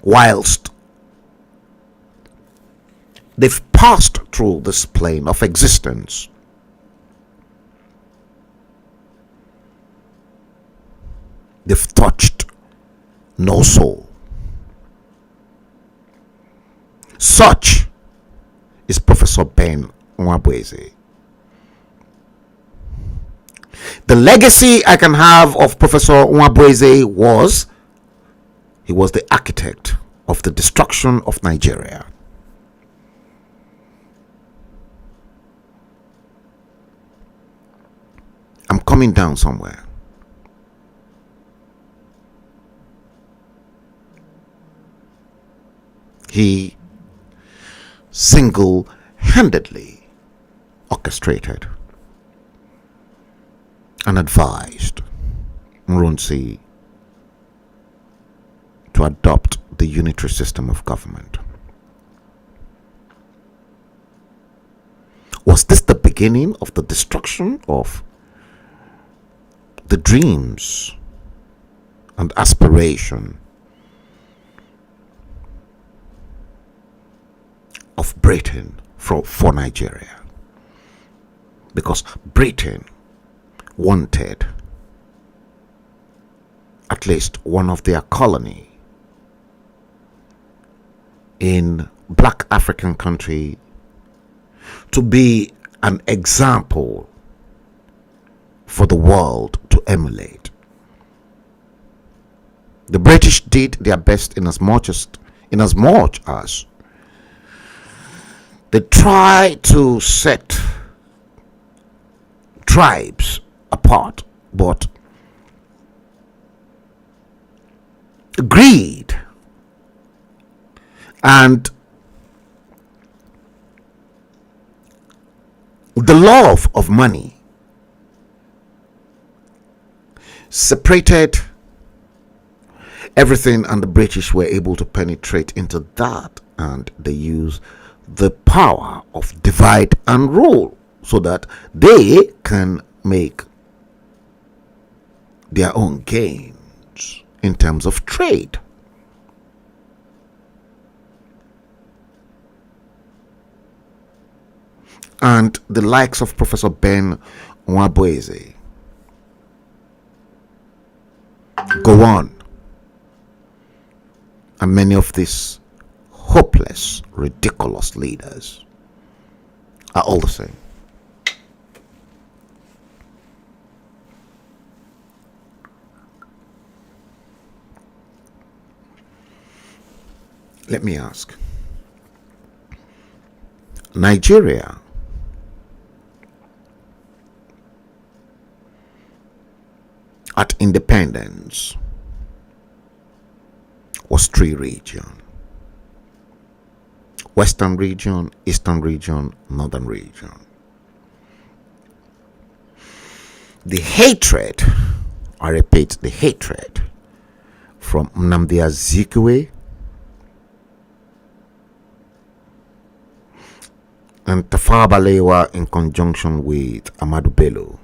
whilst they've passed through this plane of existence, they've touched no soul. Such is Professor Ben Nwabweze. The legacy I can have of Professor Nwabweze was he was the architect of the destruction of Nigeria. I'm coming down somewhere. He single-handedly orchestrated and advised Nronsi to adopt the unitary system of government. Was this the beginning of the destruction of the dreams and aspiration of Britain for Nigeria? Because Britain wanted at least one of their colony in black African country to be an example for the world to emulate. The British did their best in as much as they tried to set tribes apart, but greed and the love of money separated everything, and the British were able to penetrate into that, and they used the power of divide and rule so that they can make their own gains in terms of trade. And the likes of Professor Ben Nwabweze go on, and many of these hopeless, ridiculous leaders are all the same. Let me ask, Nigeria at independence was 3 regions: Western region, Eastern region, Northern region. The hatred, I repeat, the hatred from Nnamdi Azikiwe Tafawa Balewa, in conjunction with Ahmadu Bello,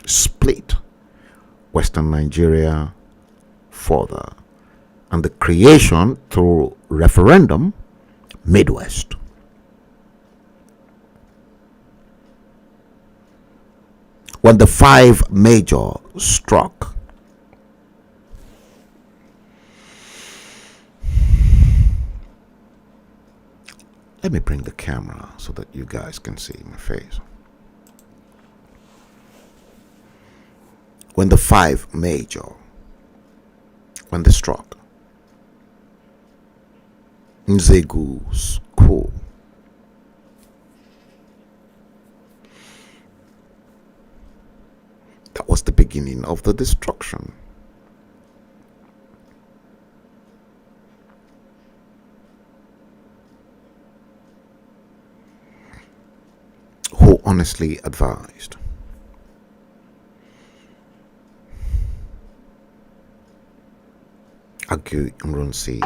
split Western Nigeria further, and the creation through referendum Midwest. When the five major struck, let me bring the camera so that you guys can see my face. When the five major, when they struck, Nzegu's coup, that was the beginning of the destruction. Who honestly advised Agu Imrunsi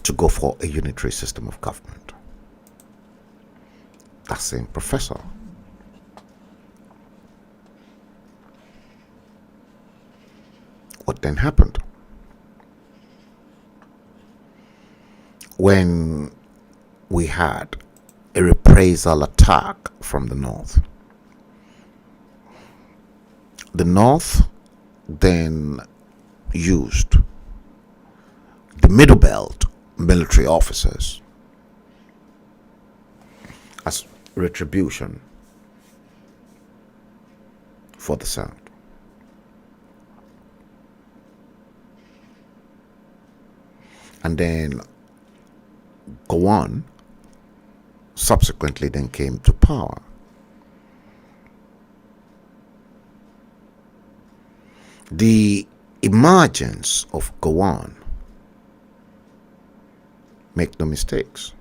to go for a unitary system of government. That same professor what then happened? When we had a reprisal attack from the north then used the Middle Belt military officers as retribution for the South. And then Gowon subsequently then came to power. The emergence of Gowon, make no mistakes,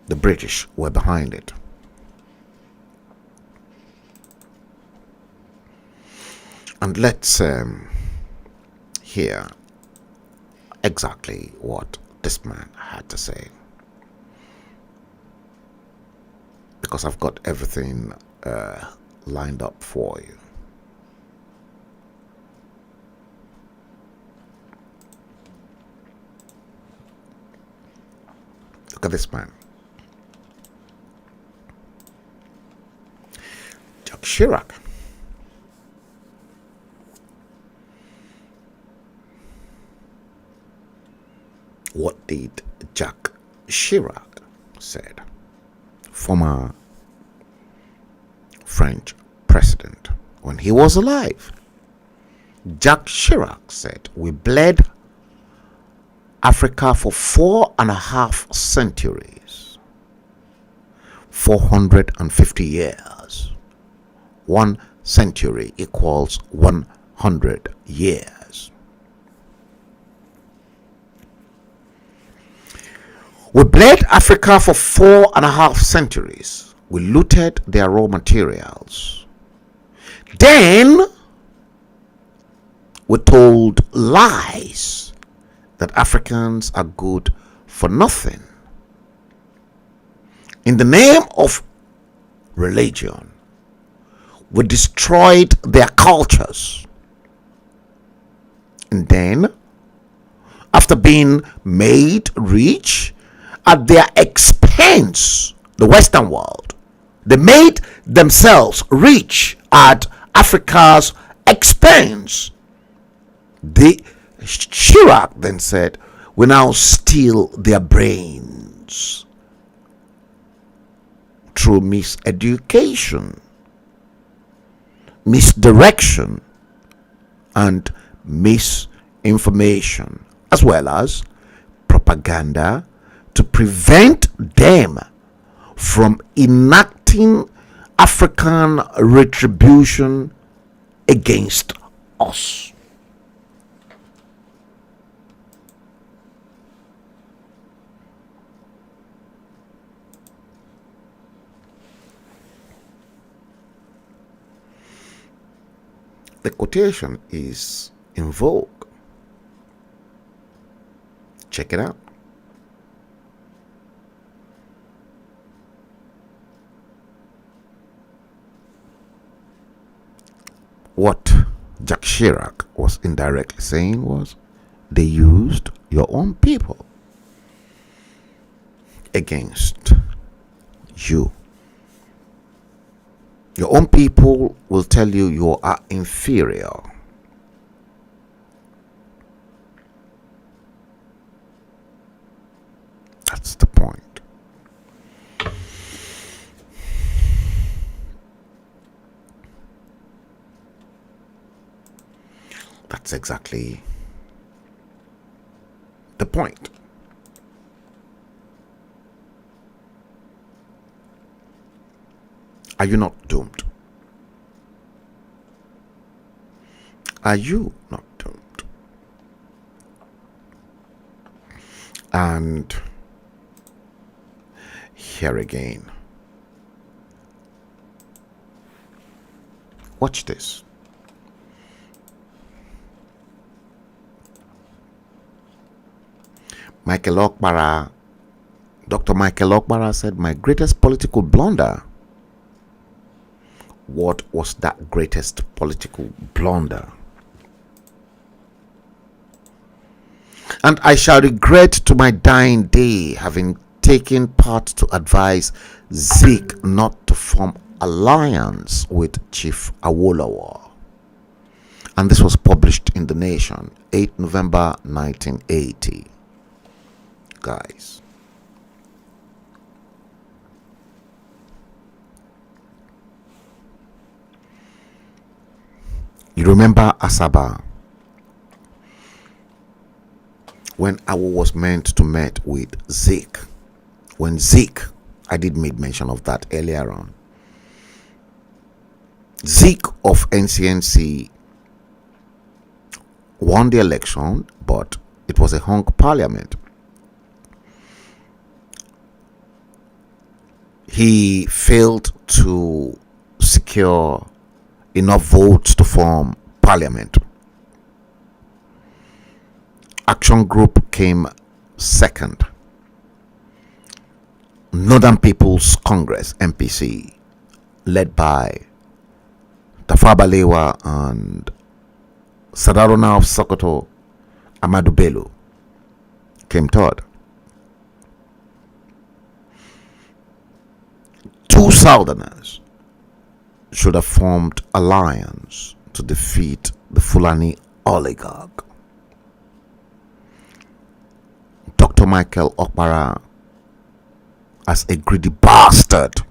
the British were behind it. And let's hear exactly what this man had to say, because I've got everything lined up for you. Look at this man. Jacques Chirac. What did Jacques Chirac said? Former French president, when he was alive. Jacques Chirac said, "We bled Africa for 4.5 centuries, 450 years. 1 century equals 100 years. We bled Africa for 4.5 centuries. We looted their raw materials. Then we told lies that Africans are good for nothing. In the name of religion, we destroyed their cultures. And then, after being made rich at their expense, the Western world, they made themselves rich at Africa's expense. Chirac then said, we now steal their brains through miseducation, misdirection, and misinformation, as well as propaganda, to prevent them from enacting African retribution against us. The quotation is in vogue. Check it out. what Jacques Chirac was indirectly saying was they used your own people against you. Your own people will tell you you are inferior. That's the point. That's exactly the point. Are you not doomed? Are you not doomed? And here again, watch this. Dr. Michael Okpara said, my greatest political blunder. What was that greatest political blunder? And I shall regret to my dying day having taken part to advise Zeke not to form alliance with Chief Awolowo. And this was published in The Nation, 8 November 1980. Guys, you remember Asaba, when Awo was meant to meet with Zeke, when Zeke, I did make mention of that earlier on, Zeke of NCNC won the election, but it was a hung parliament. He failed to secure enough votes to form parliament. Action Group came second. Northern People's Congress, MPC, led by Tafawa Balewa and Sadarona of Sokoto, Ahmadu Bello, came third. Two Southerners should have formed alliance to defeat the Fulani oligarch. Dr. Michael Okpara, as a greedy bastard,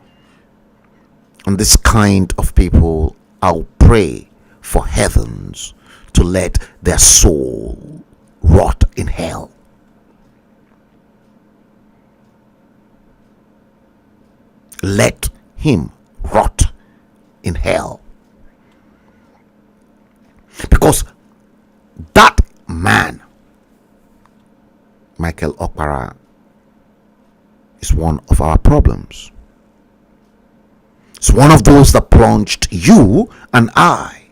and this kind of people, I'll pray for heavens to let their soul rot in hell. Let him rot in hell. Because that man, Michael Okpara, is one of our problems. It's one of those that plunged you and I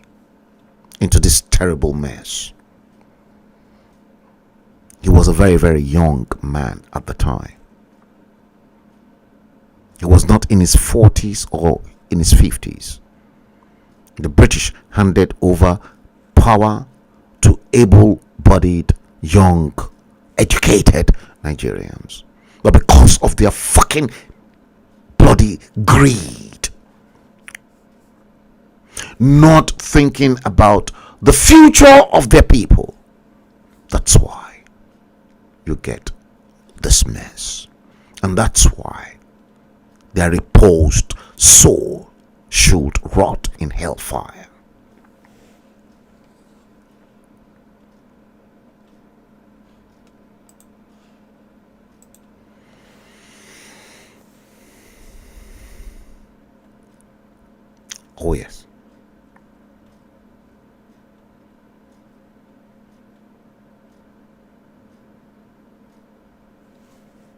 into this terrible mess. He was a very, very young man at the time. He was not in his 40s or in his 50s. The British handed over power to able-bodied, young, educated Nigerians. But because of their fucking bloody greed, not thinking about the future of their people, that's why you get this mess. And that's why their reposed soul should rot in hellfire. Oh yes.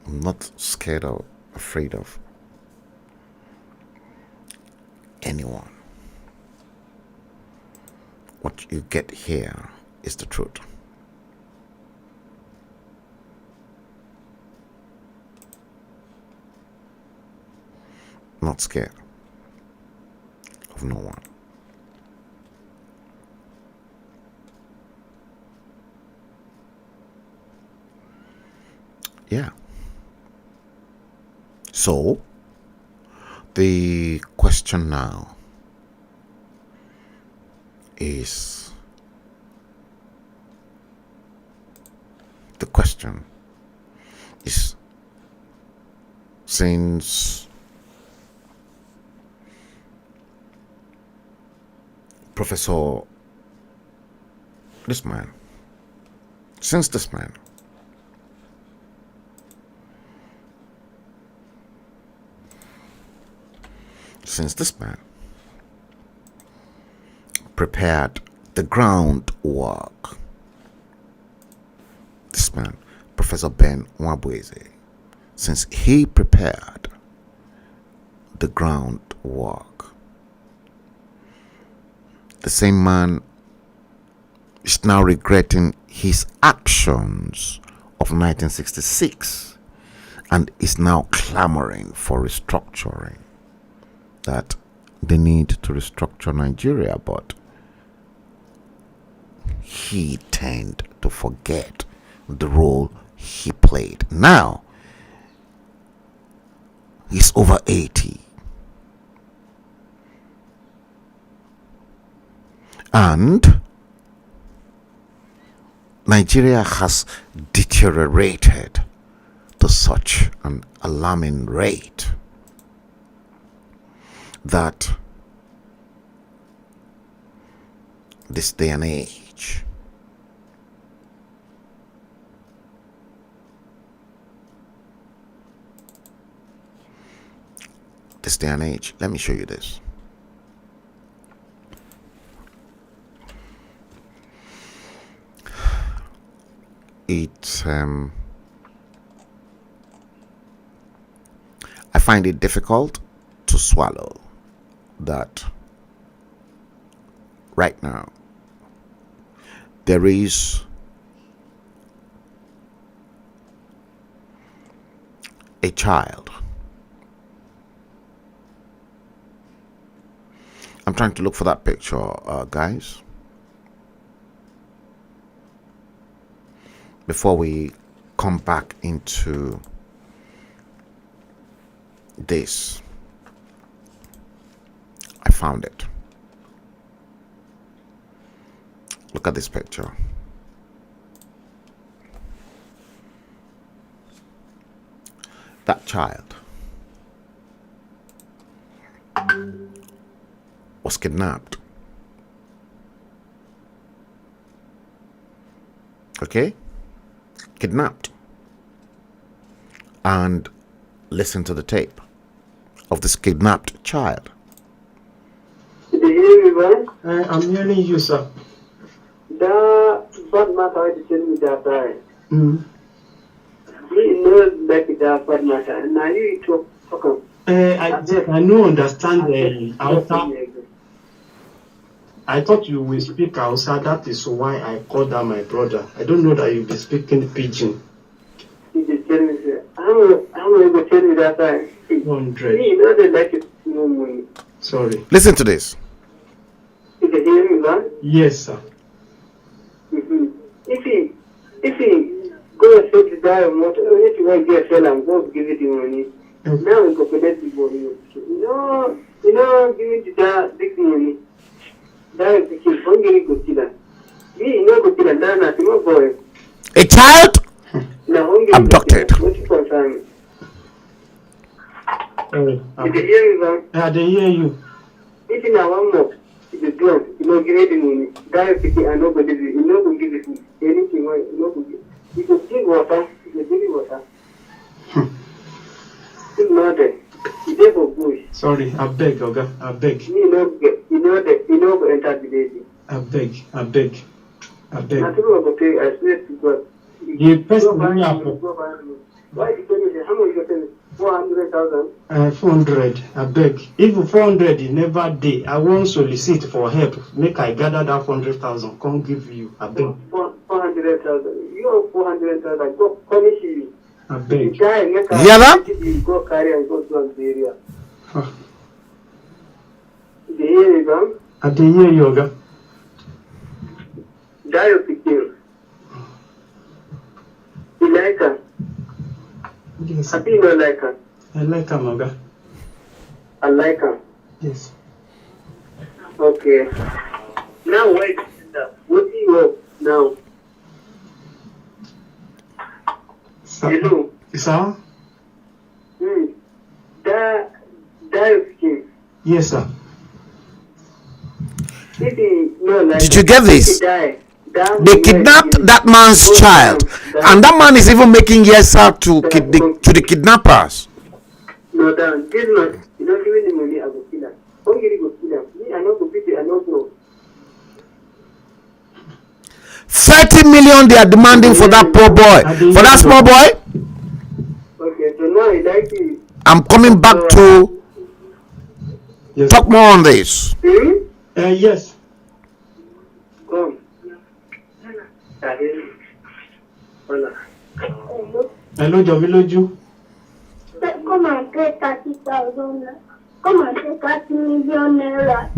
I'm not scared or afraid of anyone. What you get here is the truth. Not scared of no one. Yeah. So, the question now is since Professor this man prepared the groundwork, this man, Professor Ben Nwabweze, since he prepared the groundwork, the same man is now regretting his actions of 1966 and is now clamoring for restructuring, that they need to restructure Nigeria, but he tend to forget the role he played. Now he's over 80 and Nigeria has deteriorated to such an alarming rate that this day and age, let me show you this. It's I find it difficult to swallow that right now there is a child. I'm trying to look for that picture, guys, before we come back into this. I found it. Look at this picture. That child was kidnapped. Okay? Kidnapped. And listen to the tape of this kidnapped child. Did you hear me, man? I'm hearing you, sir. That bad matter I tell me that time. You know like that bad matter, and now you talk. I don't understand the Hausa. I thought you will speak Hausa. That is why I called out my brother. I don't know that you'll be speaking Pidgin. You just tell me, sir. I'm going to tell you that time. 100. You know they like it. No money. Sorry. Listen to this. You can hear me, man? Yes, sir. If he go and say to die of motor, if you want to get a sell and go give it the money, now we go collect the money. You know, give it to that big money. That is the kid. Don't get it go to that. You know, go to that. That's not boy. A child abducted. What you concern? Did you hear me, man? I didn't hear you. If you now one more, the ground, you know, give it the money. That is the kid. I know, but you know, go give it anything. You know, go give it. You can drink water. You can drink water. It's not there. It's there for bush. Sorry, I beg, Oga. I beg. You know, enter the lady. I beg. I beg. I think I'm going to tell you, I swear to God. The person why did you tell me, how much you tell me? 400,000? 400. I beg. If 400 is never day, I won't solicit for help. Make I gather that 400,000. Come give you. I beg. 400,000. You have 400,000. Go punish you. I beg. You go carry and go to the area. Did you hear me, Bam? I didn't hear you, Oga. Die of the king. You like her? Yes. I think you don't like her. I like her, Oga. I like her. Yes. Okay. Now wait. What do you want now? Hello. Sir? That skin. Yes, sir. Did you get this? They kidnapped that man's child, and that man is even making yes out to the kidnappers. No, this man, you don't give me the money, I will kill her. How you go kill her? Me, I know go pity, I don't know. 30 million they are demanding for that poor boy, for that small boy. Okay, so now I like it. I'm coming back to talk more on this. Yes. Come. Hello, Joviloju. Come and get 30,000. Come and get 30 million naira.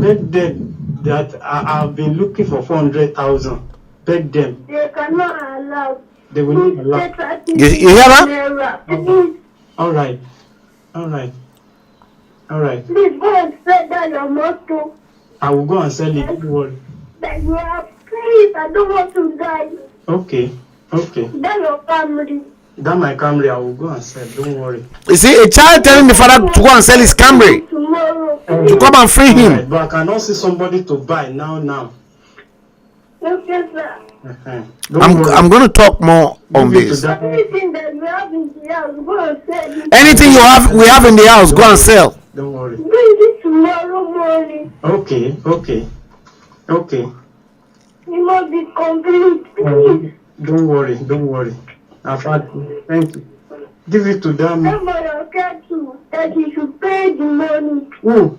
Beg them that I've been looking for 400,000. Beg them. They cannot allow. They will not allow. You hear that? All right. Please go and sell that your motor. I will go and sell it. Don't worry. That you are, please, I don't want to die. Okay. That your family. That my Camry, I will go and sell. Don't worry. You see, a child telling the father to go and sell his Camry, Tomorrow. to come and free him. Right, but I cannot see somebody to buy now. Okay, sir. I'm going to talk more on this. Everything that you have in the house, go and sell it. Anything we have in the house, go and sell. Don't worry. Bring it tomorrow morning. Okay. You must be complete, please. Don't worry. I've had to. Thank you. Give it to them. Somebody will catch you that you should pay the money. Who?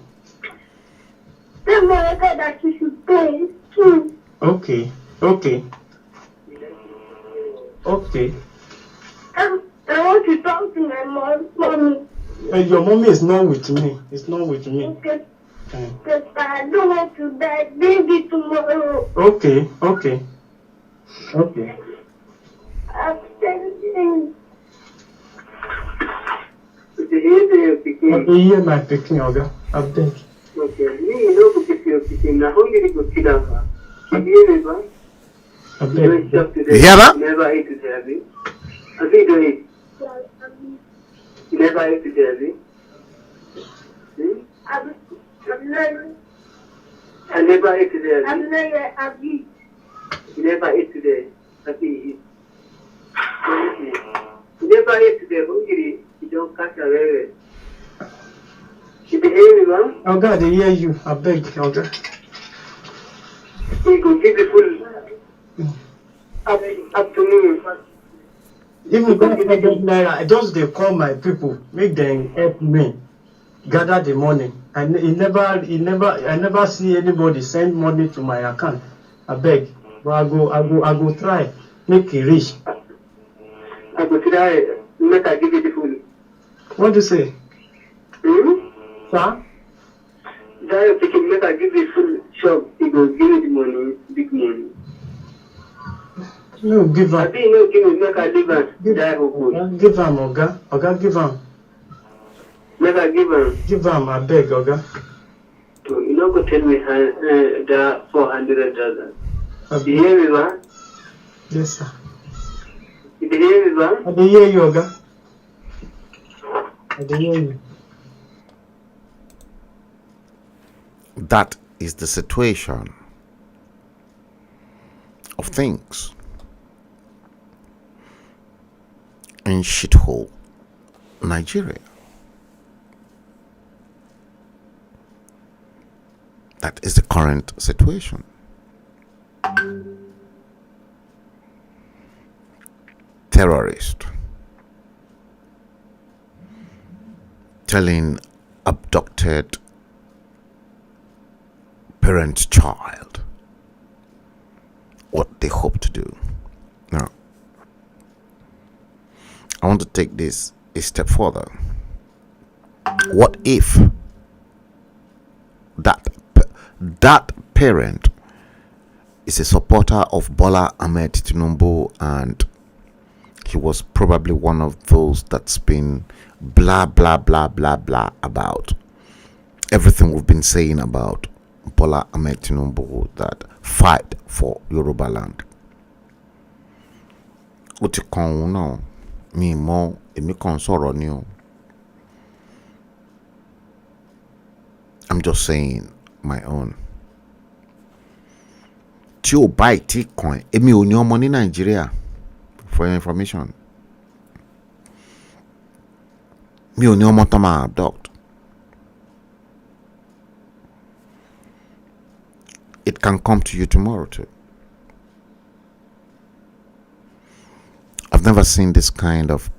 Somebody that you should pay too. Okay. I want to talk to my mommy. Your mommy is not with me. Okay. Because I don't want to die. Bring it tomorrow. Okay. I'm sending. Hear my picking, Oga. I beg. Okay. Me, no go pick your picking. Now, how you go kill her? Have you ever? I beg. You hear that? Never ate it, have you? Have you done it? You never ate it, have you? I'm not. I never ate it, have I'm you? not yet. Have you? You never ate today. Have you eat? You never ate today. Who did it? You don't catch a railway. You behave, man. Oga, they hear you. I beg, Oga. You go give the full up to me. Even God naira, just they call my people, make them help me gather the money. I never see anybody send money to my account. I beg, but I go try make it rich. I go try make I give you the full. What do you say? Sir? That picking make I give you full shop. He go give you the money, big money. No, give I am. think no give me make I leave am. Die Give am, Oga. Oga, give am. Make I give am. Give am, I beg, Oga. So you no go tell me that $400. You hear me, man? Yes, sir. You hear me, man? I dey hear you, Oga. I dey hear you. That is the situation of things in shithole Nigeria. That is the current situation. Terrorist telling abducted parent child what they hope to do. Now, I want to take this a step further. What if that parent is a supporter of Bola Ahmed Tinubu and he was probably one of those that's been blah blah blah blah blah about everything we've been saying about Bola Ahmed Tinubu, that fight for Yoruba land. What you call now? Me more, me consort on you. I'm just saying my own. Tí o buy T-coin, èmi ò ní ọmọ ní Nigeria. For your information, mi ò ní ọmọ tó máa adopt. It can come to you tomorrow too. I've never seen this kind of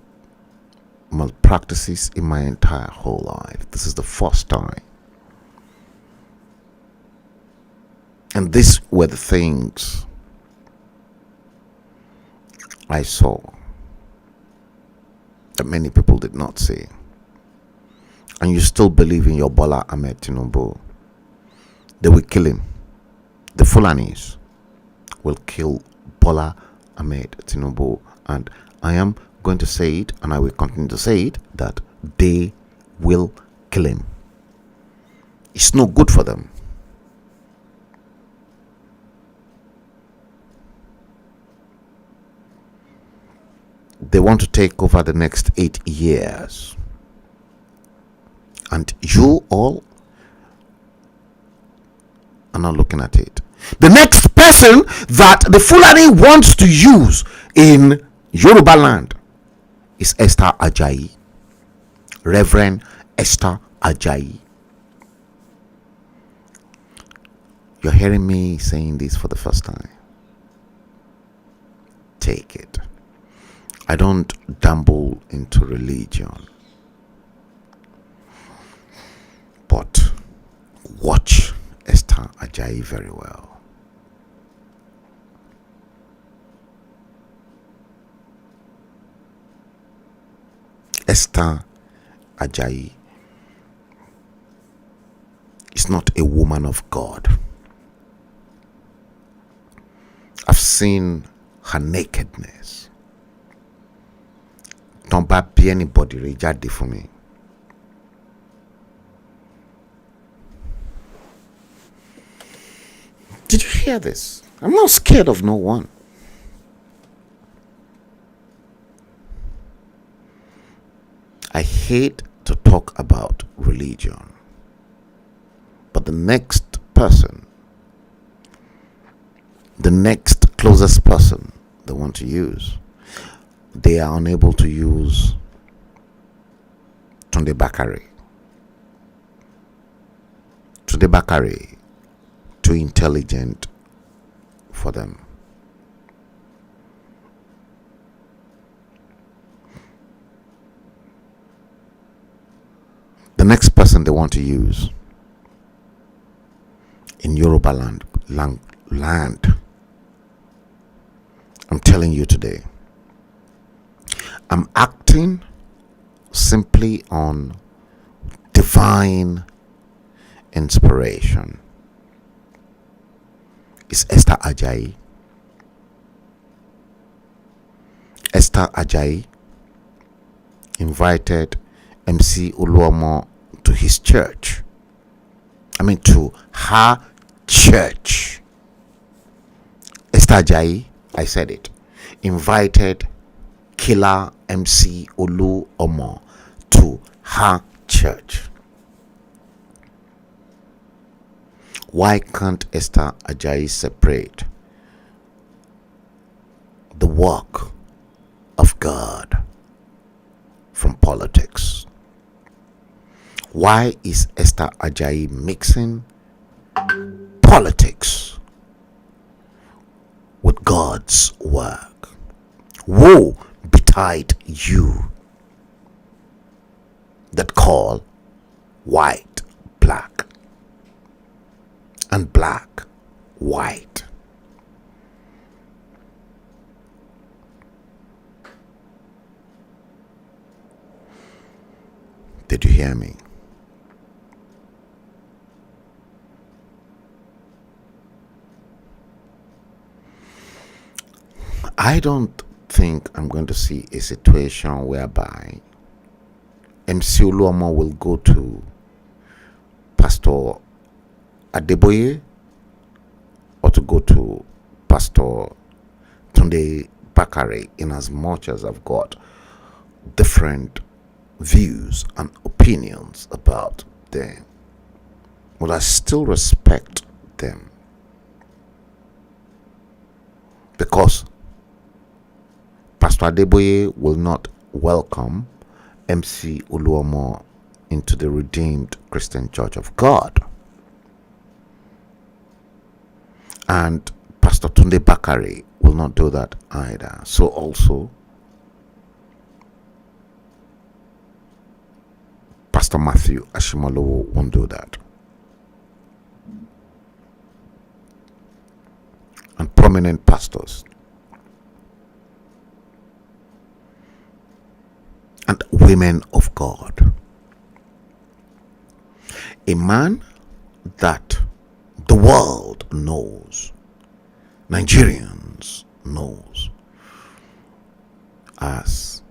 malpractices in my entire whole life. This is the first time. And these were the things I saw that many people did not see. And you still believe in your Bola Ahmed Tinubu. They will kill him. The Fulanis will kill Bola Ahmed Tinubu. And I am going to say it, and I will continue to say it, that they will kill him. It's no good for them. They want to take over the next 8 years. And you all are not looking at it. The next person that the Fulani wants to use in Yoruba land is Esther Ajayi. Reverend Esther Ajayi. You're hearing me saying this for the first time. Take it. I don't dabble into religion, but watch Esther Ajayi very well. Esther Ajayi is not a woman of God. I've seen her nakedness. Don't be anybody reject it for me. Did you hear this? I'm not scared of no one. I hate to talk about religion, but the next person, the next closest person they want to use, they are unable to use Tunde Bakare. Tunde Bakare, too intelligent for them. The next person they want to use in Yoruba land, I'm telling you today, I'm acting simply on divine inspiration. It's Esther Ajayi. Esther Ajayi invited MC Oluomo to his church. To her church. Esther Ajayi, I said it, invited Killer MC Oluomo to her church. Why can't Esther Ajayi separate the work of God from politics? Why is Esther Ajayi mixing politics with God's work? Woe betide you that call white black and black white. Did you hear me? I don't think I'm going to see a situation whereby MC Oluomo will go to Pastor Adeboye or to go to Pastor Tunde Bakare, in as much as I've got different views and opinions about them. But I still respect them, because Pastor Adeboye will not welcome MC Oluomo into the Redeemed Christian Church of God, and Pastor Tunde Bakare will not do that either. So also Pastor Matthew Ashimolowo won't do that. And prominent pastors and women of God. A man that the world knows, Nigerians knows as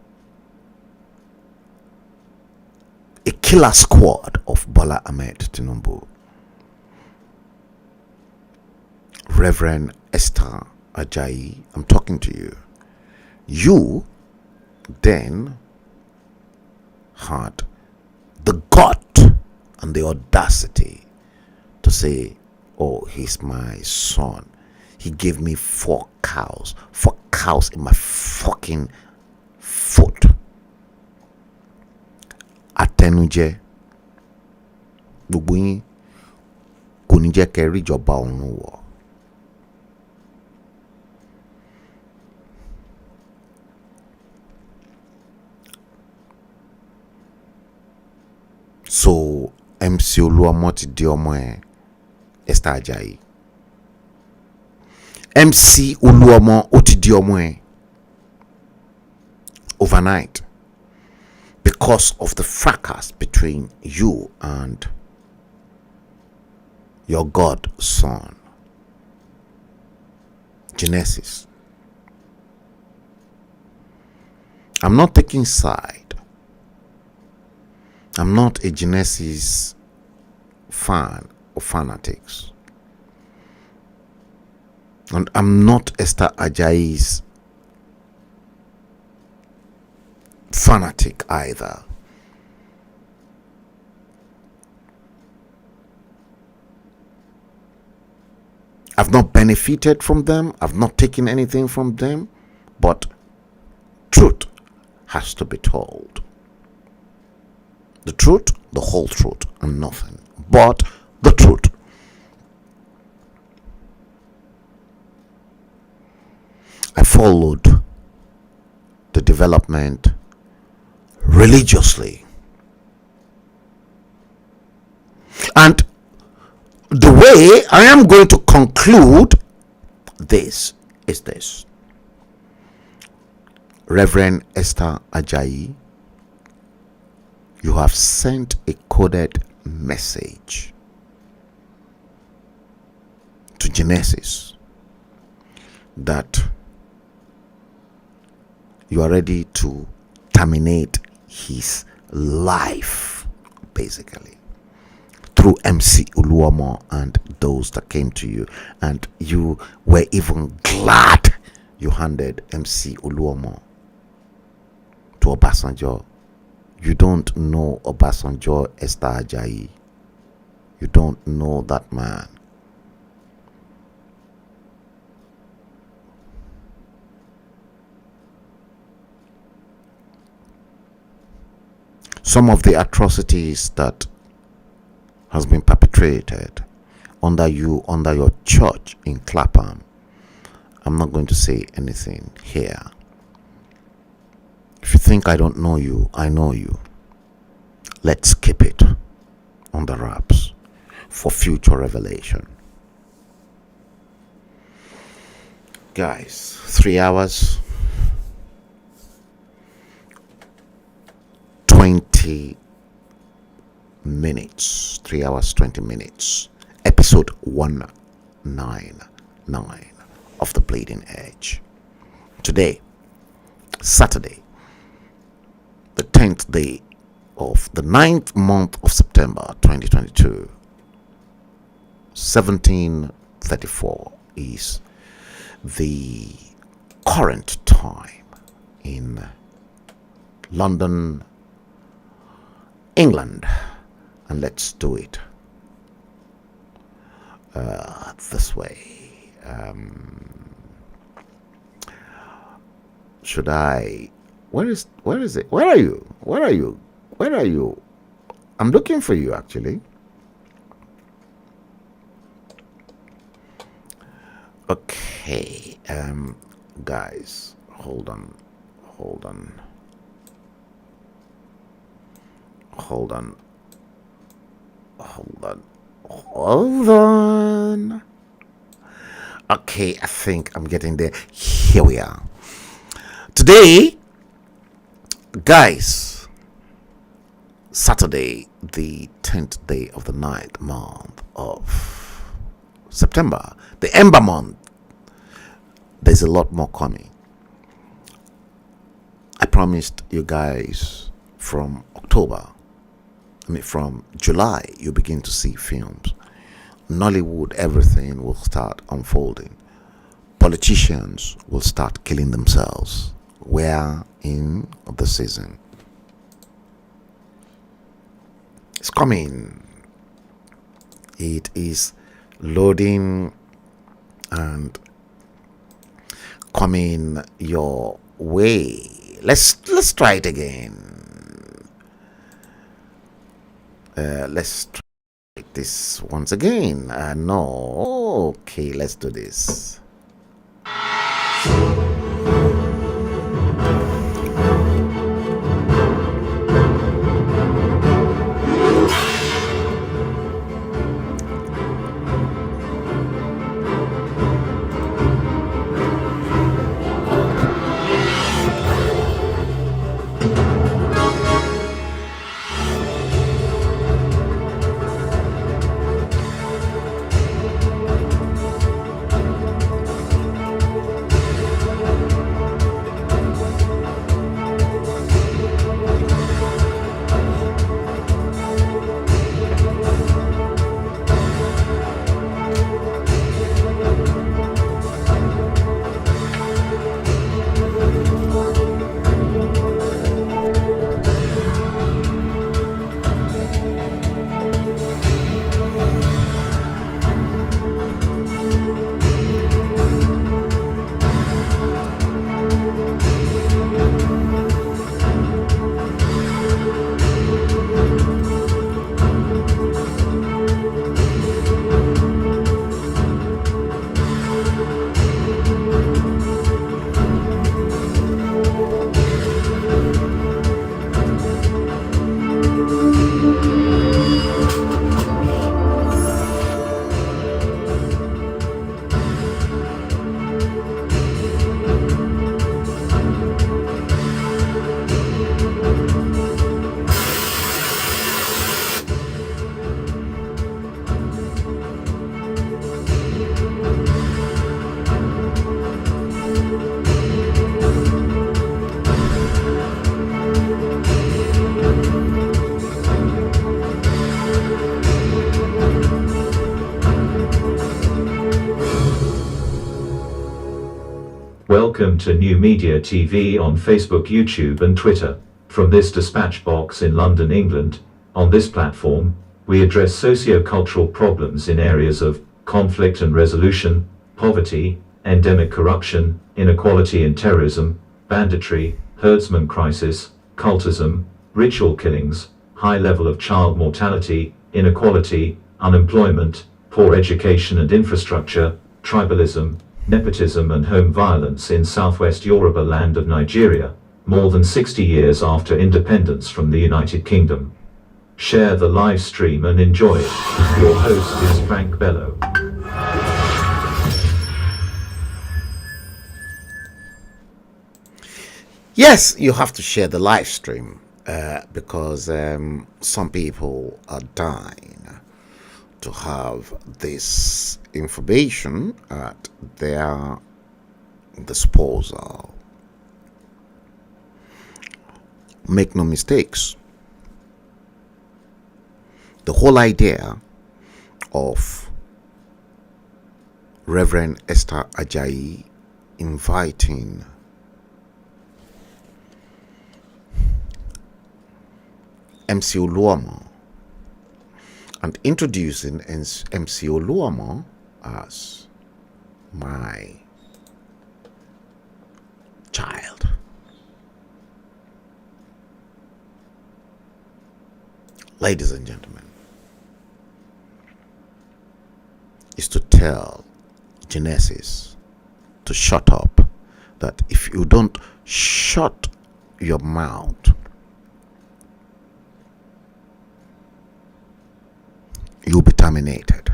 a killer squad of Bola Ahmed Tinubu. Reverend Esther Ajayi, I'm talking to you. You then had the gut and the audacity to say, oh, he's my son. He gave me 4 cows in my fucking foot. Atenuje, gbogbo yín kò ní jẹ́ kẹ́ rí ìjọba ọ̀run wọ̀. So MC Oluomo ti di ọmọ ẹ̀ Esther Ajayi. MC Oluomo ó ti di ọmọ ẹ̀ overnight, because of the fracas between you and your godson, Genesis. I'm not taking side. I'm not a Genesis fan or fanatics. And I'm not Esther Ajayi's fanatic either. I've not benefited from them. I've not taken anything from them. But truth has to be told. The truth, the whole truth, and nothing but the truth. I followed the development religiously. And the way I am going to conclude this is this. Reverend Esther Ajayi, you have sent a coded message to Genesis that you are ready to terminate his life, basically, through MC Oluomo and those that came to you. And you were even glad you handed MC Oluomo to Obasanjo. You don't know Obasanjo, Esther Ajayi. You don't know that man. Some of the atrocities that has been perpetrated under you, under your church in Clapham, I'm not going to say anything here. If you think I don't know you, I know you. Let's keep it on the wraps for future revelation. Guys, 3 hours, 20 minutes. 3 hours, 20 minutes. Episode 199 of The Bleeding Edge. Today, Saturday, the 10th day of the 9th month of September 2022, 1734 is the current time in London, England. And let's do it this way. Should I? Where is it? Where are you? Where are you? Where are you? I'm looking for you, actually. Okay, guys, hold on. Okay, I think I'm getting there. Here we are. Today, guys, Saturday, the 10th day of the 9th month of September, the Ember month. There's a lot more coming. I promised you guys from July, you begin to see films. Nollywood, everything will start unfolding. Politicians will start killing themselves. We're in the season. It's coming. It is loading and coming your way. Let's try it again. Let's try this once again. No. Okay, let's do this. Welcome to NuMediaTV on Facebook, YouTube and Twitter. From this dispatch box in London, England, on this platform, we address socio-cultural problems in areas of conflict and resolution, poverty, endemic corruption, inequality and terrorism, banditry, herdsmen crisis, cultism, ritual killings, high level of child mortality, inequality, unemployment, poor education and infrastructure, tribalism, nepotism and home violence in southwest Yoruba land of Nigeria, more than 60 years after independence from the United Kingdom. Share the live stream and enjoy it. Your host is Frank Bello. Yes, you have to share the live stream because some people are dying to have this information at their disposal. make no mistakes, the whole idea of Reverend Esther Ajayi inviting MC Oluomo and introducing MC Oluomo as my child ladies and gentlemen, is to tell Genesis to shut up, that if you don't shut your mouth, you'll be terminated.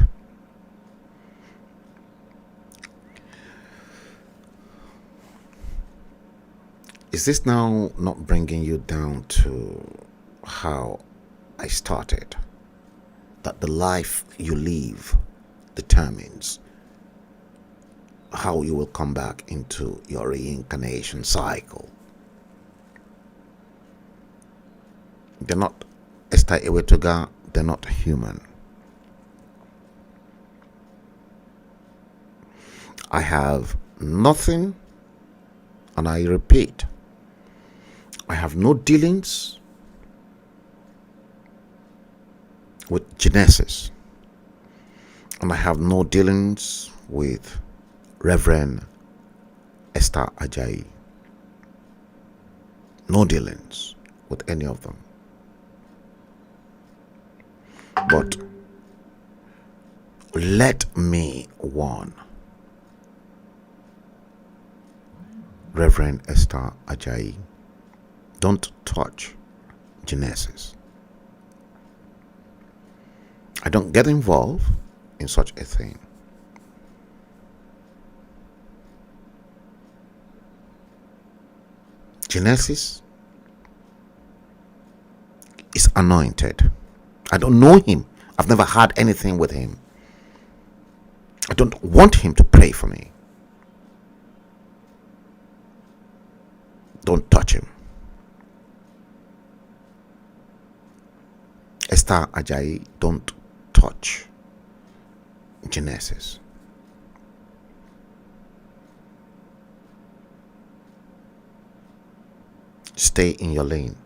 Is this now not bringing you down to how I started? That the life you live determines how you will come back into your reincarnation cycle. They're not Esther Ewetoga, they're not human. I have nothing, and I repeat, I have no dealings with Genesis, and I have no dealings with Reverend Esther Ajayi. No dealings with any of them. But let me warn Reverend Esther Ajayi, don't touch Genesis. I don't get involved in such a thing. Genesis is anointed. I don't know him. I've never had anything with him. I don't want him to pray for me. Don't touch him. Esther Ajayi, don't touch Genesis. Stay in your lane.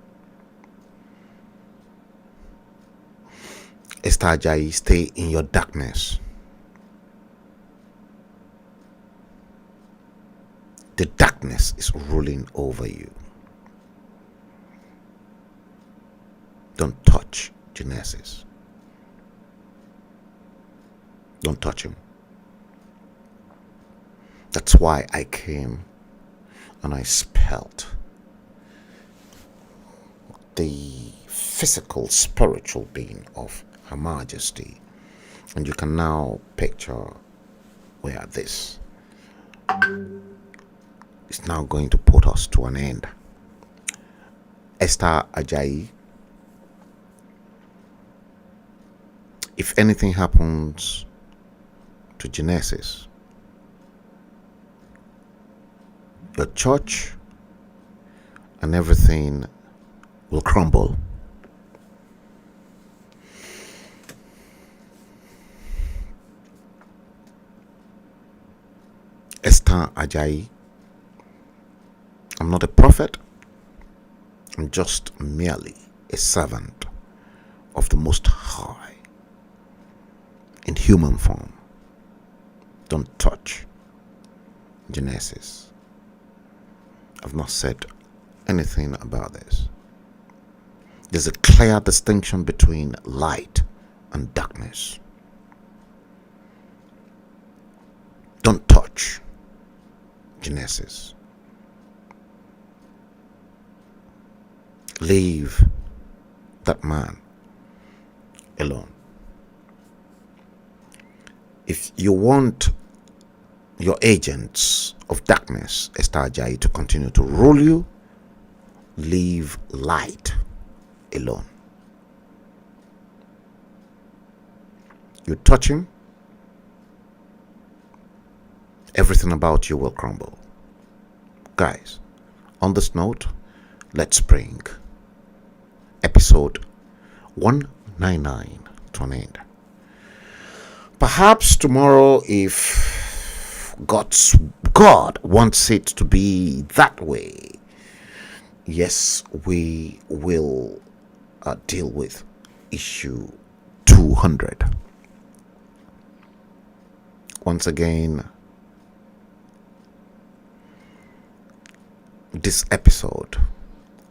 Esther Ajayi, stay in your darkness. The darkness is ruling over you. Don't touch Genesis. Don't touch him. That's why I came and I spelt the physical, spiritual being of Her Majesty. And you can now picture where this is now going to put us to an end. Esther Ajayi, if anything happens to Genesis, your church and everything will crumble. Esther Ajayi, I'm not a prophet. I'm just merely a servant of the Most High in human form. Don't touch Genesis. I've not said anything about this. There's a clear distinction between light and darkness. Don't touch Genesis. Leave that man alone. If you want your agents of darkness, Esther Ajayi, to continue to rule you, leave light alone. You touch him, everything about you will crumble. Guys, on this note, let's bring episode 199 to an end. Perhaps tomorrow, if God wants it to be that way, yes, we will deal with issue 200. Once again, this episode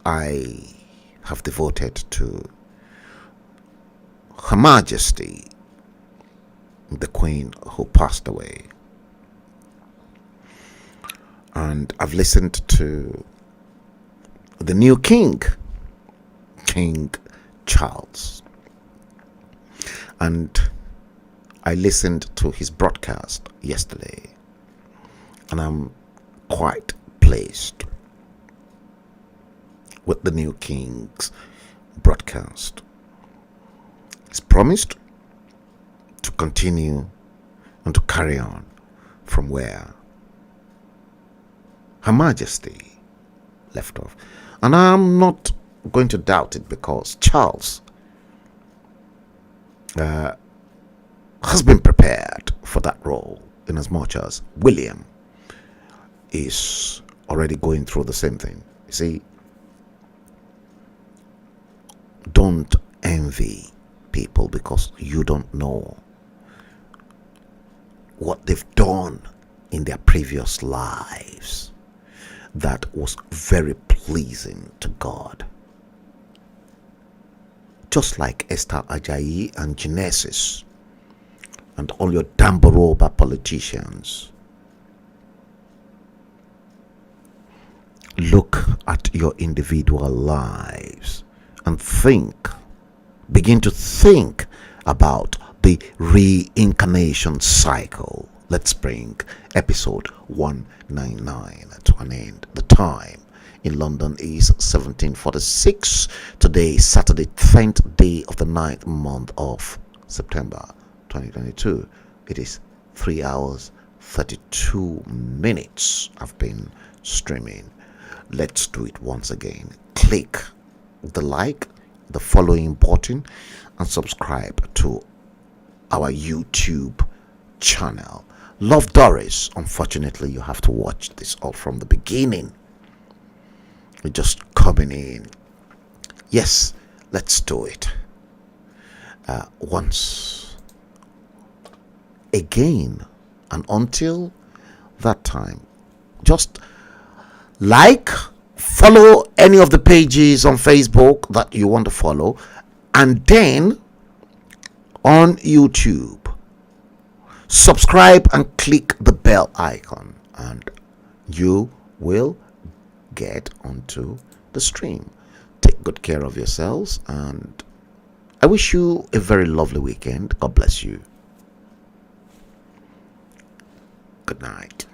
I have devoted to Her Majesty, the Queen who passed away. And I've listened to the new King Charles. And I listened to his broadcast yesterday. And I'm quite pleased with the new King's broadcast. He's promised to continue and to carry on from where Her Majesty left off. And I'm not going to doubt it, because Charles has been prepared for that role, in as much as William is already going through the same thing. You see, don't envy people because you don't know what they've done in their previous lives that was very pleasing to God. Just like Esther Ajayi and Genesis and all your Damboroba politicians. Look at your individual lives and begin to think about the reincarnation cycle. Let's bring episode 199 to an end. The time in London is 1746. Today, Saturday, 10th day of the 9th month of September 2022. It is 3 hours 32 minutes. I've been streaming. Let's do it once again. Click the like, the following button, and subscribe to our YouTube channel. Love, Doris. Unfortunately, you have to watch this all from the beginning. We're just coming in. Yes, let's do it. Once again, and until that time, just like, follow any of the pages on Facebook that you want to follow, and then on YouTube, subscribe and click the bell icon, and you will get onto the stream. Take good care of yourselves, and I wish you a very lovely weekend. God bless you. Good night.